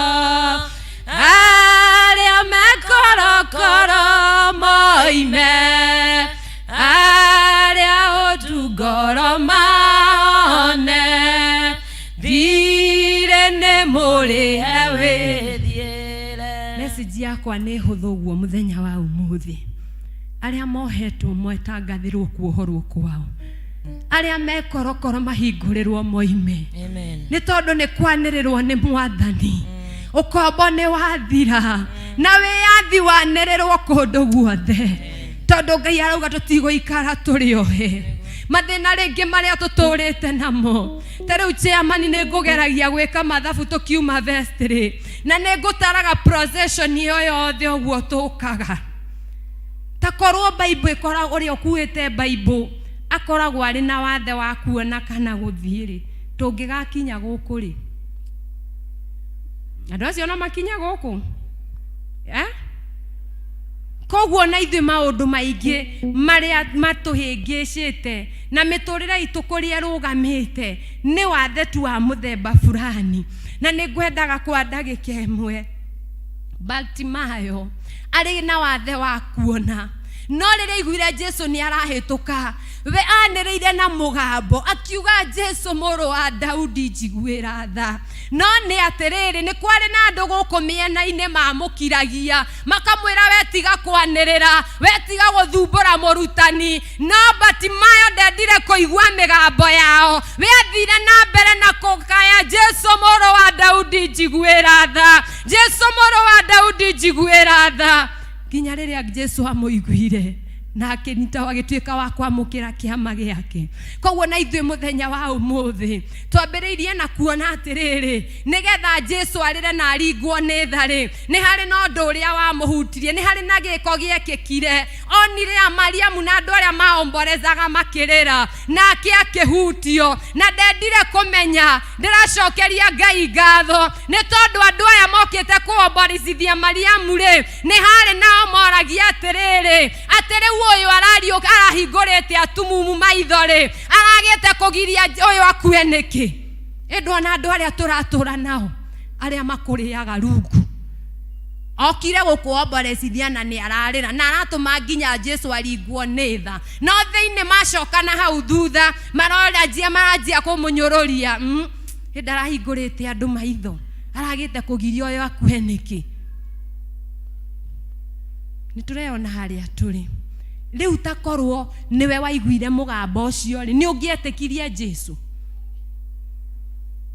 arĩa mekorokoro moime, arĩa ũtungoro maone, thire nĩ mũrĩhe wĩthiĩre. Message yakwa nĩ hũthũ ũguo mũthenya wa ũmũthĩ. Aria mohetwo mwetangathirwo kuohorwo kwao, aria mekorokoro mahingũrĩrwo moime, nĩ tondũ nĩ kwanĩrĩrwo nĩ Mwathani. Ũkombo nĩ wathira na wĩyathi wanĩrĩrwo kũndũ guothe, tondũ Ngai arauga tũtigũikara tũrĩ ohe. Mathĩna rĩngĩ marĩa tũtũrĩte namo, ta rĩu chairman nĩ ngũgeragia gwĩka mathabu tũkiuma vestry, na nĩ ngũtaraga procession ĩyo yothe ũguo tũkaga. Ta korwo Bible ikoragwo ũrĩa ũkuĩte Bible akoragwo arĩ na wathe wa kuona kana gũthiĩ-rĩ, tũngĩgakinya gũkũ rĩ, andũ acio no makinya gũkũ? Koguo na ithuĩ maũndũ maingĩ marĩa matũhĩngĩcĩte na mĩtũrĩre itũ kũrĩa ĩrũgamĩte nĩ wathe tu wa mũthemba fulani. Na nĩ ngwendaga kwa ndagĩka ĩmwe, Bartimayo arĩ na wathe wa kuona, no rĩrĩa iguire Jesu nĩ arahĩtũka we anĩrĩire na mũgambo akiuga Jesu mũrũ wa Daudi njiguĩra tha. No nĩ atĩrĩrĩ nĩ kwarĩ na andũ gũkũ mĩena-inĩ mamũkiragia makamwĩra wetiga kwanĩrĩra wetiga gũthumbũra mũrutani, no Batimayo ndendire kũigua mĩgambo yao, we athire na mbere na kũkaya Jesu mũrũ wa Daudi njiguĩra tha, Jesu mũrũ wa Daudi njiguĩra tha, nginya rĩrĩa Jesu amũiguire na akĩnyita agĩtuĩka wa kwamũkĩra kĩama gĩake. Koguo na ithuĩ mũthenya wa ũmũthĩ twambĩrĩirie na kuona atĩrĩrĩ nĩgetha Jesu arĩre na aringwo nĩ tharĩ nĩ harĩ na ũndũ ũrĩa wamũhutirie, nĩ harĩ na gĩko gĩekĩkire. Onire Mariamu na andũ arĩa maomborezaga makĩrĩra nake akĩhutio na ndendire kũmenya. Ndĩracokeria Ngai ngatho nĩ tondũ andũ aya mokĩte kũomborithia Mariamu rĩ nĩ harĩ nao moragia atĩrĩrĩ rĩu ũyũ arahingũrĩte atumumu maitho rĩ aragĩte kũgiria ũyũ akue nĩkĩ. Ndona andũ arĩa tũratũra nao arĩa makũrĩaga rungu okire gũkuomborethithia na nĩ ararĩra na aratũma nginya Jesu aringwo nĩ tha, no thĩinĩ macoka na hau thutha maranjia kũmũnyũrũria ndarahingũrĩte andũ maitho aragĩte kũgiria ũyũ akue nĩkĩ. Nĩtũreona harĩa tũrĩ rĩu takorwo niwe waiguire mũgambo ũcio rĩ nĩ ũngĩetĩkirie Jesu?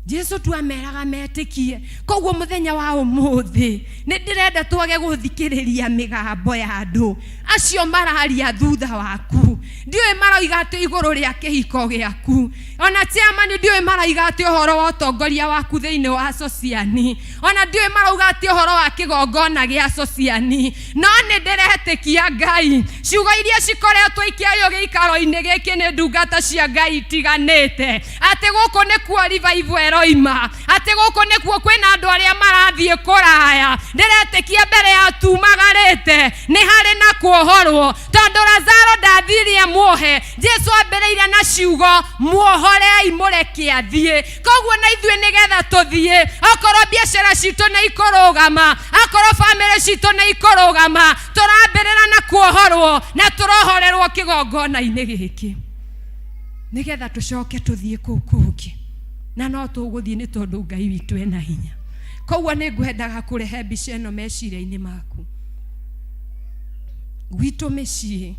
Jesu tu ameraga metĩkie. Koguo mũthenya wa ũmũthĩ nĩ ndĩrenda twage gũthikĩrĩria mĩgambo ya andũ acio mararia thutha waku. Ndiũĩ maroiga atĩ igũrũ rĩa kĩhiko gĩaku, ona ciama nĩ ndiũĩ maroiga atĩ ũhoro wa ũtongoria waku thĩinĩ wa sociani, ona ndiũĩ marauga atĩ ũhoro wa kĩgongona gĩa sociani, no nĩ ndĩretĩkia Ngai ciugo iria cikoretwo ikĩario gĩikaro-inĩ gĩkĩ nĩ ndungata cia Ngai itiganĩte atĩ gũkũ nĩkuo revival eroima, atĩ gũkũ nĩkuo kwĩna andũ arĩa marathiĩ kũraya. Ndĩretĩkia mbere ya tumagarĩte nĩ harĩ na kuohorwo, tondũ Lazaro ndathirie muohe, Jesu ambĩrĩire na ciugo muohorei mũreke athiĩ. Koguo na ithuĩ nĩgetha tũthiĩ, okorwo biacara citũ nĩ ikũrũgama, okorwo bamĩrĩ citũ nĩ ikũrũgama, tũrambĩrĩra na kuohorwo na tũrohorerwo kĩgongona-inĩ gĩkĩ nĩgetha tũcoke tũthiĩ kũu kũngĩ, na no tũgũthiĩ nĩ tondũ Ngai witũ ena hinya. Koguo nĩ ngwendaga kũrehe mbica ĩno meciria-inĩ maku gwitũ mĩciĩ,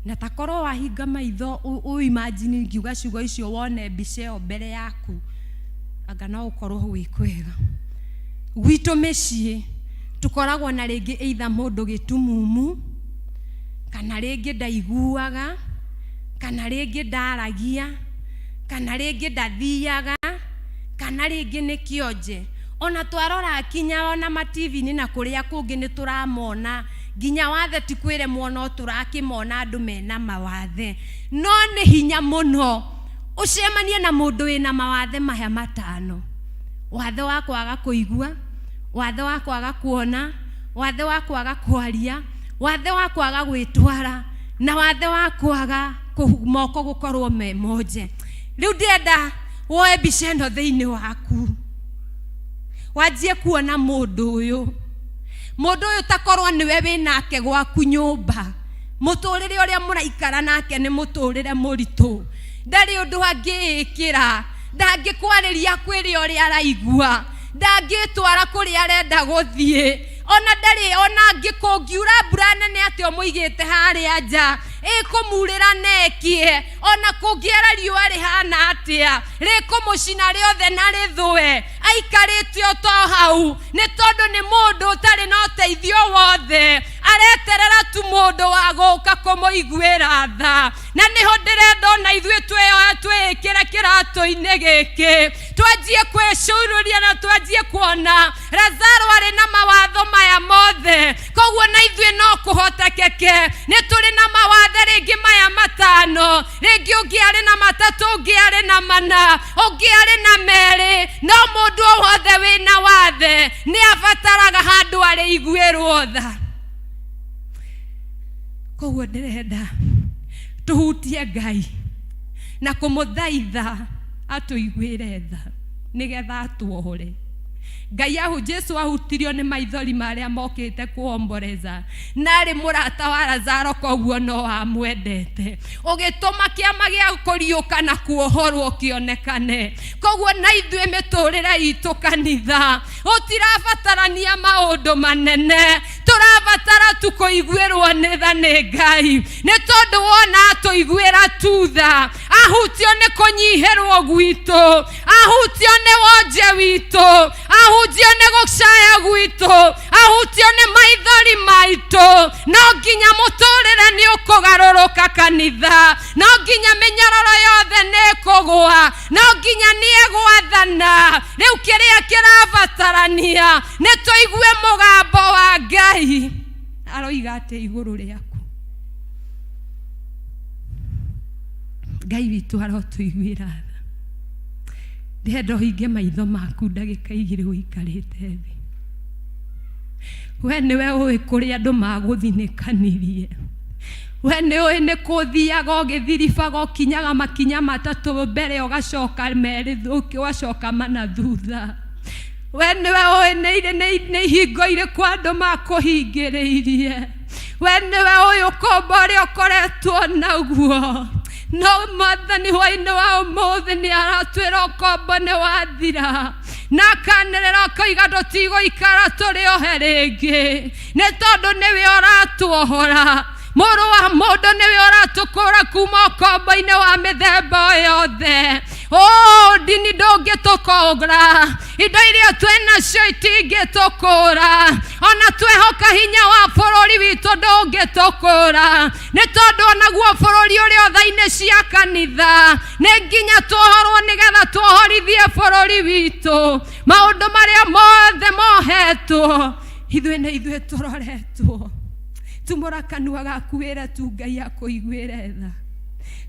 na takorwo wahinga maitho imagine ngiuga ciugo icio wone mbica ĩyo mbere yaku anga no ũkorwo gwĩ kwega. Gwitũ mĩciĩ tukoragwo na rĩngĩ either mũndũ gĩtumumu, kana rĩngĩ ndaiguaga, kana rĩngĩ ndaragia, kana rĩngĩ ndathiaga, kana rĩngĩ nĩ kĩonje. Ona twarora kinya ona mativi-inĩ na kũrĩa kũngĩ nĩ tũramona nginya wathe ti kwĩremwo no tũrakĩmona andũ mena mawathe. No nĩ hinya mũno ũcemanie na mũndũ wĩna mawathe maya matano: wathe wa kwaga kũigua, wathe wa kwaga kuona, wathe wa kwaga kwaria, wathe wa kwaga gwĩtwara, na wathe wa kwaga moko gũkorwo me monje. Rĩu ndĩrenda woe mbica ĩno thĩinĩ waku, wanjie kuona mũndũ ũyũ takorwo niwe wĩnake gwaku nyũmba, mũtũrĩre ũrĩa mũraikara nake nĩ mũtũrĩre mũritũ, ndarĩ ũndũ angĩĩkĩra, ndangĩkwarĩria kwĩrĩa ũrĩa araigua, ndangĩtwara kũrĩa arenda gũthiĩ, ona ndarĩ ona angĩkũngiura mbura nene atĩ mũigĩte harĩa nja ĩkũmurĩra nekie, ona kũngĩara riũa rĩhana atĩa rĩkũmũcina rĩothe na rĩthũe, aikarĩte o to hau nĩ tondũ nĩ mũndũ ũtarĩ na ũteithio wothe, areterera tu mũndũ wa gũka kũmũiguĩra tha. Na nĩho ndĩrenda ona ithuĩ twĩkĩre kĩratũ-inĩ gĩkĩ, twanjie kwĩcũrũria na twanjie kuona Lazaro arĩ na mawatho maya mothe. Koguo na ithuĩ no kũhotekeke, nĩ tũrĩ na mawathe rĩngĩ maya matano, rĩngĩ ũngĩ arĩ na matatũ, ũngĩ arĩ na mana, ũngĩ arĩ na merĩ, no mũndũ o wothe wĩna wathe nĩ abataraga handũ arĩiguĩrwo tha. Koguo ndĩrenda tũhutie Ngai na kũmũthaitha atũiguĩre tha nĩgetha atuohore. Ngai ahu Jesu ahutirio nĩ maithori marĩa mokĩte kuomboreza. Narĩ mũrata wa Lazaro koguo no amwendete. Ũgĩtũma kĩama gĩa kũriũka na kuohorwo kĩonekane. Koguo na ithuĩ mĩtũrĩre itũ kanitha ũtirabatarania maũndũ manene. Tũrabatara tu kũiguĩrwo nĩ tha nĩ Ngai. Nĩ tondũ wona atũiguĩra tu tha, ahutio nĩ kũnyihĩrwo gwitũ, ahutio nĩ wonje witũ, ahutio nĩ gũcaya gwitũ, ahutio nĩ maithori maitũ. No nginya mũtũrĩre nĩ ũkũgarũrũka kanitha, no nginya mĩnyororo yothe nĩ ĩkũgũa, no nginya nĩ ĩgwathana. Rĩu kĩrĩa kĩrabatarania nĩ tũigue mũgambo wa Ngai aroiga atĩ igũrũ rĩaku. Ngai witũ arotũiguĩra tha. Ndĩrenda ũhinge maitho maku ndagĩka igĩrĩ ũikarĩte thĩ. We nĩwe ũĩ kũrĩa andũ magũthinĩkanirie. We nĩũĩ nĩ kũthiaga ũgĩthiribaga ũkinyaga makinya matatũ mbere ũgacoka merĩ ũgacoka mana thutha. We nĩwe ũĩ nĩ ihingo irĩkũ andũ makũhingĩrĩirie. We nĩwe ũĩ ũkombo ũrĩa ũkoretwo naguo. No Mwathani hwaĩ-inĩ wa ũmũthĩ nĩ aratwĩra ũkombo nĩ wathira, na akanĩrĩra akoiga tũtigũikara tũrĩ ohe rĩngĩ, nĩ tondũ nĩwe ũratuohora. Mũrũ wa mũndũ nĩwe ũratũkũra kuma ũkombo-inĩ wa mĩthemba yothe. Ndini ndũngĩtũkũra, indo iria twĩnacio itingĩtũkũra, ona twehoka hinya wa bũrũri witũ ndũngĩtũkũra. Nĩ tondũ onaguo bũrũri ũrĩ otha-inĩ cia kanitha nĩ nginya tuohorwo nĩgetha tuohorithie bũrũri witũ. Maũndũ marĩa mothe mohetwo, ithuĩ tũroretwo. Tumũra kanua gaku wĩre tu Ngai akũiguĩre tha.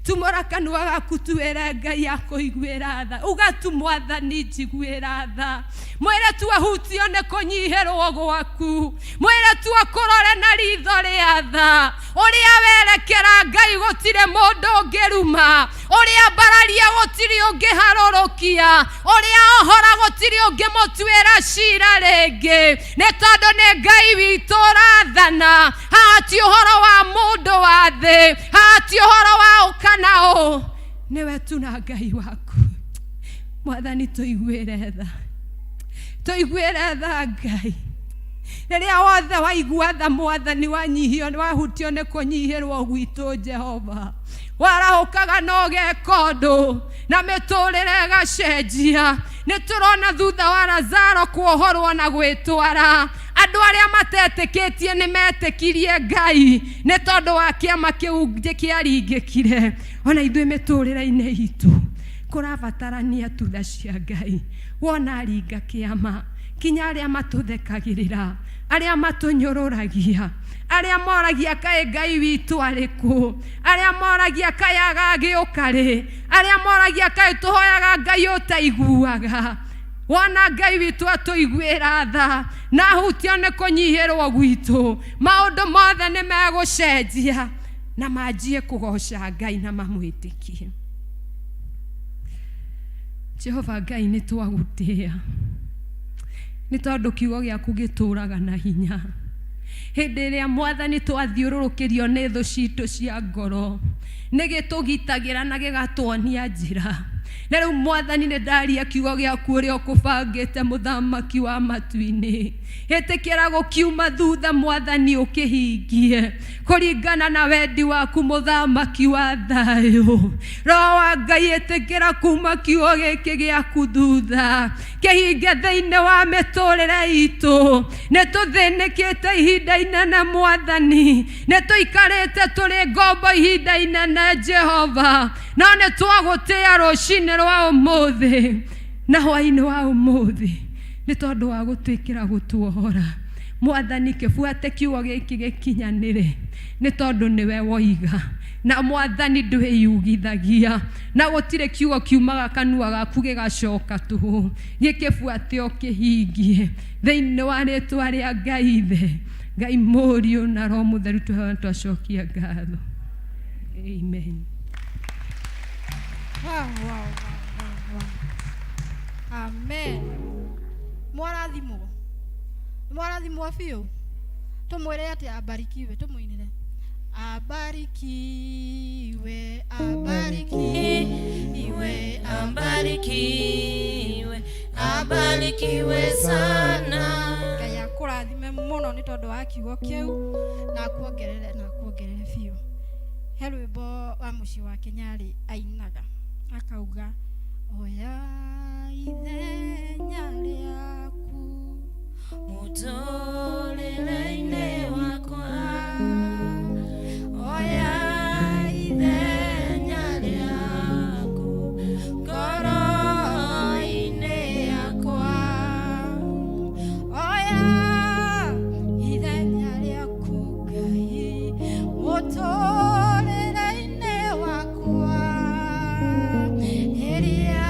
Tumũra kanua gaku tu wĩre Ngai akũiguĩra tha. Uga tu Mwathani njiguĩra tha. Mwĩre tu ahutio nĩ kũnyihĩrwo gwaku. Mwĩre tu akũrore na ritho rĩa tha. Ũrĩa werekera Ngai gũtirĩ mũndũ ũngĩruma. Ũrĩa mbararia gũtirĩ ũngĩharũrũkia. Ũrĩa ohora gũtirĩ ũngĩmũtuĩra ciira rĩngĩ. Nĩ tondũ nĩ Ngai witũ ũrathana. Hati ũhoro wa mũndũ wa thĩ, hati ũhoro wa ũkanao. Nĩwe tu na Ngai waku. Mwathani tũiguĩre tha. Tũiguĩre tha Ngai. Rĩrĩa wothe waigua tha Mwathani wahutio nĩ kũnyihĩrwo gwitũ Jehova, warahũkaga na ũgeka ũndũ na mĩtũrĩre ĩgacenjia. Nĩ tũrona thutha wa Lazaro kuohorwo na gwĩtwara, andũ arĩa matetĩkĩtie nĩ metĩkirie Ngai nĩ tondũ wa kĩama kĩu kĩaringĩkire. Ona ithuĩ mĩtũrĩre-inĩ itũ kũrabatarania tu tha cia Ngai. Wona aringa kĩama, kinya arĩa matũthekagĩrĩra, arĩa matũnyũrũragia, arĩa moragia kaĩ Ngai witũ arĩ kũ, arĩa moragia kaĩ agagĩũka rĩ, arĩa moragia kaĩ tũhoyaga Ngai ũtaiguaga. Wona Ngai witũ atũiguĩra tha na ahutio nĩ kũnyihĩrwo gwitũ, maũndũ mothe nĩ megũcenjia na manjie kũgoca Ngai na mamwĩtĩkie. Jehova Ngai nĩ twagũtĩĩa, nĩ tondũ kiugo gĩaku gĩtũũraga na hinya. Hĩndĩ ĩrĩa Mwathani twathiũrũrũkĩrio nĩ thũ citũ cia ngoro, nĩ gĩtũgitagĩra na gĩgatuonia njĩra. Na rĩu Mwathani nĩ ndaria kiugo gĩaku ũrĩa ũkũbangĩte mũthamaki wa matu-inĩ. Ĩtĩkĩra gũkiuma thutha Mwathani ũkĩhingie kũringana na wendi waku mũthamaki wa thayũ. Roho wa Ngai ĩtĩkĩra kuma kiugo gĩkĩ gĩaku thutha kĩhinge thĩinĩ wa mĩtũrĩre itũ. Nĩ tũthĩnĩkĩte ihinda inene Mwathani, nĩ tũikarĩte tũrĩ ngombo ihinda inene Jehova, no nĩ twagũtĩĩa rũcinĩ rwa ũmũthĩ na hwaĩ-inĩ wa ũmũthĩ nĩ tondũ wa gũtwĩkĩra gũtuohora. Mwathani kĩbuate kiugo gĩkĩ gĩkinyanĩre nĩ tondũ nĩwe woiga, na Mwathani ndwĩyugithagia, na gũtirĩ kiugo kiumaga kanua gaku gĩgacoka tũhũ. Gĩkĩbuate ũkĩhingie thĩinĩ wa rĩĩtwa rĩa Ngai Ithe, Ngai Mũriũ na Roho Mũtheru twacokia ngatho. Amen. Wow. Amen. mwarathimwo biũ tumwĩre atĩ abarikiwe, tumuinire abarikiwe, abarikiwe, Abarikiwe, abarikiwe sana. Ngai akũrathime mũno nĩ tondũ wa kiugo kĩu na akuongerere biũ. He rwĩmbo wa mũciĩ wa Kenyarĩ ainaga akauga, oya ithenya rĩaku Mũtũrĩre-inĩ wakwa, oya ithenya rĩaku ngoro-inĩ yakwa, oya ithenya rĩaku Ngai mũtũrĩre-inĩ wakwa, iria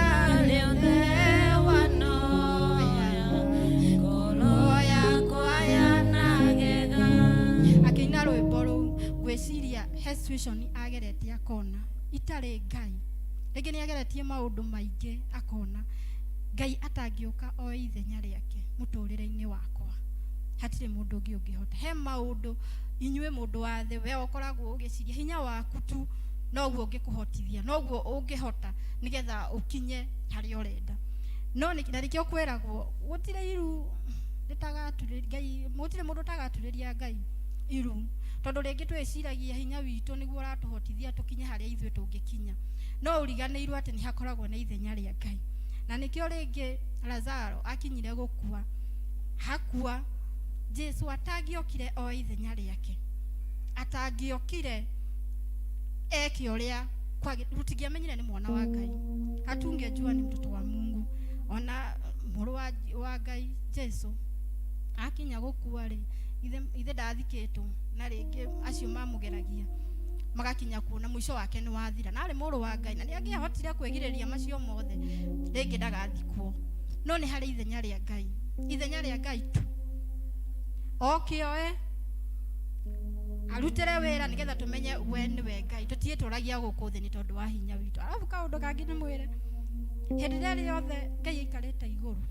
rĩothe wanoya ngoro yakwa yanagega. Akĩina rwĩmbo rũu ngwĩciria he situation ageretie akona itarĩ Ngai, rĩngĩ nĩ ageretie maũndũ maingĩ akona Ngai atangĩũka o ithenya rĩake mũtũrĩre-inĩ wakwa hatirĩ mũndũ ũngĩ ũngĩhota. He maũndũ inyuĩ mũndũ wa thĩ we ũkoragwo ũgĩciria hinya waku tu noguo ũngĩkũhotithia, noguo ũngĩhota nĩgetha ũkinye harĩa ũrenda, no nĩkĩo kwĩragwo gũtirĩ iru rĩtagaturĩria Ngai, gũtirĩ mũndũ ũtagaturĩria Ngai iru, tondũ rĩngĩ twĩciragia hinya witũ nĩguo ũratũhotithia tũkinye harĩa ithuĩ tũngĩkinya, no ũriganĩirwo atĩ nĩ hakoragwo na ithenya rĩa Ngai. Na nĩkĩo rĩngĩ Lazaro akinyire gũkua, hakua Jesu atangĩokire o ithenya rĩake, atangĩokire eke ũrĩa tũtingĩamenyire nĩ mwana wa Ngai, hatungejua ni mtoto wa Mungu. Ona mũrũ wa Ngai Jesu akinya gũkua rĩ, ithe ndathikĩtwo, na rĩngĩ acio mamũgeragia magakinya kuona mũico wake nĩ wathira, na arĩ mũrũ wa Ngai na nĩ angĩahotire kwĩgirĩrĩria macio mothe rĩngĩ ndagathikwo, no nĩ harĩ ithenya rĩa Ngai, ithenya rĩa Ngai tu okĩoe arutĩre wĩra nĩgetha tũmenye we nĩwe Ngai, tũtiĩtũragia gũkũ thĩ nĩ tondũ wa hinya witũ. Arabu kaũndũ kangĩ nĩ mwĩre, hĩndĩ ĩrĩa yothe Ngai aikarĩte igũrũ,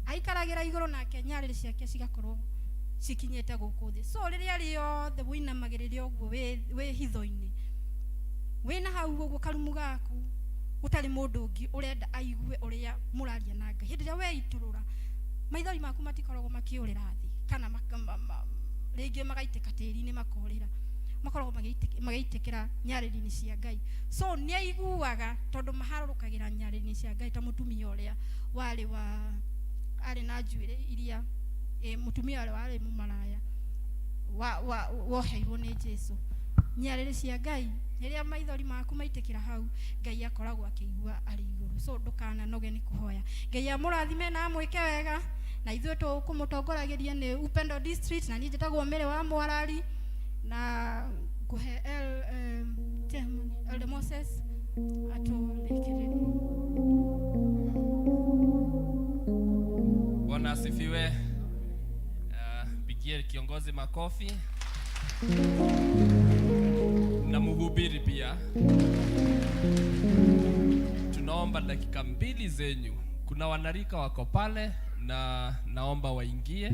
aikaragĩra igũrũ nake nyarĩrĩ ciake cigakorwo cikinyĩte gũkũ thĩ. So rĩrĩa rĩothe wĩinamagĩrĩria ũguo wĩ hitho-inĩ, wĩna hau ũguo karumu gaku, ũtarĩ mũndũ ũngĩ ũrenda aigue ũrĩa mũraria na Ngai, hĩndĩ ĩrĩa weitũrũra maithori maku matikoragwo makĩũrĩra thĩ kana rĩngĩ magaitĩka tĩri-inĩ makorĩra, makoragwo magĩitĩkĩra nyarĩrĩ-inĩ cia Ngai. So nĩ aiguaga tondũ maharũrũkagĩra nyarĩrĩ-inĩ cia Ngai, ta mũtumia ũrĩa arĩ na njuĩrĩ iria mũtumia ũrĩa warĩ mũmaraya woheirwo nĩ Jesu. Nyarĩrĩ cia Ngai rĩrĩa maithori maku maitĩkĩra hau, Ngai akoragwo akĩigua arĩ igũrũ. So ndũkananoge nĩ kũhoya. Ngai amũrathime na amwĩke wega, na ithuĩ tũkũmũtongoragĩria nĩ Upendo District, na niĩ njĩtagwo Mĩrĩ wa Mwarari, na ngũhe Elder Moses atũrĩkĩrĩrie. Bwana asifiwe. Pigie kiongozi makofi na mhubiri pia. Tunaomba dakika 2 zenyu. Kuna wanarika wako pale na naomba waingie.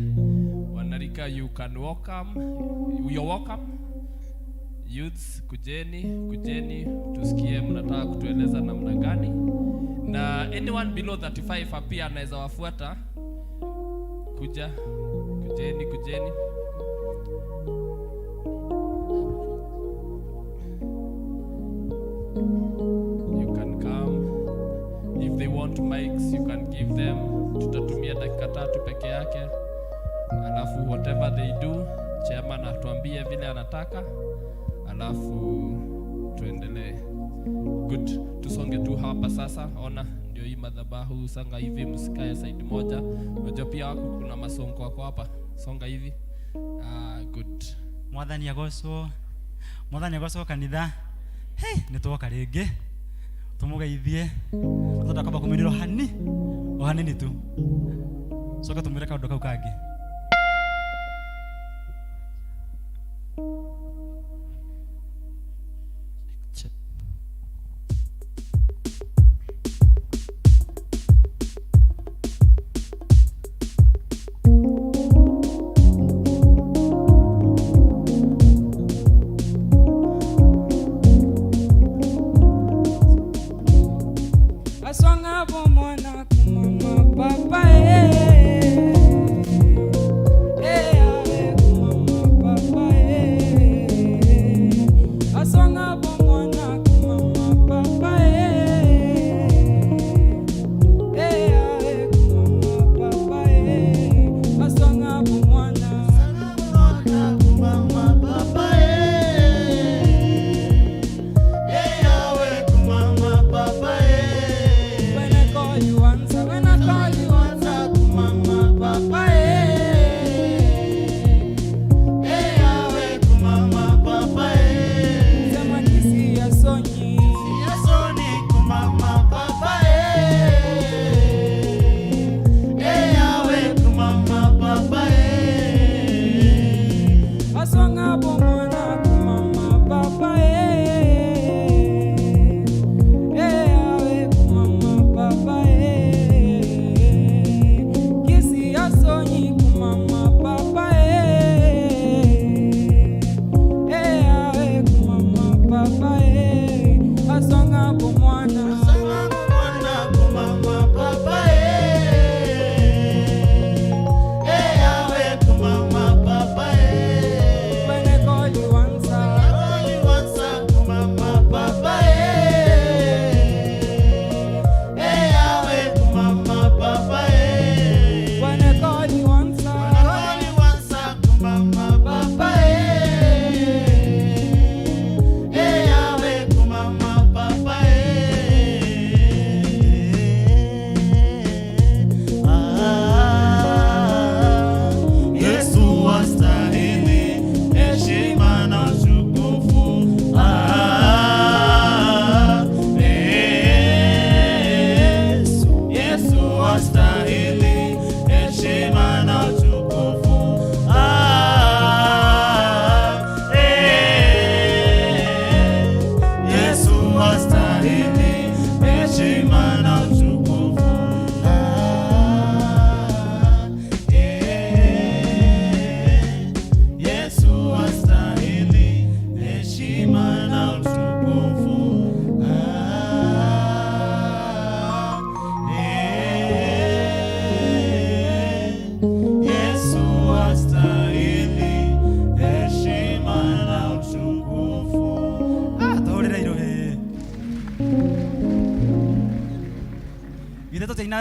Wanarika, you can welcome, you're welcome. Youths, kujeni tusikie mnataka kutueleza namna gani, na anyone below 35 pia anaweza wafuata. Kujeni. You can come. If they want mics, you can give them. Tutatumia dakika 3 peke yake, alafu whatever they do, chairman atuambie vile anataka, alafu tuendelee. Good, tusonge tu hapa sasa. Ona ndio hii madhabahu, sanga hivi, msikae side moja. Unajua pia wako kuna masongo wako hapa, songa hivi. Good. Mwathani agocwo kanitha. Hey, nĩtwoka rĩngĩ tũmũgeithie, tũtakamba kũmĩrĩrwo hanini tu, coka tũmwĩre kaũndũ kau kangĩ.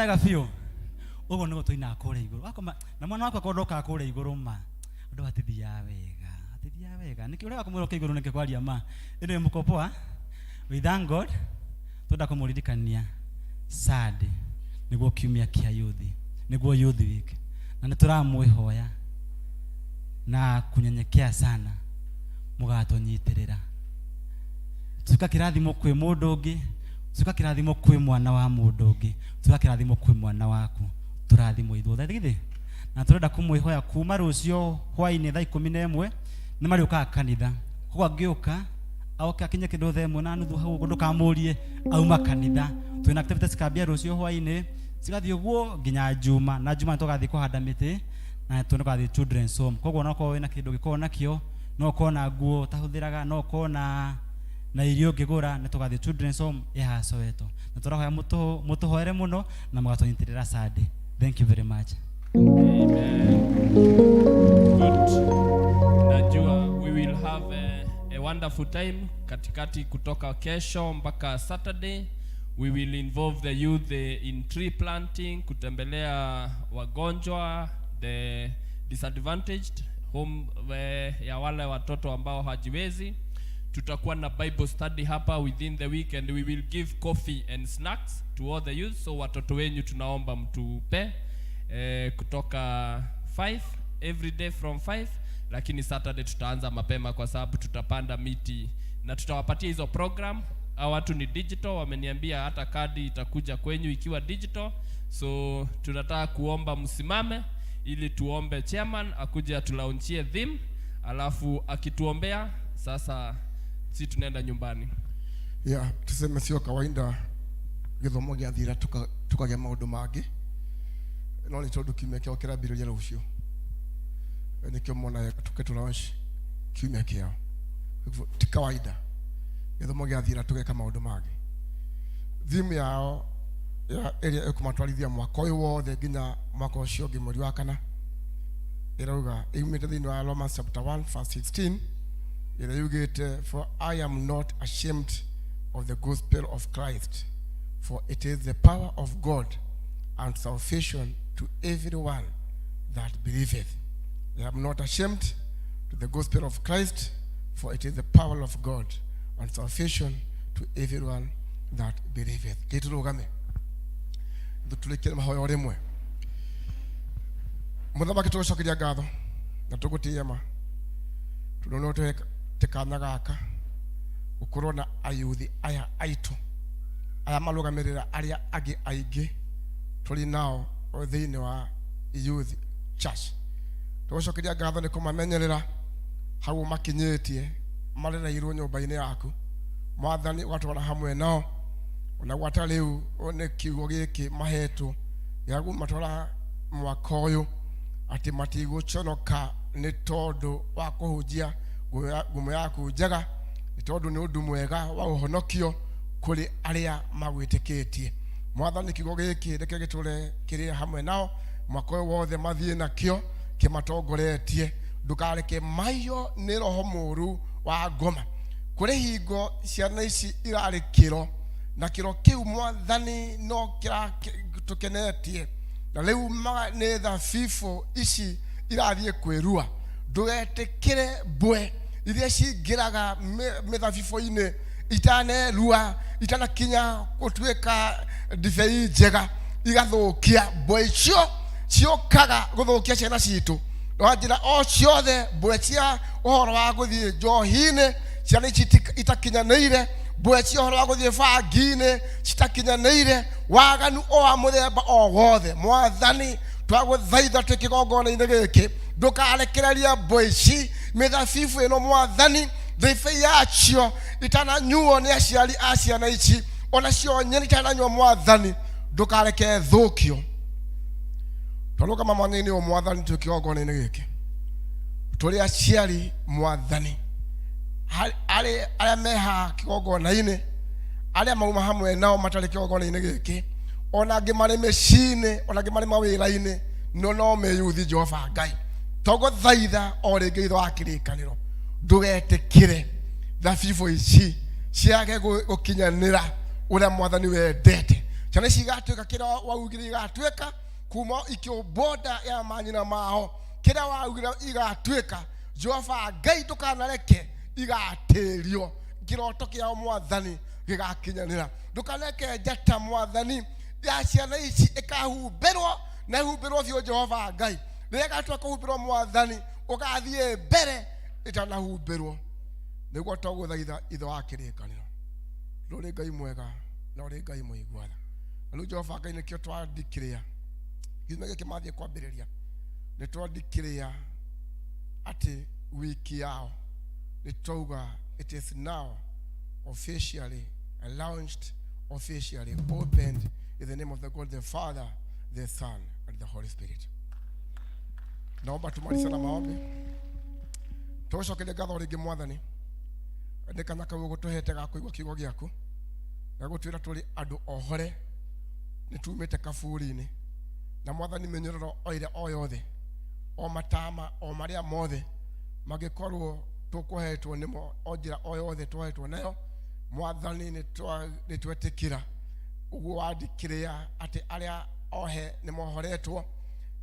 wega biũ ũguo nĩguo tũinaga kũrĩa igũrũ akoma na mwana wakwa kondoka kũrĩa igũrũ ma andũ atithiaga wega nĩkĩ ũrĩa wakumwĩra ũkĩ igũrũ nĩkĩ kwaria ma ĩndĩ mũko poa we thank God twenda kũmũririkania Sunday nĩguo kiumia kĩa youth nĩguo youth week na nĩtũramwĩhoya na kunyenyekea sana mũgatũnyitĩrĩra tuka kĩrathimo kwĩ mũndũ ũngĩ tuka kĩrathimo kwĩ mwana wa mũndũ ũngĩ tuka kĩrathimo kwĩ mwana waku tũrathimo ithuothe thithi na tũrenda kũmwĩhoya kuma rũciũ hwainĩ thaa 11 nĩ marĩũkaga kanitha koguo angĩũka aoke akinye kĩndũ thaa 1:30 hau ũguo ndũkamũrie auma kanitha twĩna activities cikambia rũciũ hwainĩ cigathiĩ ũguo nginya Juma na Juma tũgathiĩ kũhanda mĩtĩ na tũgathiĩ children's home koguo no korwo wĩna kĩndũ gĩkorwo nakĩo no korwo na nguo tahũthĩraga no korwo na irio ngĩgũra nĩ tũgathiĩ children's home ya Soweto na tũrahoya mũtũhoere mũno na mũgatũnyitĩrĩra Sunday. Thank you very much. Amen. Good. Najua we will have a wonderful time katikati kutoka kesho mpaka Saturday. We will involve the youth in tree planting, kutembelea wagonjwa, the disadvantaged, home ya wale watoto ambao hajiwezi. Tutakuwa na Bible study hapa within the week and we will give coffee and snacks to all the youth. So watoto wenyu tunaomba mtupe kutoka 5 every day from 5, lakini Saturday tutaanza mapema kwa sababu tutapanda miti na tutawapatia hizo program. Watu ni digital, wameniambia hata kadi itakuja kwenyu ikiwa digital. So tunataka kuomba msimame ili tuombe chairman akuje atulaunchie theme, alafu akituombea sasa si tunaenda nyumbani. Tuseme sio kawaida githomo gĩathira tukagĩa maũndũ mangĩ no nĩ tondũ kiumia kĩao kĩrambĩrĩria rũciũ nĩkĩo mona tuke launch kiumia kĩao ti kawaida githomo gĩathira tũgeka maũndũ mangĩ. Theme yao ĩrĩa ĩkũmatwarithia mwaka ũyũ wothe nginya mwaka ũcio ũngĩ mweri wa kana ĩrauga ĩumĩte thĩinĩ wa Romans chapter 1 verse 16 ĩrĩa yugĩte, for I am not ashamed of the gospel of Christ, for it is the power of God and salvation to everyone that believeth. I am not ashamed to the gospel of Christ, for it is the power of God and salvation to everyone that believeth. Keturugame ndutulekere mahoya oremwe muthamaki tucokeria ngatho na tugutiema tunono tekana gaka ukorwo na ayuthi aya aitu aya marugamirira aria agi aigi tuli nao thiini wa youth church. Tucokeria ngatho ni kumamenyerera hau makinyitie marĩrairwo nyũmba-inĩ yaku mwathani watwara hamwe nao ona gwata rĩu one kiugo gĩkĩ mahetwo gĩa gũmatwara mwaka ũyũ atĩ matigũconoka nĩ tondũ wa kũhunjia ngumo yaku njega, nĩ tondũ nĩ ũndũ mwega wa ũhonokio kũrĩ arĩa magwĩtĩkĩtie. Mwathani kiugo gĩkĩ reke gĩtũre kĩrĩ hamwe nao mwaka ũyũ wothe mathiĩ nakĩo kĩmatongoretie, ndukareke maio nĩ roho mũru wa ngoma kũrĩ hingo ciana ici irarĩ kĩro na kĩro kĩu mwathani no kĩratũkenetie na rĩu nĩ thabibũ ici irathiĩ kwĩrua. Ndũgetĩkĩre mbwe iria cingĩraga mĩthabibũ-inĩ itanerua itanakinya gũtuĩka ndibei njega igathũkia. Mbwe icio ciũkaga gũthũkia ciana citũ na njĩra o ciothe. Mbwe cia ũhoro wa gũthiĩ njohi-inĩ ciana ici itakinyanĩire, mbwe cia ũhoro wa gũthiĩ bangi-inĩ citakinyanĩire, waganu o wa mũthemba o wothe mwathani twagũthaitha twĩ kĩgongona-inĩ gĩkĩ ndũkarekereria mbwe ici mĩthabibũ ĩno mwathani ndibei yacio itananyuo nĩ aciari a ciana ici onacio nyene itananyua mwathani ndũkareke thũkio. Twarũgama mwanya-inĩ ũyũ mwathani twĩ kĩgongona-inĩ gĩkĩ tũrĩ aciari mwathani arĩa meha kĩgongona-inĩ arĩa mauma hamwe nao matarĩ kĩgongona-inĩ gĩkĩ ona angĩ marĩ mĩciĩ-inĩ ona angĩ marĩ mawĩra-inĩ no meyuthi Jehova Ngai tũgũthaitha o rĩngĩ ithe wa kĩrĩkanĩro ndũgetĩkĩre thabibũ ici ciage gũkinyanĩra ũrĩa mwathani wendete, ciana ici igatuĩka kĩrĩa waugire igatuĩka kuma ikĩũmbonda ya manyina mao, kĩrĩa waugire igatuĩka Jehova Ngai ndũkanareke igatĩrio kĩroto kĩao Mwathani gĩgakinyanĩra. Ndũkanareke njata Mwathani ya ciana ici ĩkahumbĩrwo na ihumbĩrwo biũ Jehova Ngai. Rĩrĩa gatua kũhumbĩrwo Mwathani ũgathiĩ mbere ĩtanahumbĩrwo, nĩguo tũgũthaitha ithe wa kĩrĩkanĩro. Rũrĩ Ngai mwega na ũrĩ Ngai mũigua tha. Na rĩu Jehova Ngai nĩkĩo twandikĩrĩra gĩthima gĩkĩ mathiĩ kwambĩrĩria, nĩ twandikĩrĩra atĩ wiki yao nĩ twauga it is now officially launched, officially opened in the name of the God the Father, the Son and the Holy Spirit. Naomba tumalize na maombi. Tucokerie ngatho rĩngĩ Mwathani nĩ kana kau gũtũhete ga kũigua kiugo gĩaku na gũtwĩra tũrĩ andũ ohore nĩ tumĩte kaburi-inĩ, na Mwathani mĩnyororo oire o yothe o matama o marĩa mothe mangĩkorwo tũkũhetwo nĩmo o njĩra o yothe tũhetwo nayo Mwathani nĩ twetĩkĩra ũguo wandikĩrĩra atĩ arĩa ohe nĩ mohoretwo,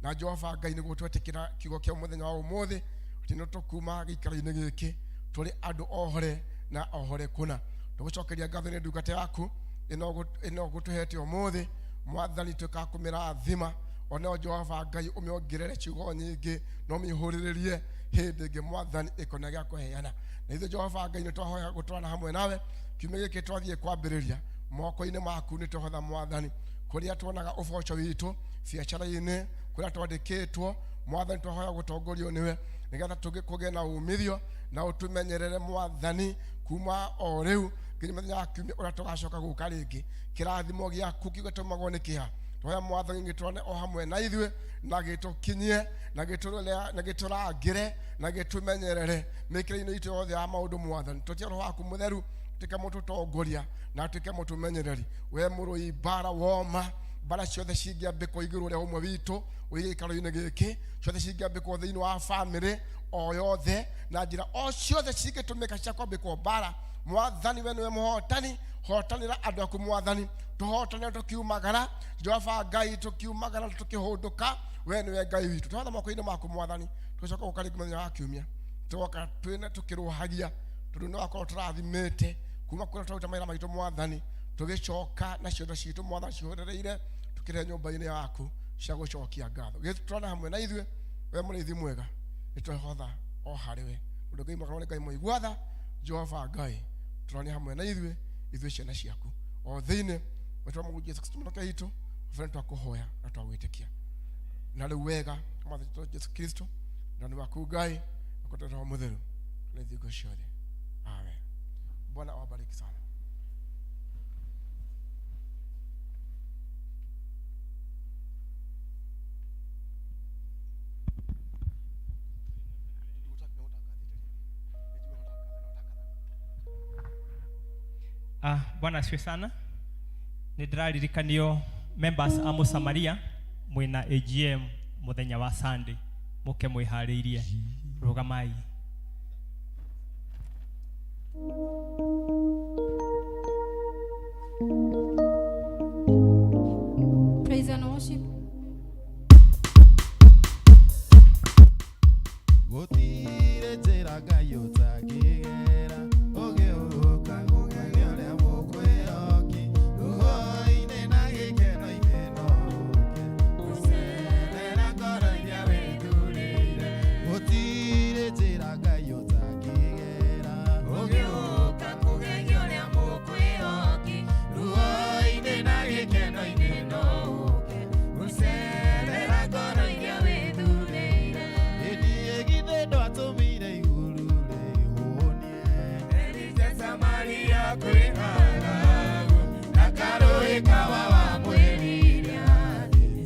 na Jehova Ngai nĩguo twetĩkĩra kiugo kĩa mũthenya wa ũmũthĩ atĩ nĩ tũkuma gĩikaro-inĩ gĩkĩ tũrĩ andũ ohore na ohore kuna. Tũgũcokeria ngatho nĩ ndungata yaku ĩno gũtũhete ũmũthĩ Mwathani, tũkakũmĩrathima ona Jehova Ngai ũmĩongerere ciugo nyingĩ no mĩhũrĩrĩrie hĩndĩ ĩngĩ Mwathani ĩkona gĩa kũheana. Na ithuĩ Jehova Ngai nĩ twahoya gũtwarana hamwe nawe kiumia gĩkĩ twathiĩ kwambĩrĩria moko-inĩ maku nĩ twahotha Mwathani, kũrĩa tuonaga ũboco witũ biacara-inĩ, kũrĩa twandĩkĩtwo Mwathani twahoya gũtongorio nĩwe nĩgetha tũgĩkũgĩa na umithio na ũtũmenyerere Mwathani kuma o rĩu nginya mũthenya wa kiumia ũrĩa tũgacoka gũka rĩngĩ. Kĩrathimo gĩaku gĩgatũmagwo nĩ kĩha twahoya Mwathani gĩtũrane o hamwe na ithuĩ na gĩtũkinyie na gĩtũrangĩre na gĩtũmenyerere mĩkĩre-inĩ itũ yothe ya maũndũ Mwathani. Tũtie Roho waku Mũtheru tuĩke mũtũtongoria na tuĩke mũtũmenyereri. We mũrũi mbara woma mbara ciothe cingĩambĩkwo igũrũ rĩa ũmwe witũ ũrĩ gĩikaro-inĩ gĩkĩ, ciothe cingĩambĩkwo thĩinĩ wa bamĩrĩ o yothe na njĩra o ciothe cingĩtũmĩka cia kwambĩkwo mbara Mwathani we nĩwe mũhotani, hotanĩra andũ aku Mwathani, tũhotanĩra tũkiumagara Jehova Ngai, tũkiumagara tũkĩhũndũka, we nĩwe Ngai witũ. Twatha moko-inĩ maku Mwathani, tũcoka gũka rĩngĩ mũthenya wa kiumia tũgoka twĩna tũkĩrũhagia tondũ nĩ wakorwo tũrathimĩte kuma kũrĩa tũraruta mawĩra maitũ Mwathani, tũgĩcoka na ciondo citũ Mwathani cihũrĩrĩire tũkĩrehe nyũmba-inĩ yaku cia gũcokia ngatho. Gĩtũtwarane hamwe na ithuĩ, we mũrĩithi mwega, nĩ twehotha o harĩwe ũndũ Ngai mwega nĩ Ngai mũigua tha. Jehova Ngai tũrane hamwe na ithuĩ ciana ciaku o thĩinĩ wetwa Mũrũ Jesũ Kristo mũrokia witũ bũrũri twakũhoya na twagwĩtĩkia na rĩu wega Mwathani Jesũ Kristo na nĩ waku Ngai na Roho Mũtheru na ithuĩ ciothe. Amen. Bwana awabariki sana. Bwana asifiwe sana. Nĩndĩraririkanio members a Mũsamaria mwĩna AGM mũthenya wa Sunday, mũke mwĩharĩirie. Rũgamai. Praise and worship. Gũtirĩ njĩra Ngai ũtangĩgerera.